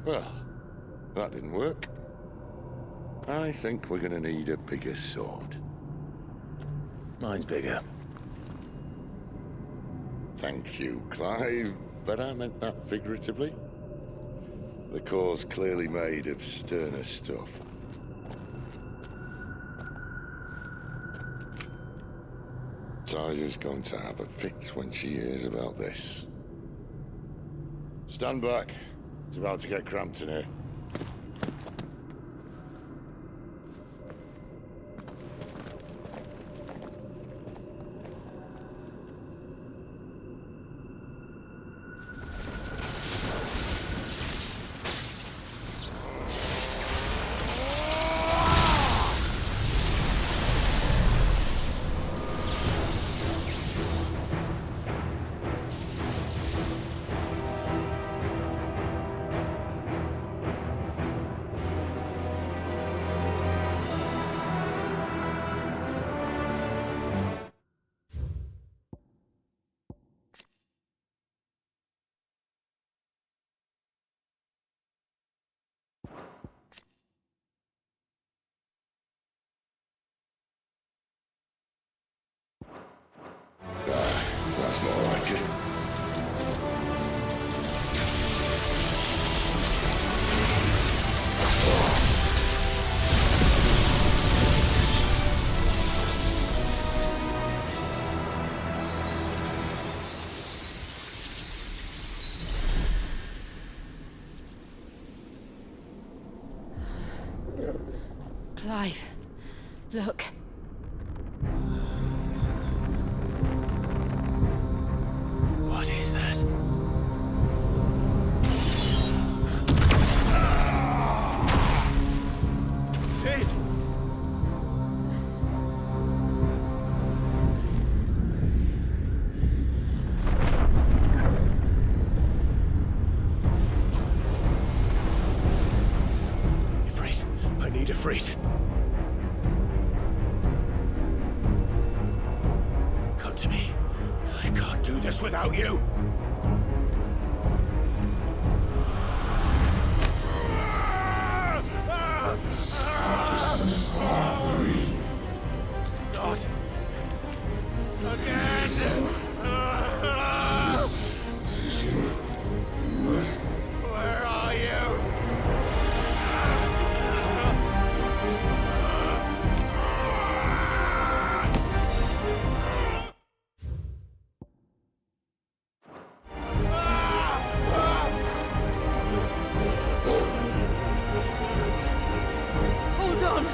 Well, that didn't work. I think we're gonna need a bigger sword. Mine's bigger. Thank you, Clive, but I meant that figuratively. The core's clearly made of sterner stuff. Tyler's going to have a fit when she hears about this. Stand back. It's about to get cramped in here. That's more like it. Clive, look. retreat. Come to me. I can't do this without you. Not again. Where are you? Hold on!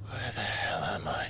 Where the hell am I?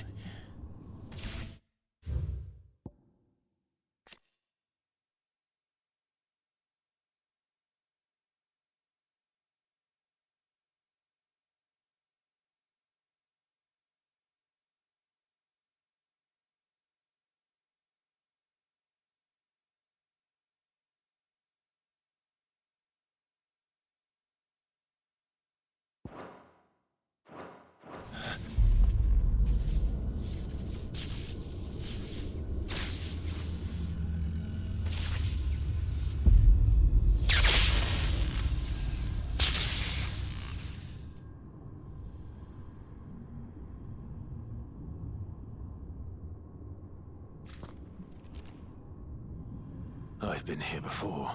I've been here before.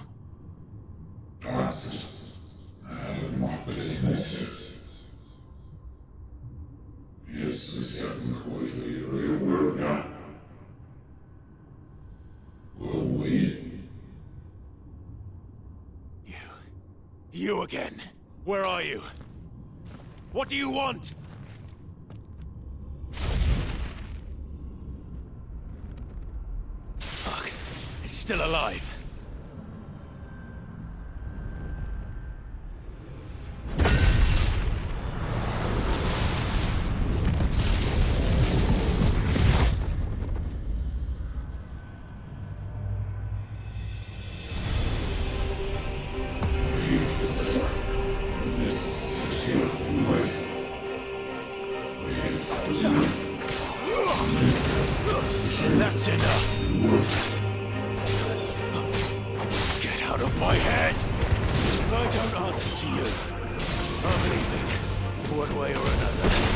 You again. Where are you? What do you want? Fuck. It's still alive. That's enough. Get out of my head! I don't answer to you. I'm leaving, one way or another.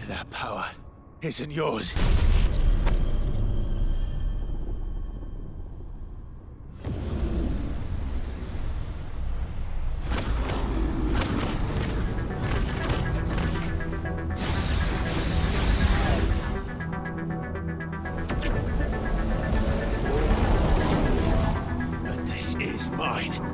That power isn't yours. But this is mine.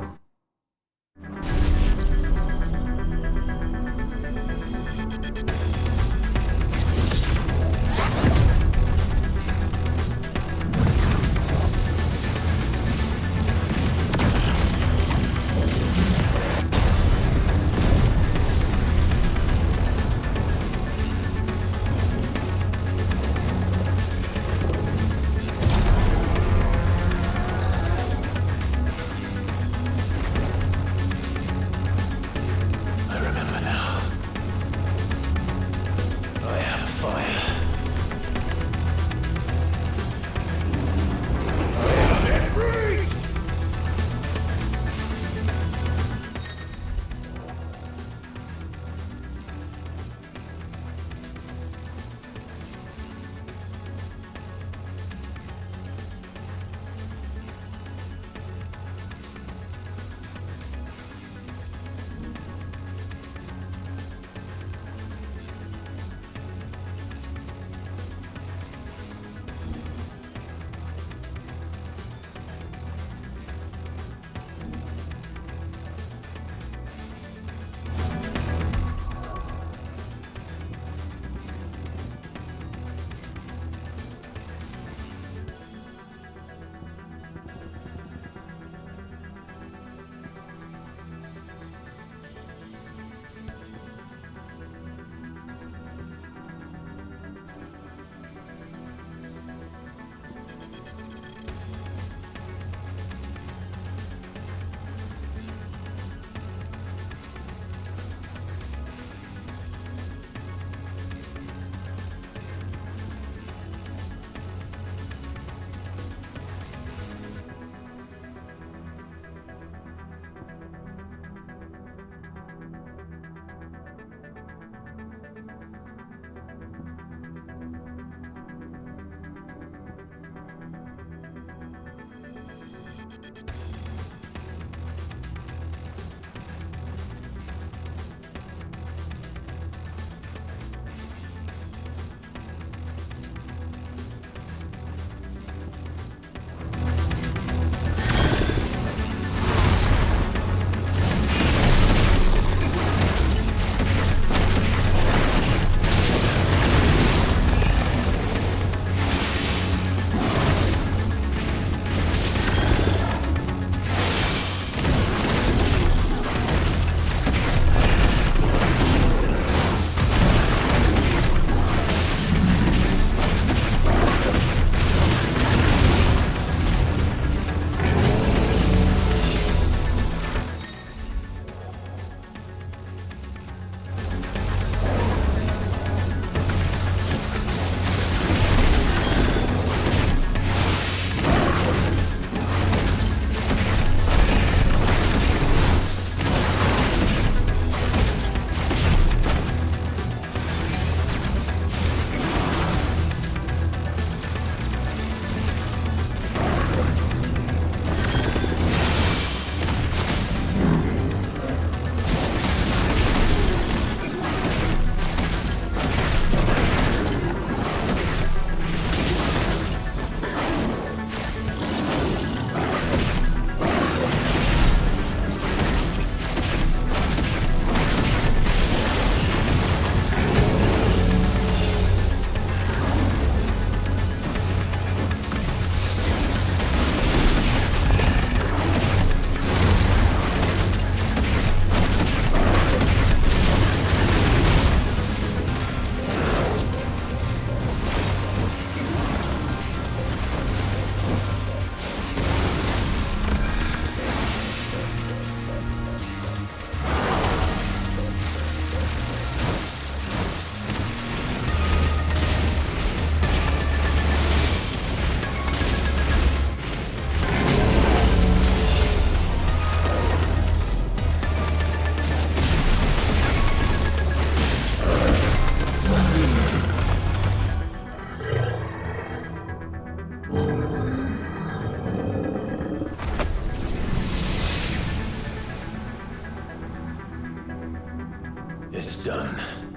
on.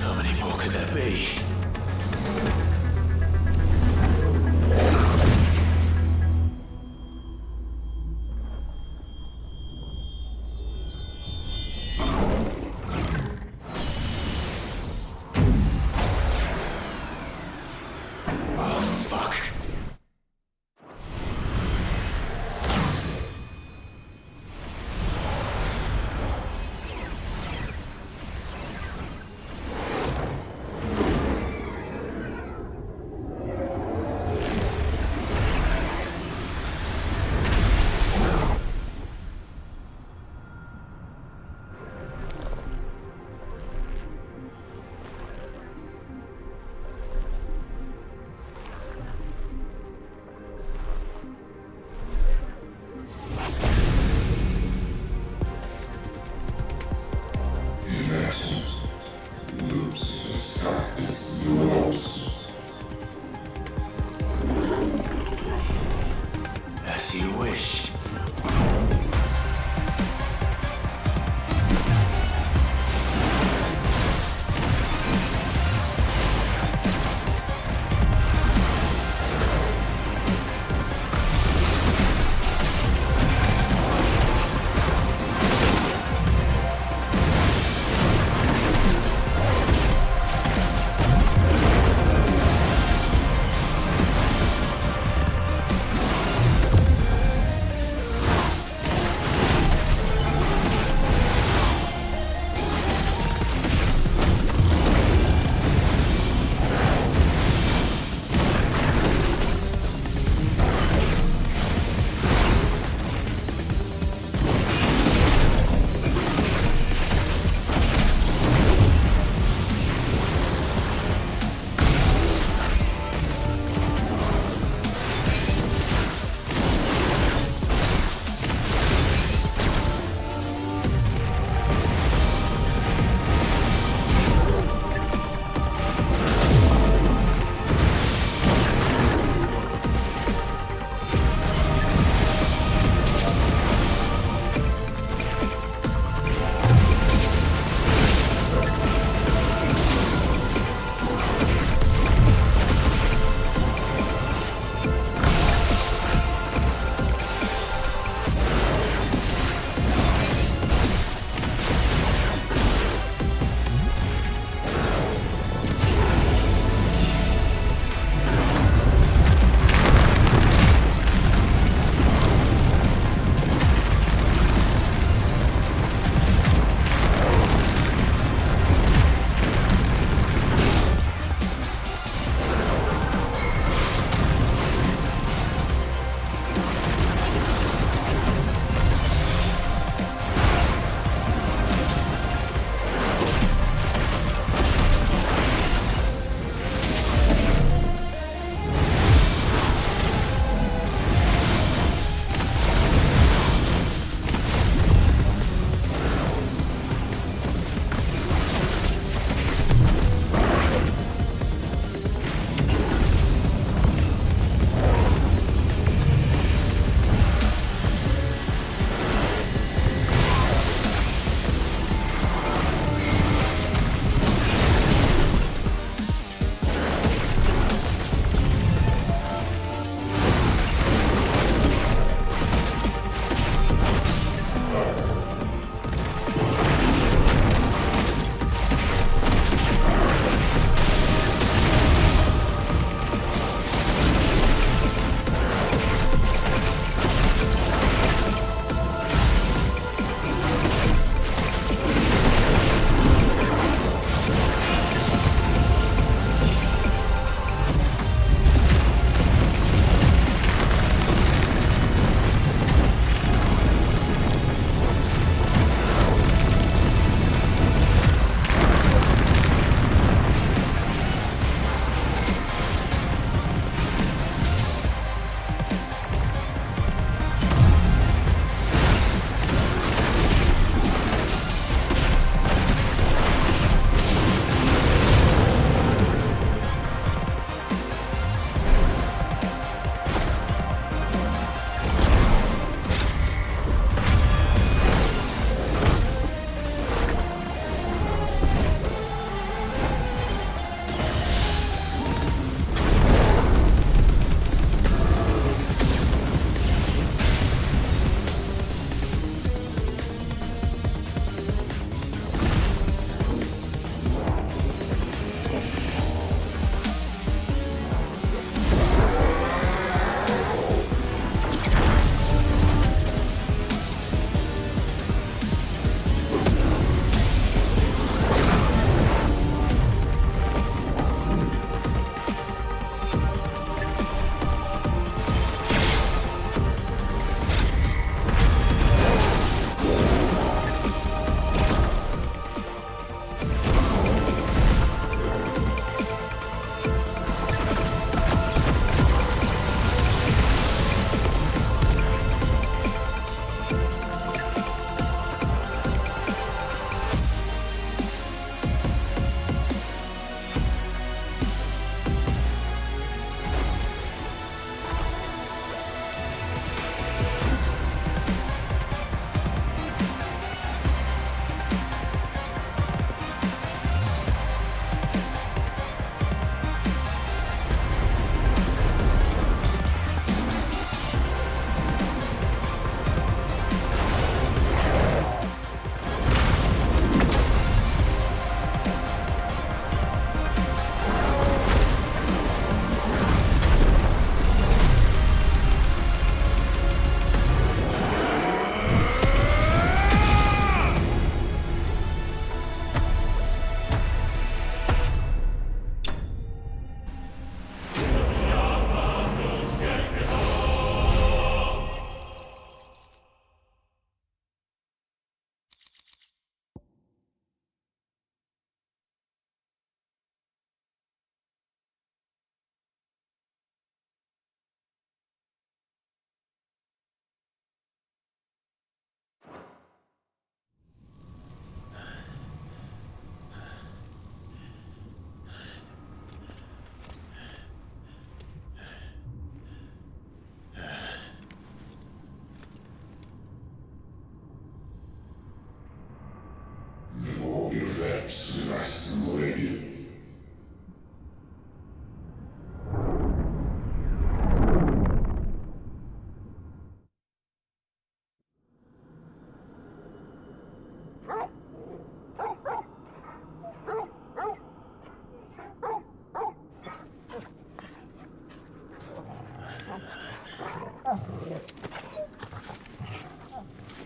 How many more could there be? As you wish.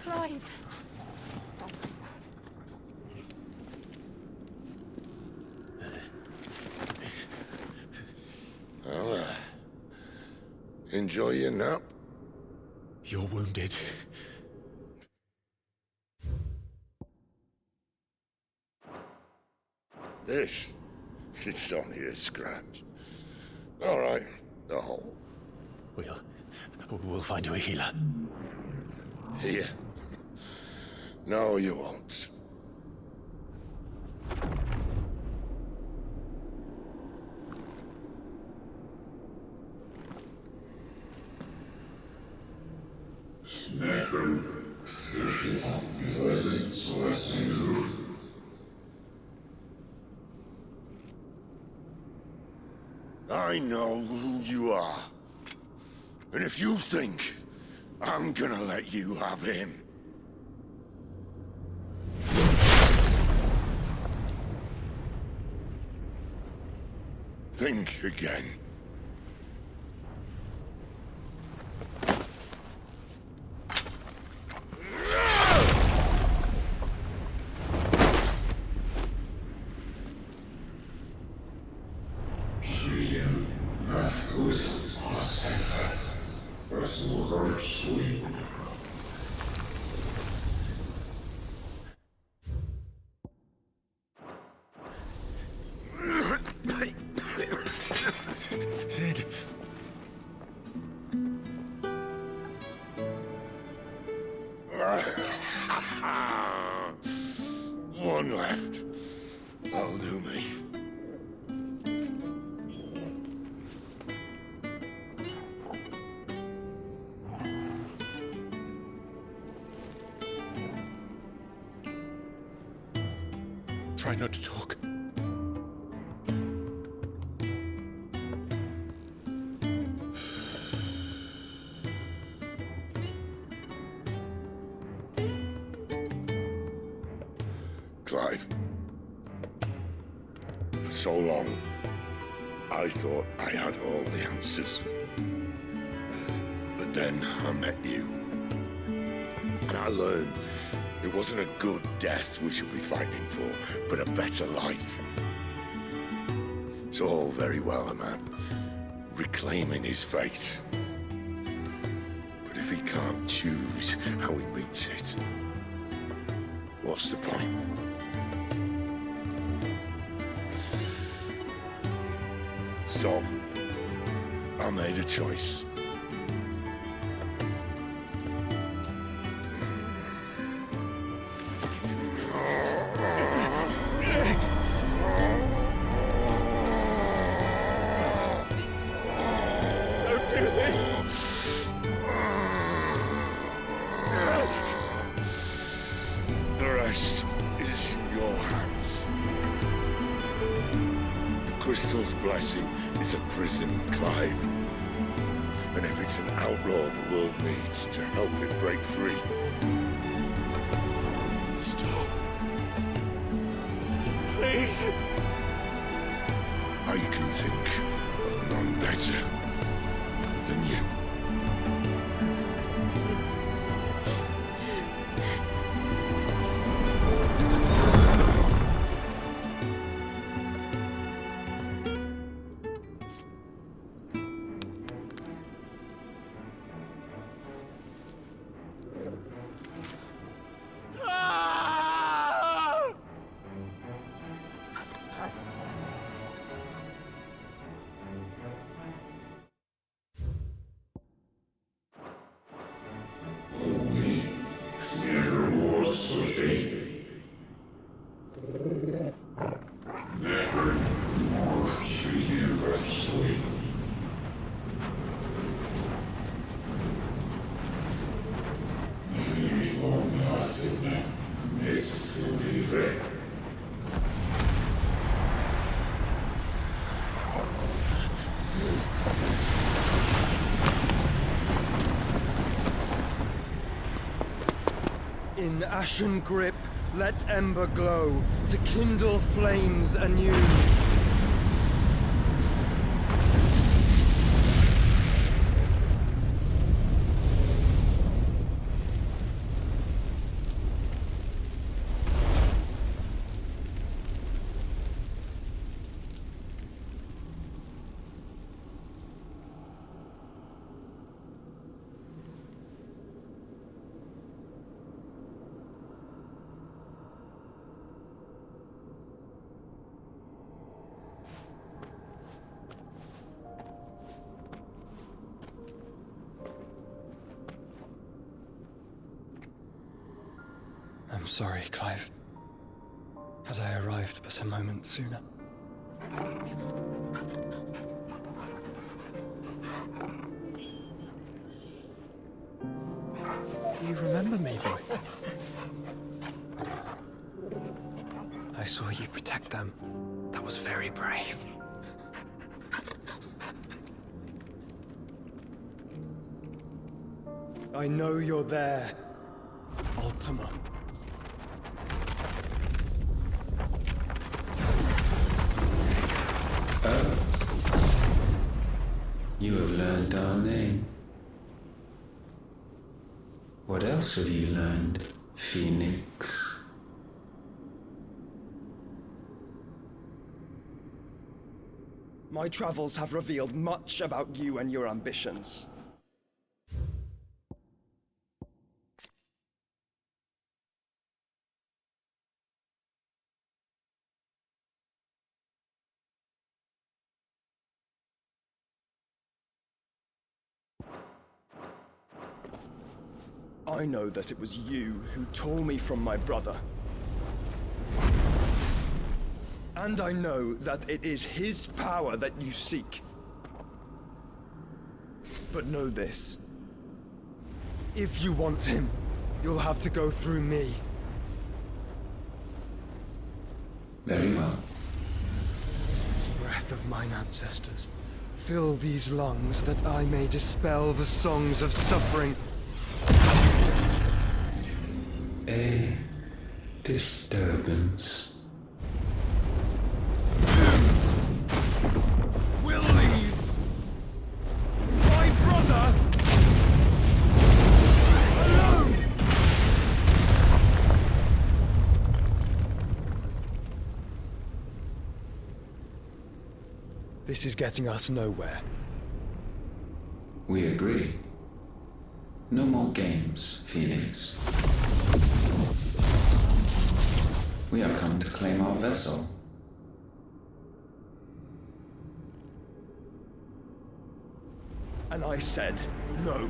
Clive. Well, enjoy your nap. You're wounded. This? It's only a scratch. All right, the hole. We'll find you a healer. Here? No, you won't. I know who you are. And if you think I'm gonna let you have him... think again. Sid. One left. That'll do me. Try not to talk. Clive. For so long, I thought I had all the answers. But then I met you. And I learned it wasn't a good death we should be fighting for, but a better life. It's all very well, a man reclaiming his fate. But if he can't choose how he meets it, what's the point? So, I made a choice. Don't do this! The rest is in your hands. The Crystal's blessing is a prison, Clive. And if it's an outlaw the world needs to help it break free... Stop. Please. I can think of none better than you. In ashen grip, let ember glow, to kindle flames anew. I'm sorry, Clive. Had I arrived but a moment sooner. Do you remember me, boy? I saw you protect them. That was very brave. I know you're there, Ultima. Oh. You have learned our name. What else have you learned, Phoenix? My travels have revealed much about you and your ambitions. I know that it was you who tore me from my brother. And I know that it is his power that you seek. But know this. If you want him, you'll have to go through me. Very well. Breath of mine ancestors, fill these lungs that I may dispel the songs of suffering. A disturbance. We'll leave. My brother alone. This is getting us nowhere. We agree. No more games, Phoenix. We have come to claim our vessel. And I said no.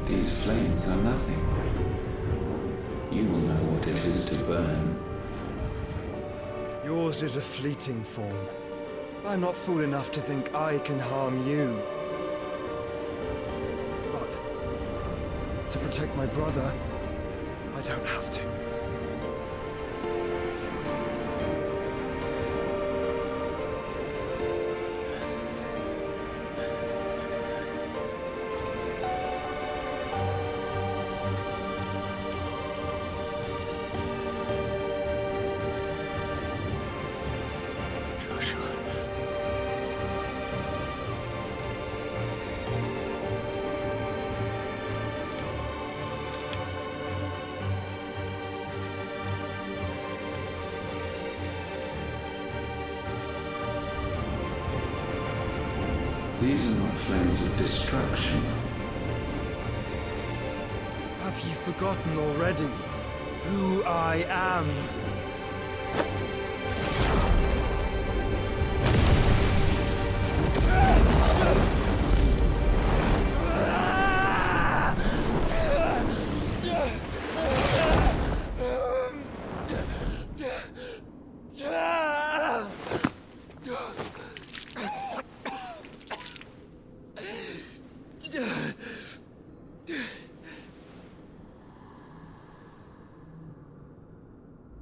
These flames are nothing. You will know what it is to burn. Yours is a fleeting form. I'm not fool enough to think I can harm you. But to protect my brother, I don't have to. These are not flames of destruction. Have you forgotten already who I am?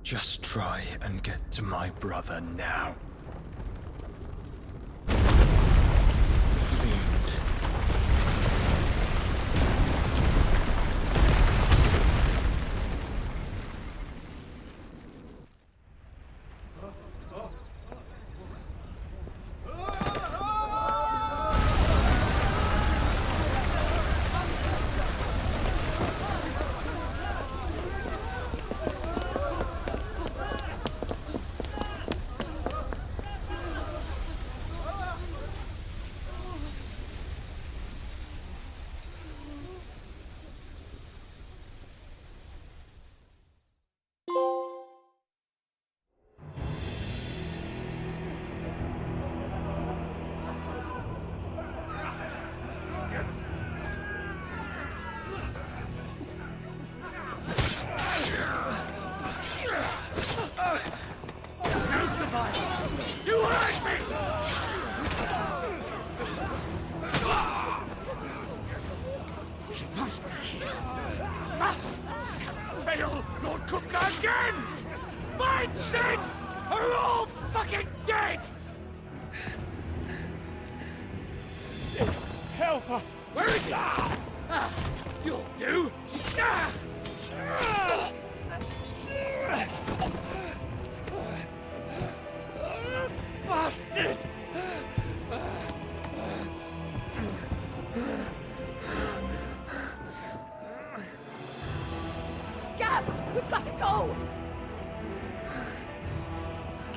Just try and get to my brother now. Fiend. He must be here. Must! Fail, Lord Cook again! Find Sid! Are all fucking dead! Sid, help us! Where is he? You'll do! Bastard! Gab, we've got to go!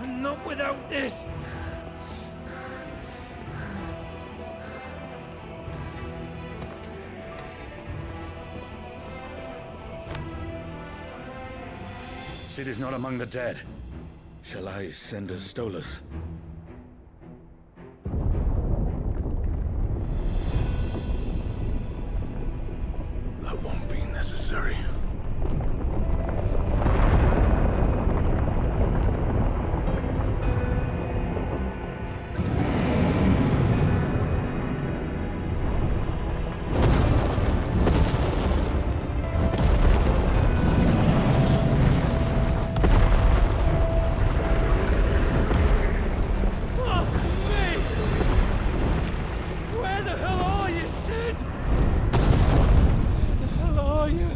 Not without this! Sid is not among the dead. Shall I send a Stolas? That won't be necessary. Fuck me! Where the hell are you, Sid? Where the hell are you?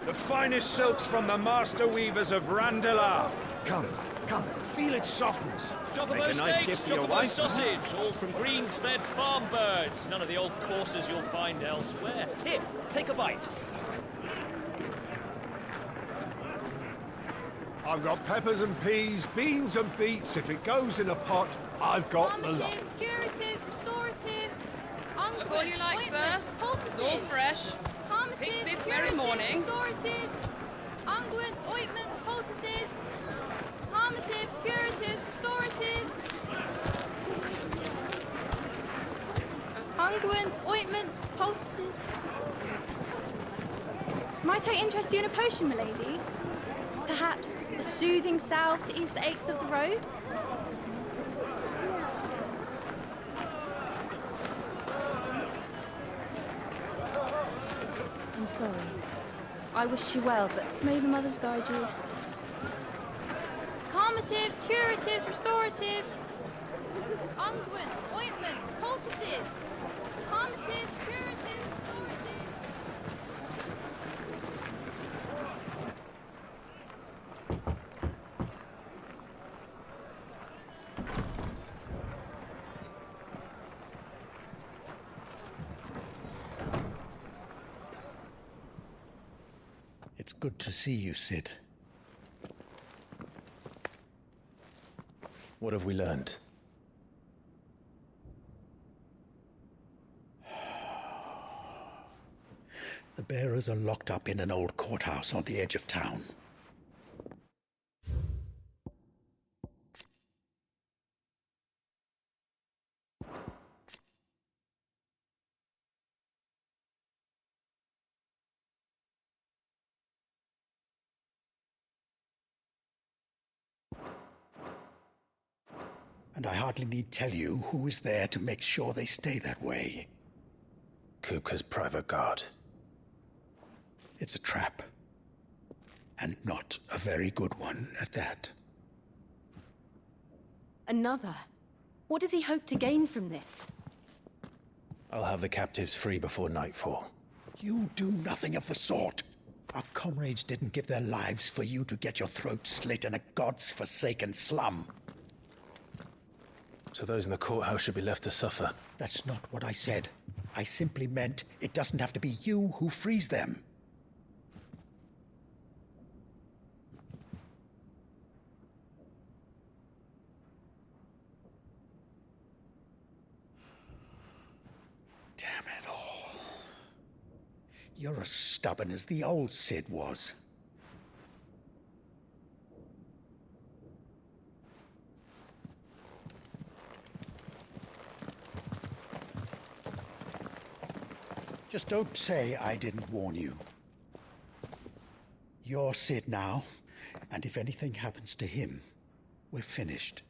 The finest silks from the master weavers of Randalar. Come, come, feel its softness. Chocobo Make a nice steaks, gift for your chocobo wife. sausage, all from greens-fed farm birds. None of the old courses you'll find elsewhere. Here, take a bite. I've got peppers and peas, beans and beets. If it goes in a pot, I've got the lot. Calmatives, curatives, restoratives, unguents, all you like, sir. ointments, poultices. It's all fresh. Calmatives, Picked this curatives, very morning. restoratives, unguents, ointments, poultices. Calmatives, curatives, restoratives. Unguents, ointments, poultices. Might I interest you in a potion, milady? Perhaps a soothing salve to ease the aches of the road? I'm sorry. I wish you well, but may the mothers guide you. Calmatives, curatives, restoratives. Unguents, ointments, poultices. Calmatives, curatives, restoratives. It's good to see you, Sid. What have we learned? The bearers are locked up in an old courthouse on the edge of town. And I hardly need tell you who is there to make sure they stay that way. Kupka's private guard. It's a trap. And not a very good one at that. Another? What does he hope to gain from this? I'll have the captives free before nightfall. You do nothing of the sort. Our comrades didn't give their lives for you to get your throat slit in a god's forsaken slum. So those in the courthouse should be left to suffer. That's not what I said. I simply meant it doesn't have to be you who frees them. Damn it all. You're as stubborn as the old Cid was. Just don't say I didn't warn you. You're Cid now, and if anything happens to him, we're finished.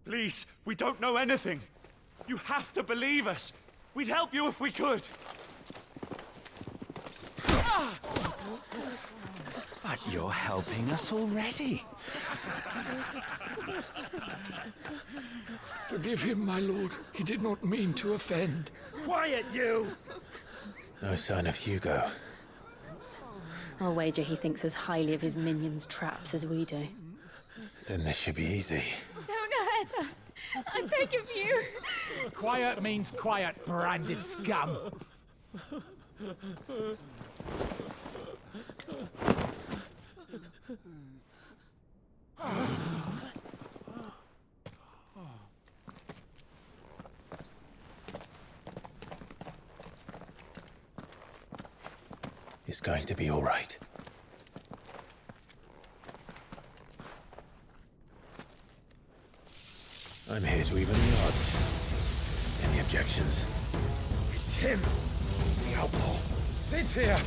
Please, we don't know anything. You have to believe us. We'd help you if we could. But you're helping us already. Forgive him, my lord. He did not mean to offend. Quiet, you! No sign of Hugo. I'll wager he thinks as highly of his minions' traps as we do. Then this should be easy. Don't hurt us. I beg of you. Quiet means quiet, branded scum. It's going to be all right. I'm here to even the odds. Any objections? It's him, the outlaw. Sid's here.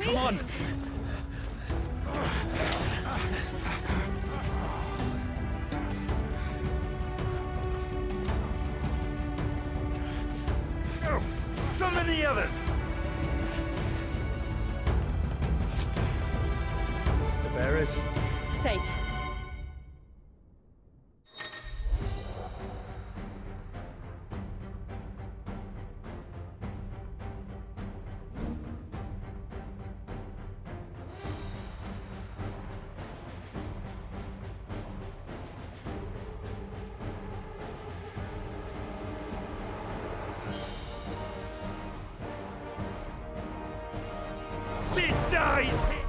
Come on! Go! Summon the others! The bearers? Safe. Cid dies here!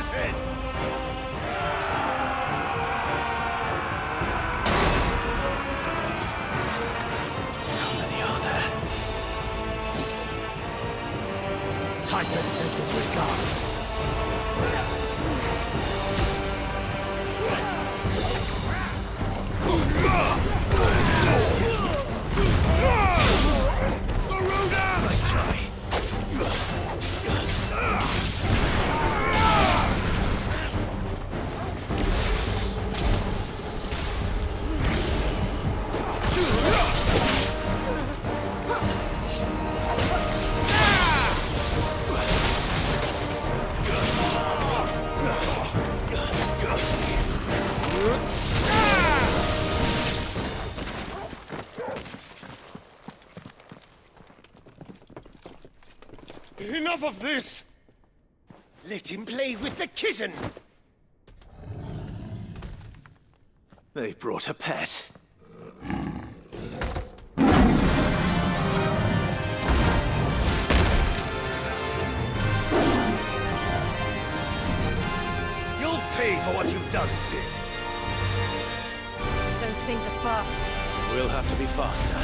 Fire's head! How many are there? Titan sends his regards. Nice try. Enough of this! Let him play with the kitten! They brought a pet. You'll pay for what you've done, Sid. Those things are fast. We'll have to be faster.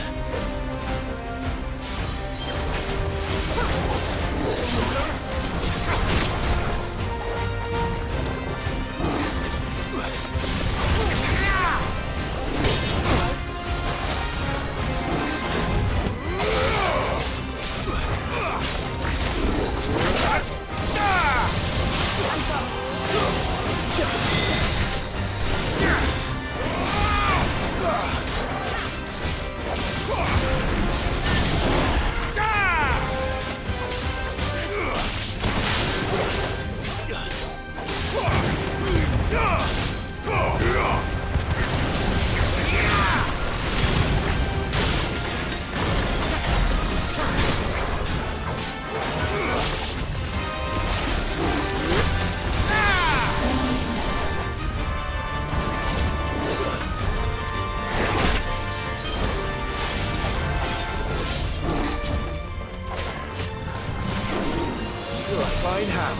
Fine hand.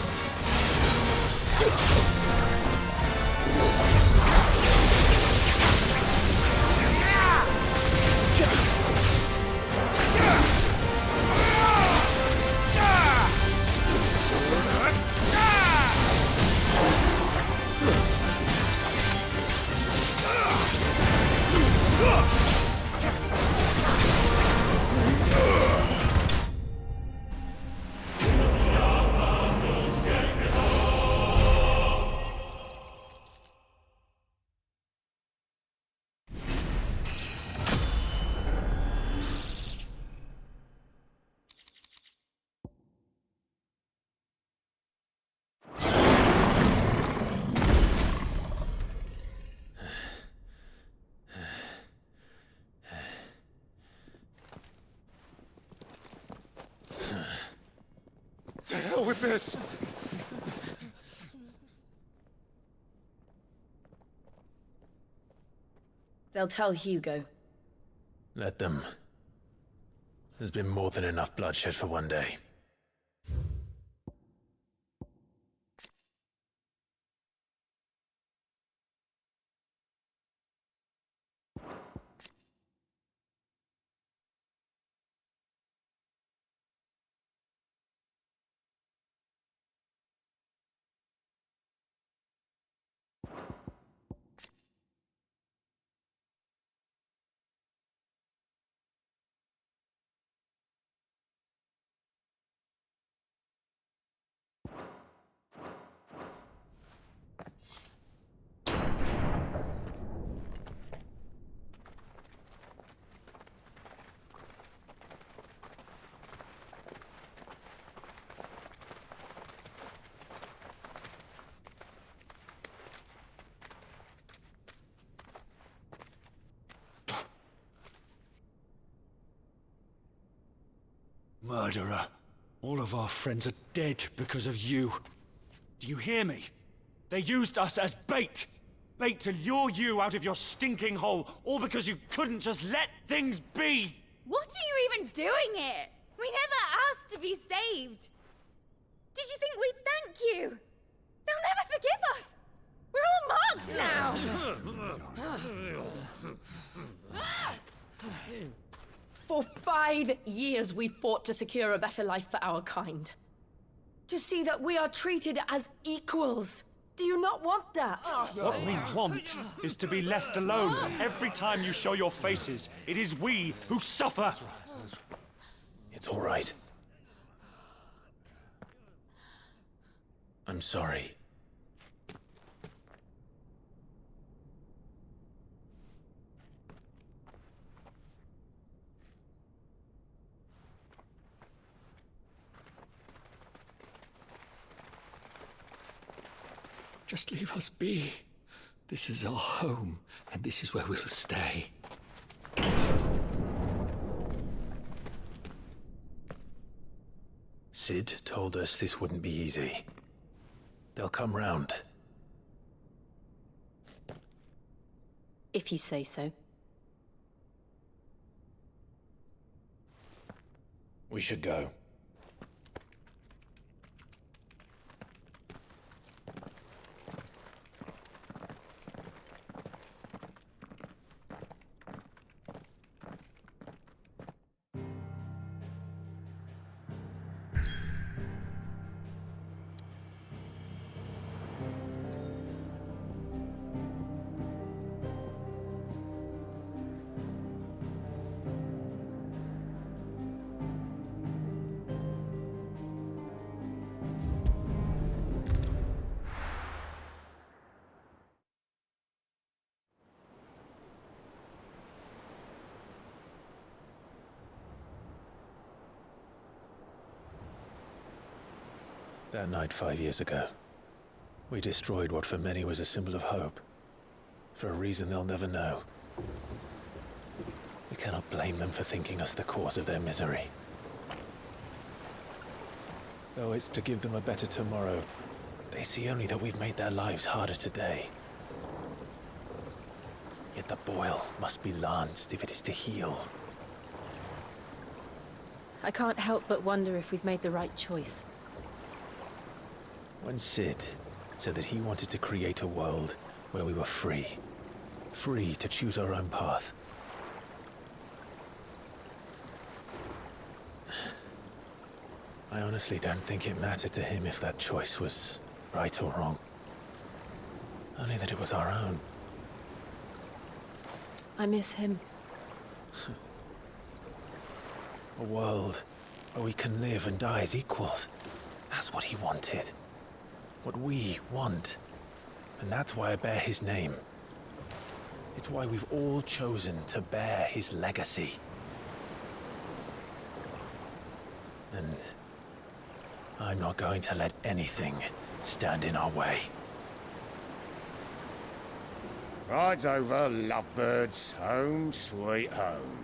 To hell with this! They'll tell Hugo. Let them. There's been more than enough bloodshed for one day. Murderer. All of our friends are dead because of you. Do you hear me? They used us as bait. Bait to lure you out of your stinking hole, all because you couldn't just let things be. What are you even doing here? We never asked to be saved. Did you think we'd thank you? They'll For 5 years we fought to secure a better life for our kind. To see that we are treated as equals. Do you not want that? What we want is to be left alone. Every time you show your faces, it is we who suffer. It's all right. I'm sorry. Just leave us be. This is our home, and this is where we'll stay. Sid told us this wouldn't be easy. They'll come round. If you say so. We should go. That night 5 years ago, we destroyed what for many was a symbol of hope. For a reason they'll never know. We cannot blame them for thinking us the cause of their misery. Though it's to give them a better tomorrow, they see only that we've made their lives harder today. Yet the boil must be lanced if it is to heal. I can't help but wonder if we've made the right choice. When Sid said that he wanted to create a world where we were free. Free to choose our own path. I honestly don't think it mattered to him if that choice was right or wrong. Only that it was our own. I miss him. A world where we can live and die as equals. That's what he wanted. What we want. And that's why I bear his name. It's why we've all chosen to bear his legacy. And I'm not going to let anything stand in our way. Ride's over, lovebirds. Home sweet home.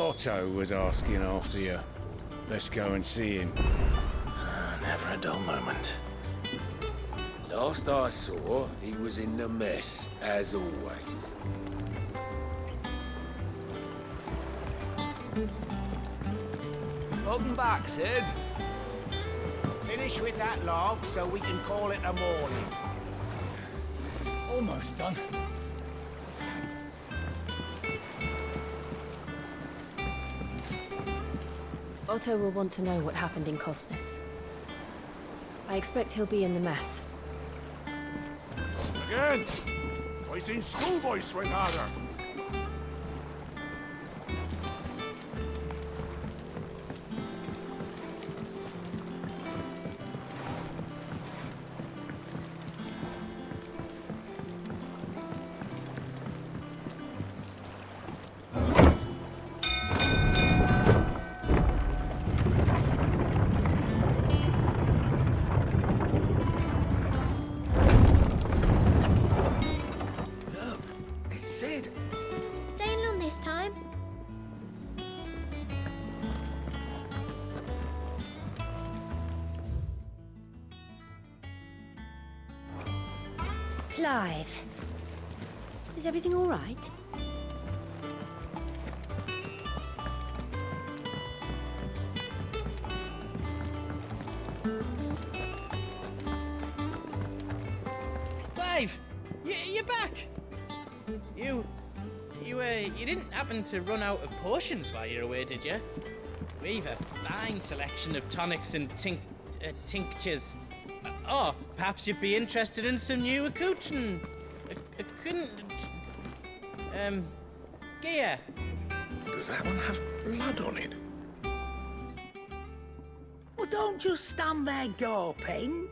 Otto was asking after you. Let's go and see him. Never a dull moment. Last I saw, he was in the mess, as always. Welcome back, Sid. Finish with that log so we can call it a morning. Almost done. Otto will want to know what happened in Costness. I expect he'll be in the mess. Again! I seen schoolboys swing harder. this time? Clive, is everything all right? Clive, you're back. You didn't happen to run out of potions while you're away, did you? We've a fine selection of tonics and tinctures. Oh, perhaps you'd be interested in some new accoutrement. Gear. Does that one have blood on it? Well, don't just stand there gawping.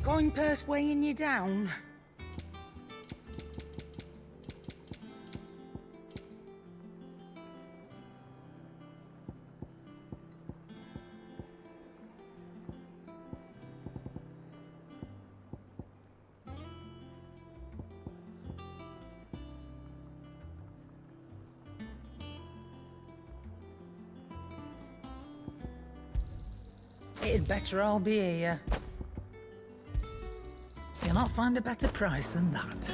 Coin purse weighing you down. It'd better all be here. You'll not find a better price than that.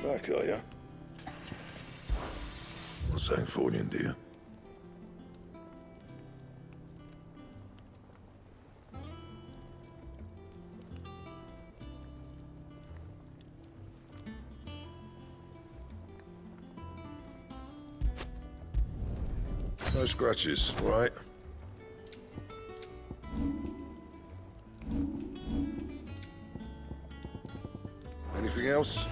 Back, are you? What's that for you, dear? No scratches, all right? Anything else?